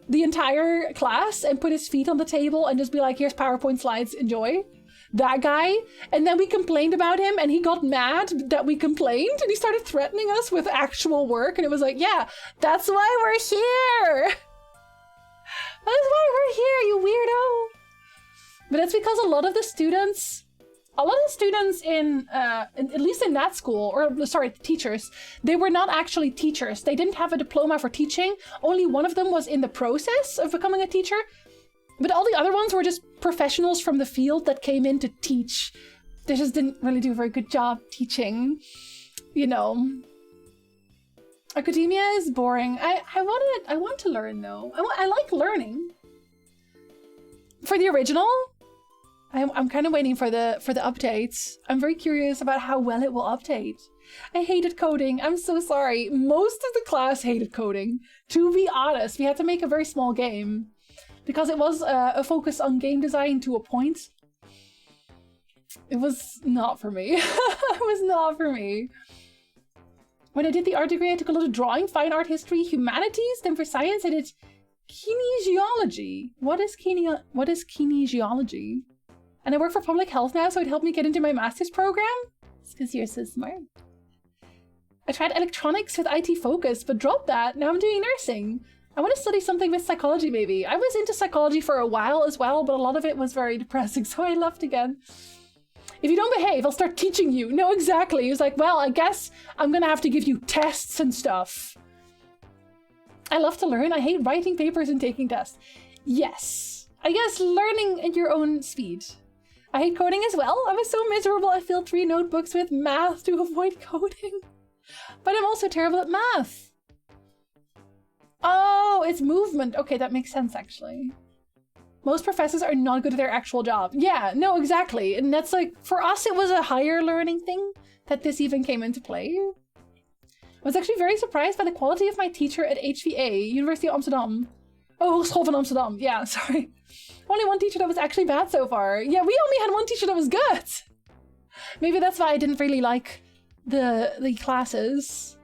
the entire class and put his feet on the table and just be like, here's PowerPoint slides, enjoy. That guy. And then we complained about him and he got mad that we complained and he started threatening us with actual work. And it was like, yeah, that's why we're here. That's why we're here, you weirdo. But it's because a lot of the students in, at least in that school, or sorry, teachers, they were not actually teachers. They didn't have a diploma for teaching. Only one of them was in the process of becoming a teacher. But all the other ones were just professionals from the field that came in to teach. They just didn't really do a very good job teaching, you know. Academia is boring. I want to learn though. I like learning. For the original, I'm kind of waiting for the updates. I'm very curious about how well it will update. I hated coding. I'm so sorry. Most of the class hated coding. To be honest, we had to make a very small game. Because it was a focus on game design to a point. It was not for me. It was not for me. When I did the art degree, I took a lot of drawing, fine art, history, humanities. Then for science, I did kinesiology. What is kinesiology? And I work for public health now, so it helped me get into my master's program. It's because you're so smart. I tried electronics with IT focus, but dropped that. Now I'm doing nursing. I want to study something with psychology, maybe. I was into psychology for a while as well, but a lot of it was very depressing, so I left again. If you don't behave, I'll start teaching you. No, exactly. He was like, well, I guess I'm gonna have to give you tests and stuff. I love to learn. I hate writing papers and taking tests. Yes. I guess learning at your own speed. I hate coding as well. I was so miserable I filled 3 notebooks with math to avoid coding. But I'm also terrible at math. Oh, it's movement. Okay, that makes sense actually. Most professors are not good at their actual job. Yeah, no, exactly. And that's like, for us it was a higher learning thing that this even came into play. I was actually very surprised by the quality of my teacher at HVA, University of Amsterdam. Oh, School van Amsterdam. Yeah, sorry. Only one teacher that was actually bad so far. Yeah, we only had one teacher that was good. Maybe that's why I didn't really like the classes.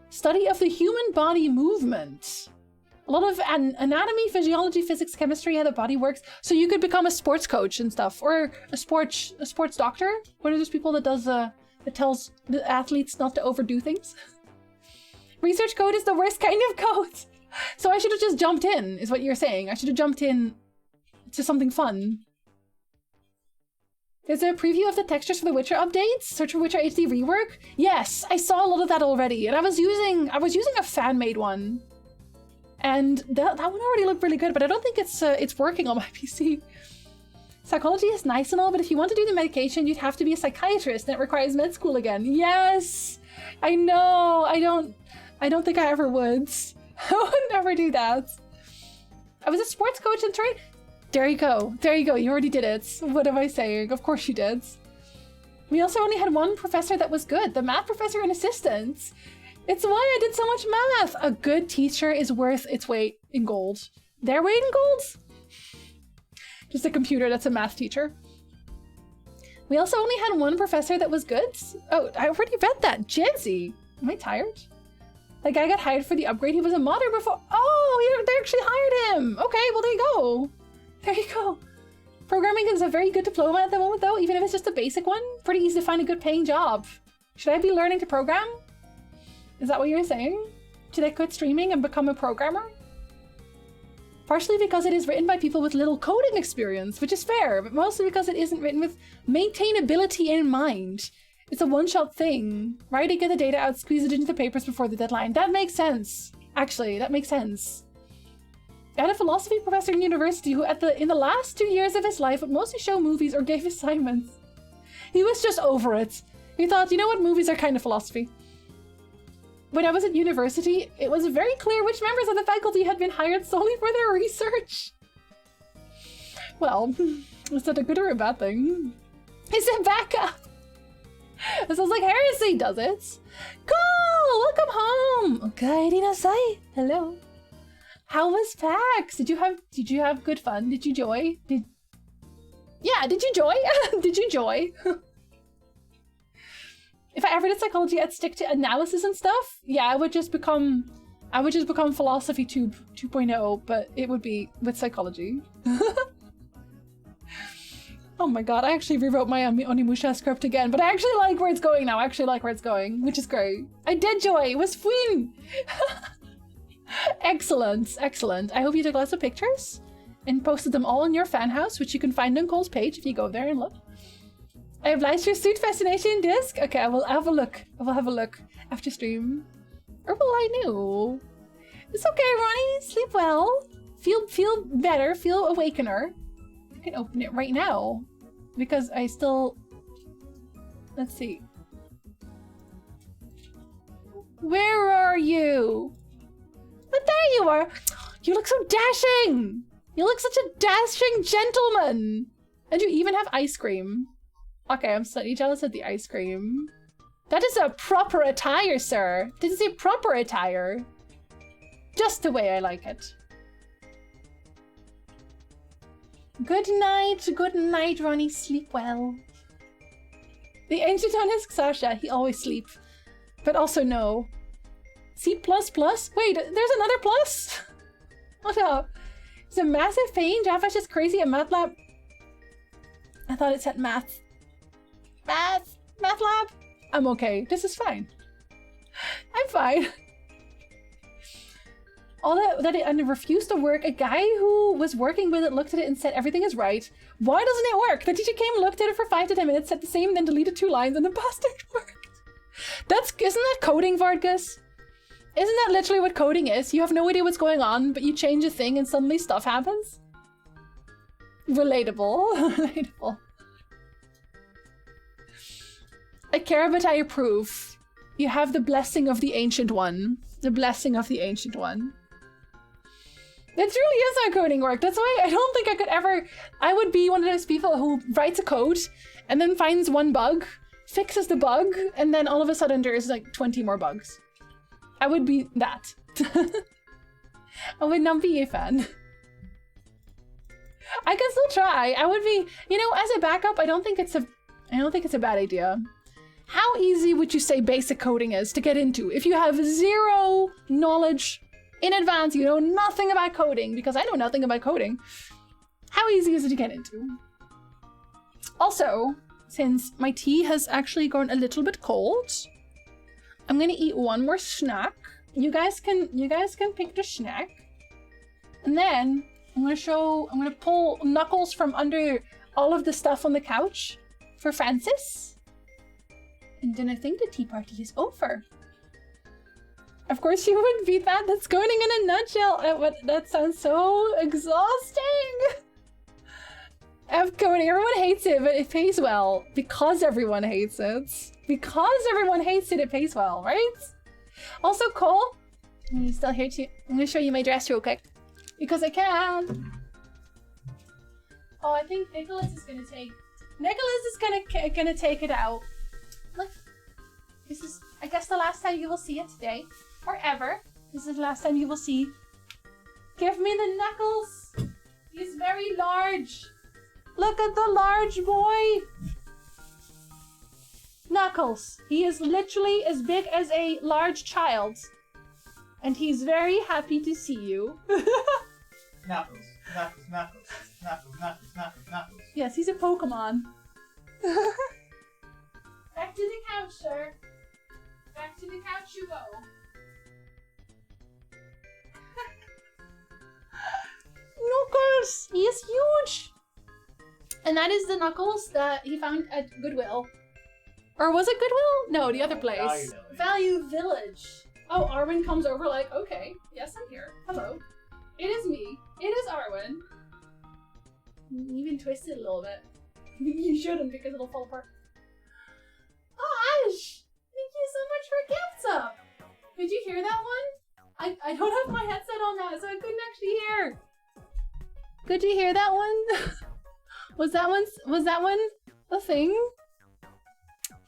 Study of the human body movement. A lot of anatomy, physiology, physics, chemistry, how the body works. So you could become a sports coach and stuff, or a sports doctor. One of those people that does that tells the athletes not to overdo things. Research code is the worst kind of code. So I should have just jumped in, is what you're saying. I should have jumped in to something fun. There's a preview of the textures for the Witcher updates. Search for Witcher HD rework. Yes, I saw a lot of that already, and I was using a fan-made one, and that one already looked really good. But I don't think it's working on my PC. Psychology is nice and all, but if you want to do the medication, you'd have to be a psychiatrist, and it requires med school again. Yes, I know. I don't think I ever would. I would never do that. I was a sports coach and trained. There you go. There you go. You already did it. What am I saying? Of course you did. We also only had one professor that was good. The math professor and assistant. It's why I did so much math. A good teacher is worth its weight in gold. Their weight in gold? Just a computer that's a math teacher. We also only had one professor that was good. Oh, I already read that. Jensy. Am I tired? The guy got hired for the upgrade. He was a modder before. Oh, they actually hired him. Okay, well, there you go. There you go. Programming is a very good diploma at the moment, though, even if it's just a basic one. Pretty easy to find a good paying job. Should I be learning to program? Is that what you're saying? Should I quit streaming and become a programmer? Partially because it is written by people with little coding experience, which is fair, but mostly because it isn't written with maintainability in mind. It's a one-shot thing. Right? To get the data out, squeeze it into the papers before the deadline. That makes sense. Actually, that makes sense. I had a philosophy professor in university who in the last 2 years of his life would mostly show movies or gave assignments. He was just over it. He thought, you know what, movies are kind of philosophy. When I was at university, it was very clear which members of the faculty had been hired solely for their research. Well, is that a good or a bad thing? Is it back up? It sounds like heresy, does it? Cool! Welcome home! Okaerinasai! Hello. How was PAX? Did you have good fun? Did you joy? Did you joy? Did you joy? If I ever did psychology, I'd stick to analysis and stuff. Yeah, I would just become philosophy tube 2.0, but it would be with psychology. Oh my god, I actually rewrote my Onimusha script again, but I actually like where it's going now. I actually like where it's going, which is great. I did joy, it was fun! Excellent, excellent. I hope you took lots of pictures and posted them all in your fan house, which you can find on Cole's page if you go there and look. I have live stream Suit Fascination disc. Okay, I will have a look. I will have a look after stream. Or will I know? It's okay, Ronnie. Sleep well. Feel better. Feel awakener. I can open it right now because I still. Let's see. Where are you? But there you are. You look so dashing. You look such a dashing gentleman. And you even have ice cream. Okay, I'm slightly jealous of the ice cream. That is a proper attire, sir. This is a proper attire. Just the way I like it. Good night, Ronnie. Sleep well. The ancient one is Sasha. He always sleeps. But also no. C++? Wait, there's another plus? What up? It's a massive pain. Java's just crazy at MATLAB. I thought it said math. Math lab? I'm okay. This is fine. I'm fine. All that it refused to work. A guy who was working with it looked at it and said everything is right. Why doesn't it work? The teacher came, looked at it for 5 to 10 minutes, said the same, then deleted 2 lines, and the bastard worked. Isn't that coding, Vargas? Isn't that literally what coding is? You have no idea what's going on, but you change a thing and suddenly stuff happens? Relatable. Relatable. I care, but I approve. You have the blessing of the Ancient One. The blessing of the Ancient One. That really is how coding work. That's why I don't think I could ever... I would be one of those people who writes a code and then finds one bug, fixes the bug, and then all of a sudden there's like 20 more bugs. I would be that. I would not be a fan. I can still try. I would be, you know, as a backup, I don't think it's a bad idea. How easy would you say basic coding is to get into? If you have zero knowledge in advance, you know nothing about coding, because I know nothing about coding. How easy is it to get into? Also, since my tea has actually gone a little bit cold, I'm gonna eat one more snack. You guys can pick the snack. And then I'm gonna pull Knuckles from under all of the stuff on the couch for Francis. And then I think the tea party is over. Of course you would beat that. That's coding in a nutshell. That sounds so exhausting. Coding, everyone hates it, but it pays well. Because everyone hates it. Because everyone hates it, it pays well, right? Also, Cole, I'm still here too. I'm gonna show you my dress real quick. Because I can. Oh, I think Nicholas is gonna take it out. Look, this is, I guess, the last time you will see it today. Or ever. This is the last time you will see. Give me the Knuckles. He's very large. Look at the large boy. Knuckles. He is literally as big as a large child. And he's very happy to see you. Knuckles, Knuckles, Knuckles, Knuckles, Knuckles, Knuckles, Knuckles. Yes, he's a Pokemon. Back to the couch, sir. Back to the couch you go. Knuckles! He is huge! And that is the Knuckles that he found at Goodwill. Or was it Goodwill? No, the other place. Value Village. Oh, Arwen comes over like, okay, yes, I'm here. Hello. It is me. It is Arwen. You even twist it a little bit. You shouldn't, because it'll fall apart. Oh, Ash! Thank you so much for gifts up! Did you hear that one? I don't have my headset on now, so I couldn't actually hear. Could you hear that one? Was that one a thing?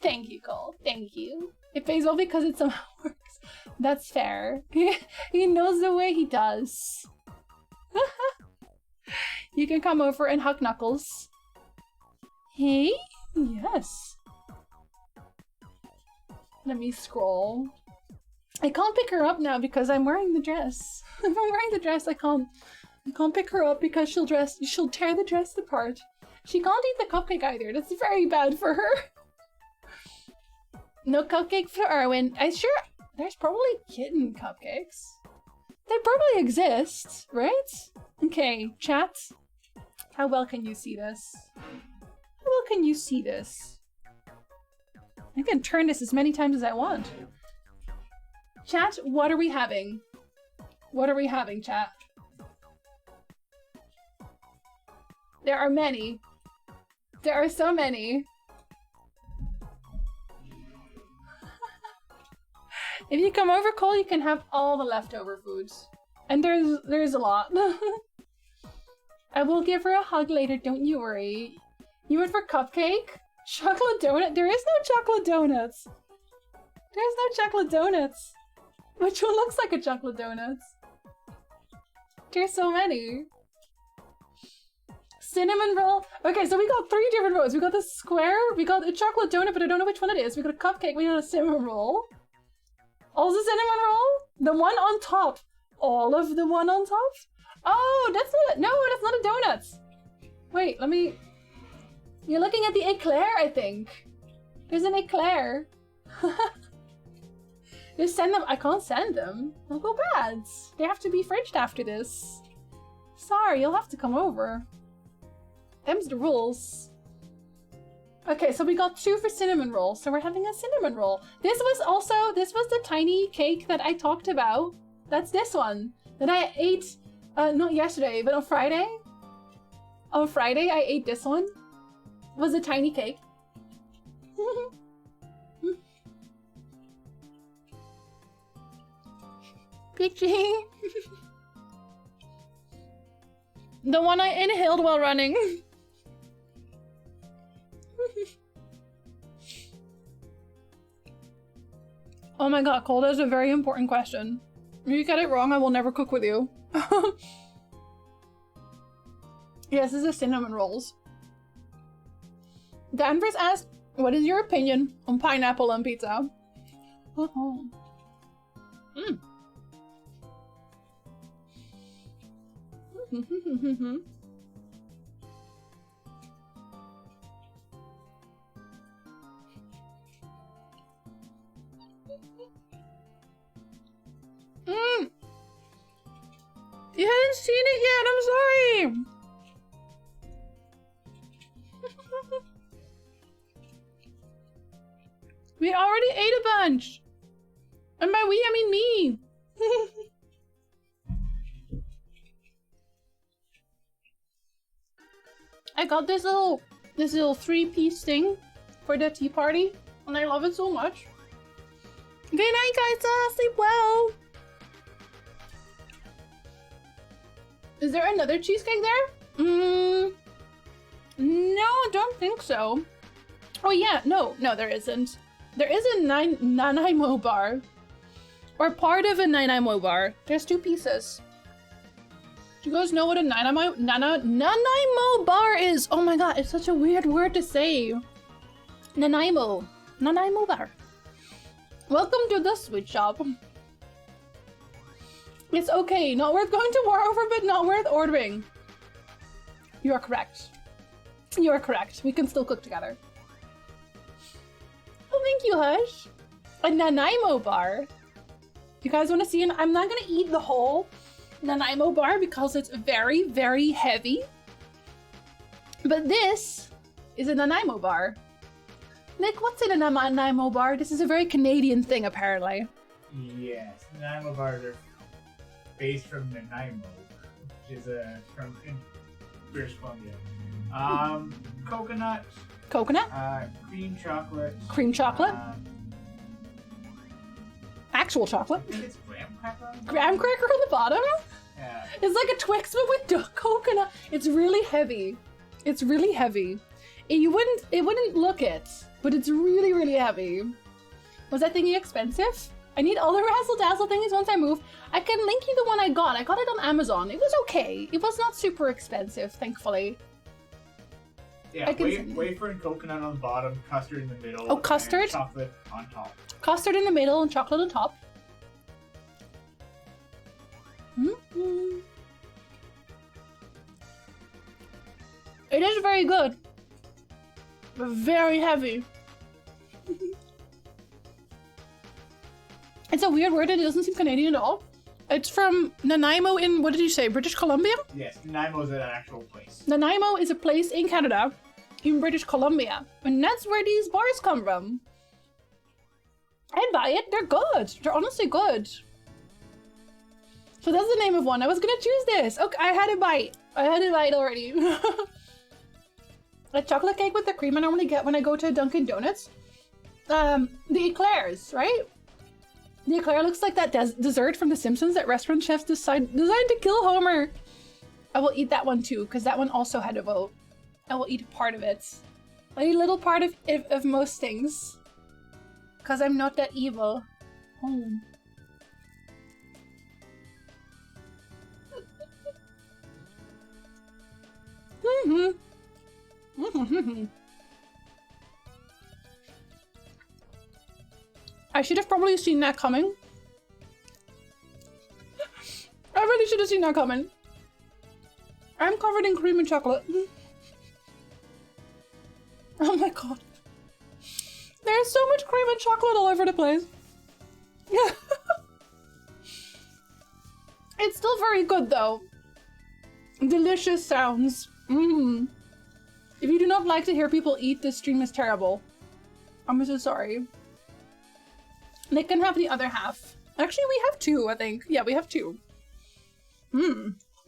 Thank you, Cole. Thank you. It pays well because it somehow works. That's fair. He knows the way he does. You can come over and hug Knuckles. Hey? Yes. Let me scroll. I can't pick her up now because I'm wearing the dress. If I'm wearing the dress, I can't pick her up because she'll tear the dress apart. She can't eat the cupcake either. That's very bad for her. No cupcake for Arwen. I'm sure there's probably kitten cupcakes. They probably exist, right? Okay, chat. How well can you see this? How well can you see this? I can turn this as many times as I want. Chat, what are we having? What are we having, chat? There are many. There are so many. If you come over, Cole, you can have all the leftover foods. And there's a lot. I will give her a hug later, don't you worry. You went for cupcake? Chocolate donut? There is no chocolate donuts. There's no chocolate donuts. Which one looks like a chocolate donut? There's so many. Cinnamon roll. Okay, so we got 3 different rolls. We got the square, we got a chocolate donut, but I don't know which one it is. We got a cupcake, we got a cinnamon roll. Also cinnamon roll? The one on top. All of the one on top? Oh, that's not, no, that's not a donut. Wait, let me, you're looking at the eclair, I think. There's an eclair. Just send them, I can't send them. They'll go bad. They have to be fridged after this. Sorry, you'll have to come over. Them's the rules. Okay, so we got 2 for cinnamon roll, so we're having a cinnamon roll. This was the tiny cake that I talked about. That's this one, that I ate, not yesterday, but on Friday. On Friday, I ate this one. It was a tiny cake. Peachy. The one I inhaled while running. Oh my god, Cole, that's a very important question. If you get it wrong, I will never cook with you. Yes, this is cinnamon rolls. Danvers asked, what is your opinion on pineapple on pizza? Mm. You haven't seen it yet, I'm sorry! We already ate a bunch! And by we, I mean me! I got this little 3-piece thing for the tea party, and I love it so much. Good night, guys! Sleep well! Is there another cheesecake there? No, I don't think so. Oh yeah, no, there isn't. There is a Nanaimo bar. Or part of a Nanaimo bar. There's 2 pieces. Do you guys know what a Nanaimo bar is? Oh my god, it's such a weird word to say. Nanaimo bar. Welcome to the sweet shop. It's okay, not worth going to war over, but not worth ordering. You are correct. You are correct. We can still cook together. Oh, thank you, Hush. A Nanaimo bar. You guys want to see? I'm not going to eat the whole Nanaimo bar because it's very, very heavy. But this is a Nanaimo bar. Nick, what's in a Nanaimo bar? This is a very Canadian thing, apparently. Yes, Nanaimo bars are based from Nanaimo, which is from British Columbia. Coconut. Coconut. Cream chocolate. Cream chocolate. Actual chocolate. I think it's graham cracker. Graham cracker on the bottom. Yeah. It's like a Twix but with coconut. It's really heavy. It's really heavy. It wouldn't look it, but it's really, really heavy. Was that thingy expensive? I need all the razzle dazzle thingies once I move. I can link you the one I got. I got it on Amazon. It was okay. It was not super expensive, thankfully. Yeah, wafer and coconut on the bottom, custard in the middle. Oh, custard? And chocolate on top. Custard in the middle and chocolate on top. Mm-hmm. It is very good, but very heavy. It's a weird word and it doesn't seem Canadian at all. It's from Nanaimo in, what did you say, British Columbia? Yes, Nanaimo is an actual place. Nanaimo is a place in Canada, in British Columbia. And that's where these bars come from. I'd buy it, they're good. They're honestly good. So that's the name of one. I was gonna choose this. Okay, I had a bite. Already. A chocolate cake with the cream I normally get when I go to Dunkin' Donuts. The eclairs, right? The eclair looks like that dessert from The Simpsons that restaurant chefs designed to kill Homer. I will eat that one too, because that one also had a vote. I will eat part of it. I eat a little part of most things. Because I'm not that evil. Oh. I should have probably seen that coming. I really should have seen that coming. I'm covered in cream and chocolate. Oh my god. There's so much cream and chocolate all over the place. Yeah. It's still very good though. Delicious sounds. If you do not like to hear people eat, this stream is terrible. I'm so sorry. They can have the other half. Actually, we have 2, I think. Yeah, we have 2.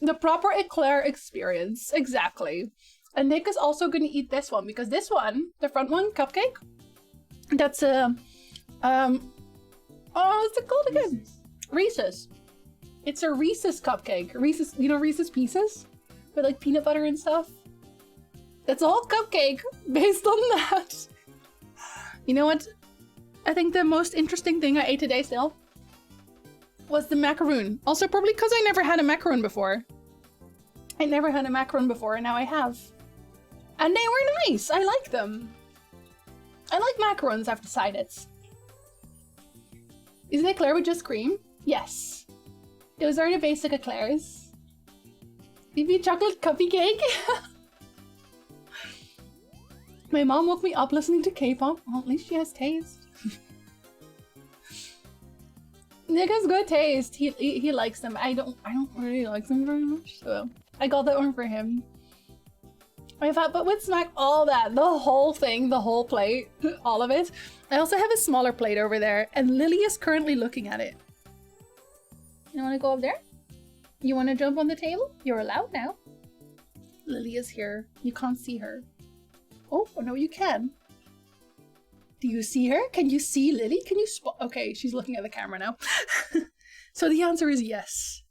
The proper eclair experience. Exactly. And Nick is also going to eat this one because this one, the front one, cupcake, that's a, oh, what's it called again? Reese's. It's a Reese's cupcake. Reese's, you know, Reese's Pieces with like peanut butter and stuff. It's all cupcake based on that. You know what? I think the most interesting thing I ate today still was the macaroon. Also probably because I never had a macaroon before. I never had a macaroon before and now I have. And they were nice. I like them. I like macarons, I've decided. Is it eclair with just cream? Yes. Those are the basic eclairs. Maybe chocolate cupcake? My mom woke me up listening to K-pop. Well, at least she has taste. Nick has good taste. He likes them. I don't really like them very much, so I got that one for him. I thought, but with Smack, all that, the whole thing, the whole plate, all of it. I also have a smaller plate over there, and Lily is currently looking at it. You want to go up there? You want to jump on the table? You're allowed now. Lily is here. You can't see her. Oh, no, you can. Do you see her? Can you see Lily? Can you spot? Okay, she's looking at the camera now. So the answer is yes.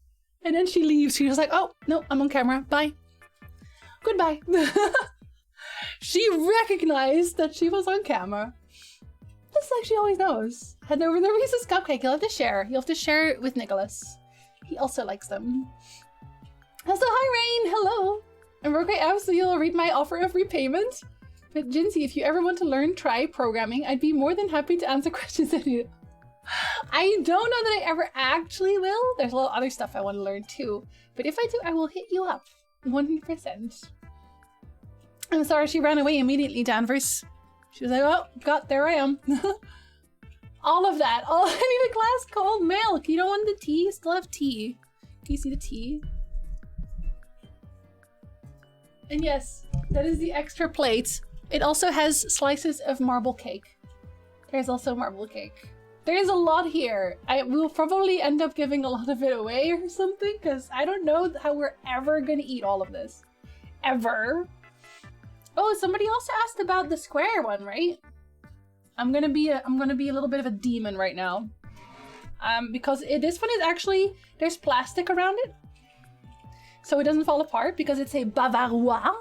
And then she leaves. She's just like, oh, no, I'm on camera. Bye. Goodbye. She recognized that she was on camera. Just like she always knows. Head over the Reese's cupcake. You'll have to share. You'll have to share it with Nicholas. He also likes them. So hi, Rain. Hello. And Roke asks, so you'll read my offer of repayment. But Jinsey, if you ever want to learn try programming, I'd be more than happy to answer questions that you. I don't know that I ever actually will. There's a lot of other stuff I want to learn too. But if I do, I will hit you up. 100%. I'm sorry she ran away immediately, Danvers. She was like, oh, God, there I am. All of that. Oh, I need a glass cold milk. You don't want the tea? You still have tea. Can you see the tea? And yes, that is the extra plate. It also has slices of marble cake. There's also marble cake. There's a lot here. I will probably end up giving a lot of it away or something because I don't know how we're ever gonna eat all of this. Ever. Oh, somebody also asked about the square one, right? I'm gonna be a little bit of a demon right now. Because this one is actually, there's plastic around it. So it doesn't fall apart because it's a Bavarois.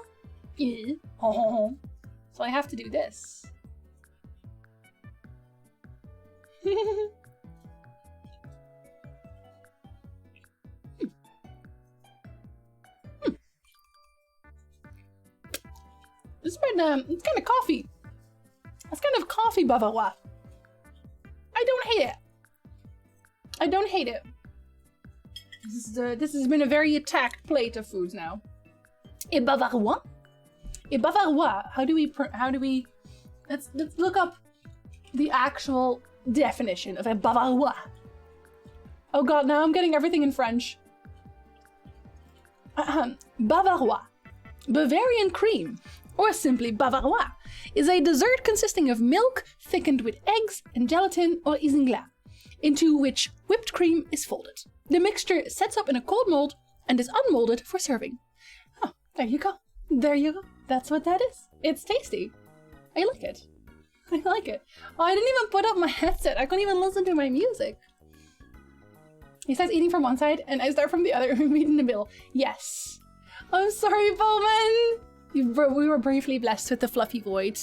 So I have to do this. It's kind of coffee. It's kind of coffee Bavarois. I don't hate it. I don't hate it. This has been a very attacked plate of foods now. Et Bavarois? Et Bavarois. How do we let's look up the actual definition of a Bavarois. Oh god, now I'm getting everything in French. Bavarois. Bavarian cream, or simply Bavarois, is a dessert consisting of milk thickened with eggs and gelatin or isingla, into which whipped cream is folded. The mixture sets up in a cold mold and is unmolded for serving. Oh, there you go. There you go. That's what that is. It's tasty. I like it. I like it. Oh, I didn't even put up my headset. I couldn't even listen to my music. He starts eating from one side and I start from the other. We meet in the middle. Yes. I'm sorry, Bowman. We were briefly blessed with the fluffy void.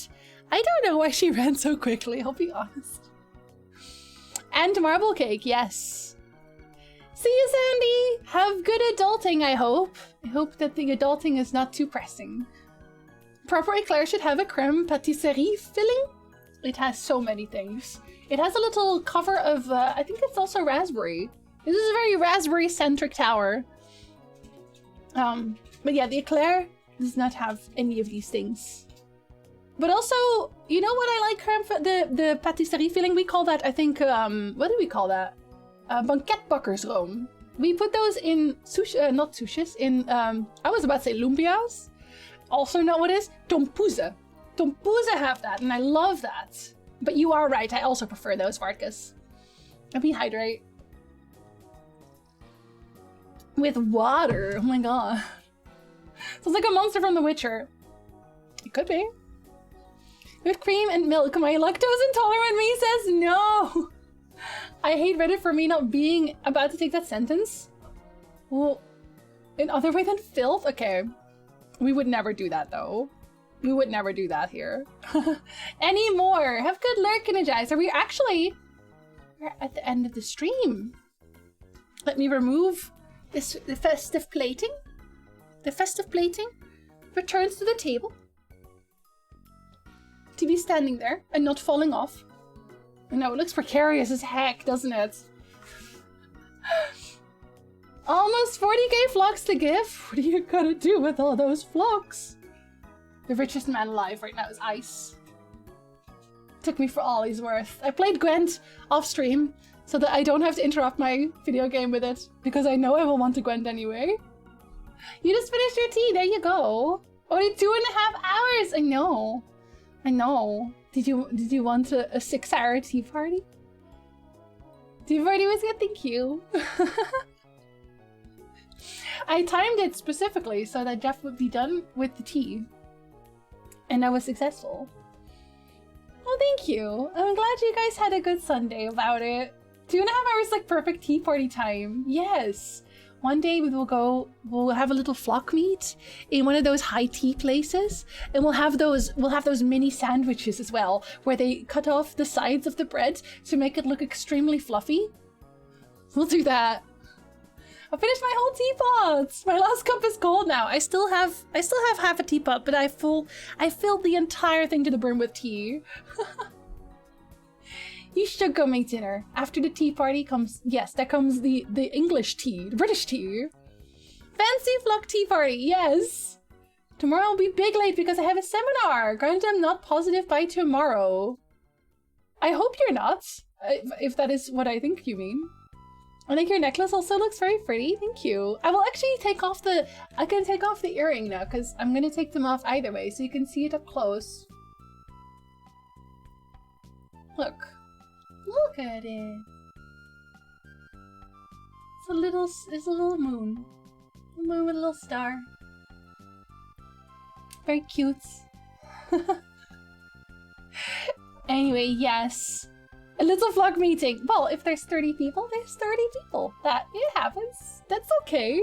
I don't know why she ran so quickly, I'll be honest. And marble cake, yes. See you, Sandy. Have good adulting, I hope. I hope that the adulting is not too pressing. Proper eclair should have a creme patisserie filling. It has so many things. It has a little cover of, I think it's also raspberry. This is a very raspberry-centric tower. But yeah, the eclair does not have any of these things. But also, you know what I like creme, the patisserie filling? We call that, I think, what do we call that? Banketbakkersroom. We put those in sushi, not sushis, in, I was about to say lumpia's. Also not what is? Tompoes. Tompoes have that, and I love that. But you are right, I also prefer those, Varkas. Let me hydrate. With water. Oh my god. Sounds like a monster from The Witcher. It could be. With cream and milk. My lactose intolerant me says no. I hate Reddit for me not being about to take that sentence. Well, in other way than filth? Okay. We would never do that though. We would never do that here. Anymore. Have good lurk, Energizer. We're at the end of the stream. Let me remove the festive plating. The festive plating returns to the table. To be standing there and not falling off. I know, it looks precarious as heck, doesn't it? Almost 40k flocks to give. What are you gonna do with all those flocks? The richest man alive right now is Ice. Took me for all he's worth. I played Gwent off stream so that I don't have to interrupt my video game with it, because I know I will want to Gwent anyway. You just finished your tea, there you go. Only 2.5 hours. I know. I know. Did you want a 6-hour tea party? Tea party was good, thank you. I timed it specifically so that Jeff would be done with the tea. And I was successful. Well, thank you. I'm glad you guys had a good Sunday about it. 2.5 hours like perfect tea party time. Yes. One day we'll have a little flock meet in one of those high tea places, and we'll have those mini sandwiches as well, where they cut off the sides of the bread to make it look extremely fluffy. We'll do that. I finished my whole teapot. My last cup is cold now. I still have half a teapot, but I filled the entire thing to the brim with tea. You should go make dinner. After the tea party comes, yes, that comes the English tea, the British tea. Fancy flock tea party, yes. Tomorrow I'll be big late because I have a seminar. Granted, I'm not positive by tomorrow. I hope you're not, if that is what I think you mean. I think your necklace also looks very pretty. Thank you. I will actually take off the earring now, because I'm going to take them off either way so you can see it up close. Look. Look at it. It's a little moon. A moon with a little star. Very cute. Anyway, yes. A little vlog meeting. Well, if there's 30 people, there's 30 people. It happens. That's okay.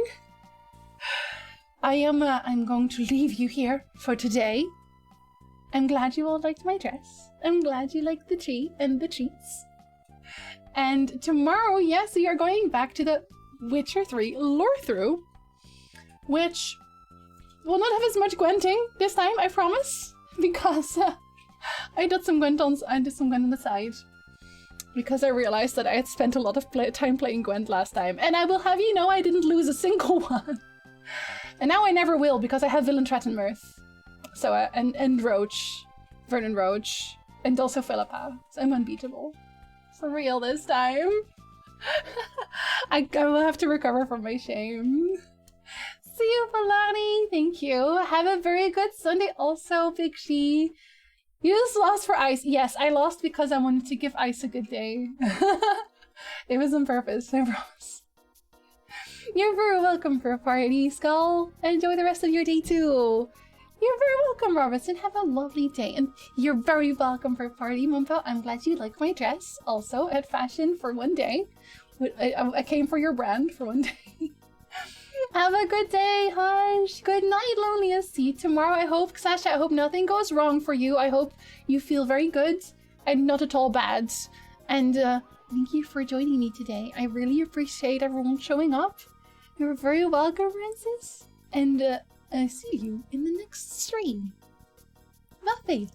I'm going to leave you here for today. I'm glad you all liked my dress. I'm glad you liked the tea and the treats. And tomorrow, yes, we are going back to the Witcher 3 lore through, which will not have as much Gwenting this time, I promise, because I did some Gwent on the side, because I realized that I had spent a lot of time playing Gwent last time, and I will have you know I didn't lose a single one. And now I never will, because I have Villain Trettenmirth. So, and Roach, Vernon Roach, and also Philippa, so I'm unbeatable. For real this time. I will have to recover from my shame. See you, Falani. Thank you. Have a very good Sunday also, Big She. You just lost for Ice. Yes, I lost because I wanted to give Ice a good day. It was on purpose, I promise. You're very welcome for a party, Skull. Enjoy the rest of your day too. You're very welcome, Robertson. Have a lovely day. And you're very welcome for a party, Mumpo. I'm glad you like my dress. Also, at Fashion for one day. I came for your brand for one day. Have a good day, Hush. Good night, Loneliest. See you tomorrow, I hope. Sasha, I hope nothing goes wrong for you. I hope you feel very good and not at all bad. And thank you for joining me today. I really appreciate everyone showing up. You're very welcome, Francis. And I see you in the next stream. Bye.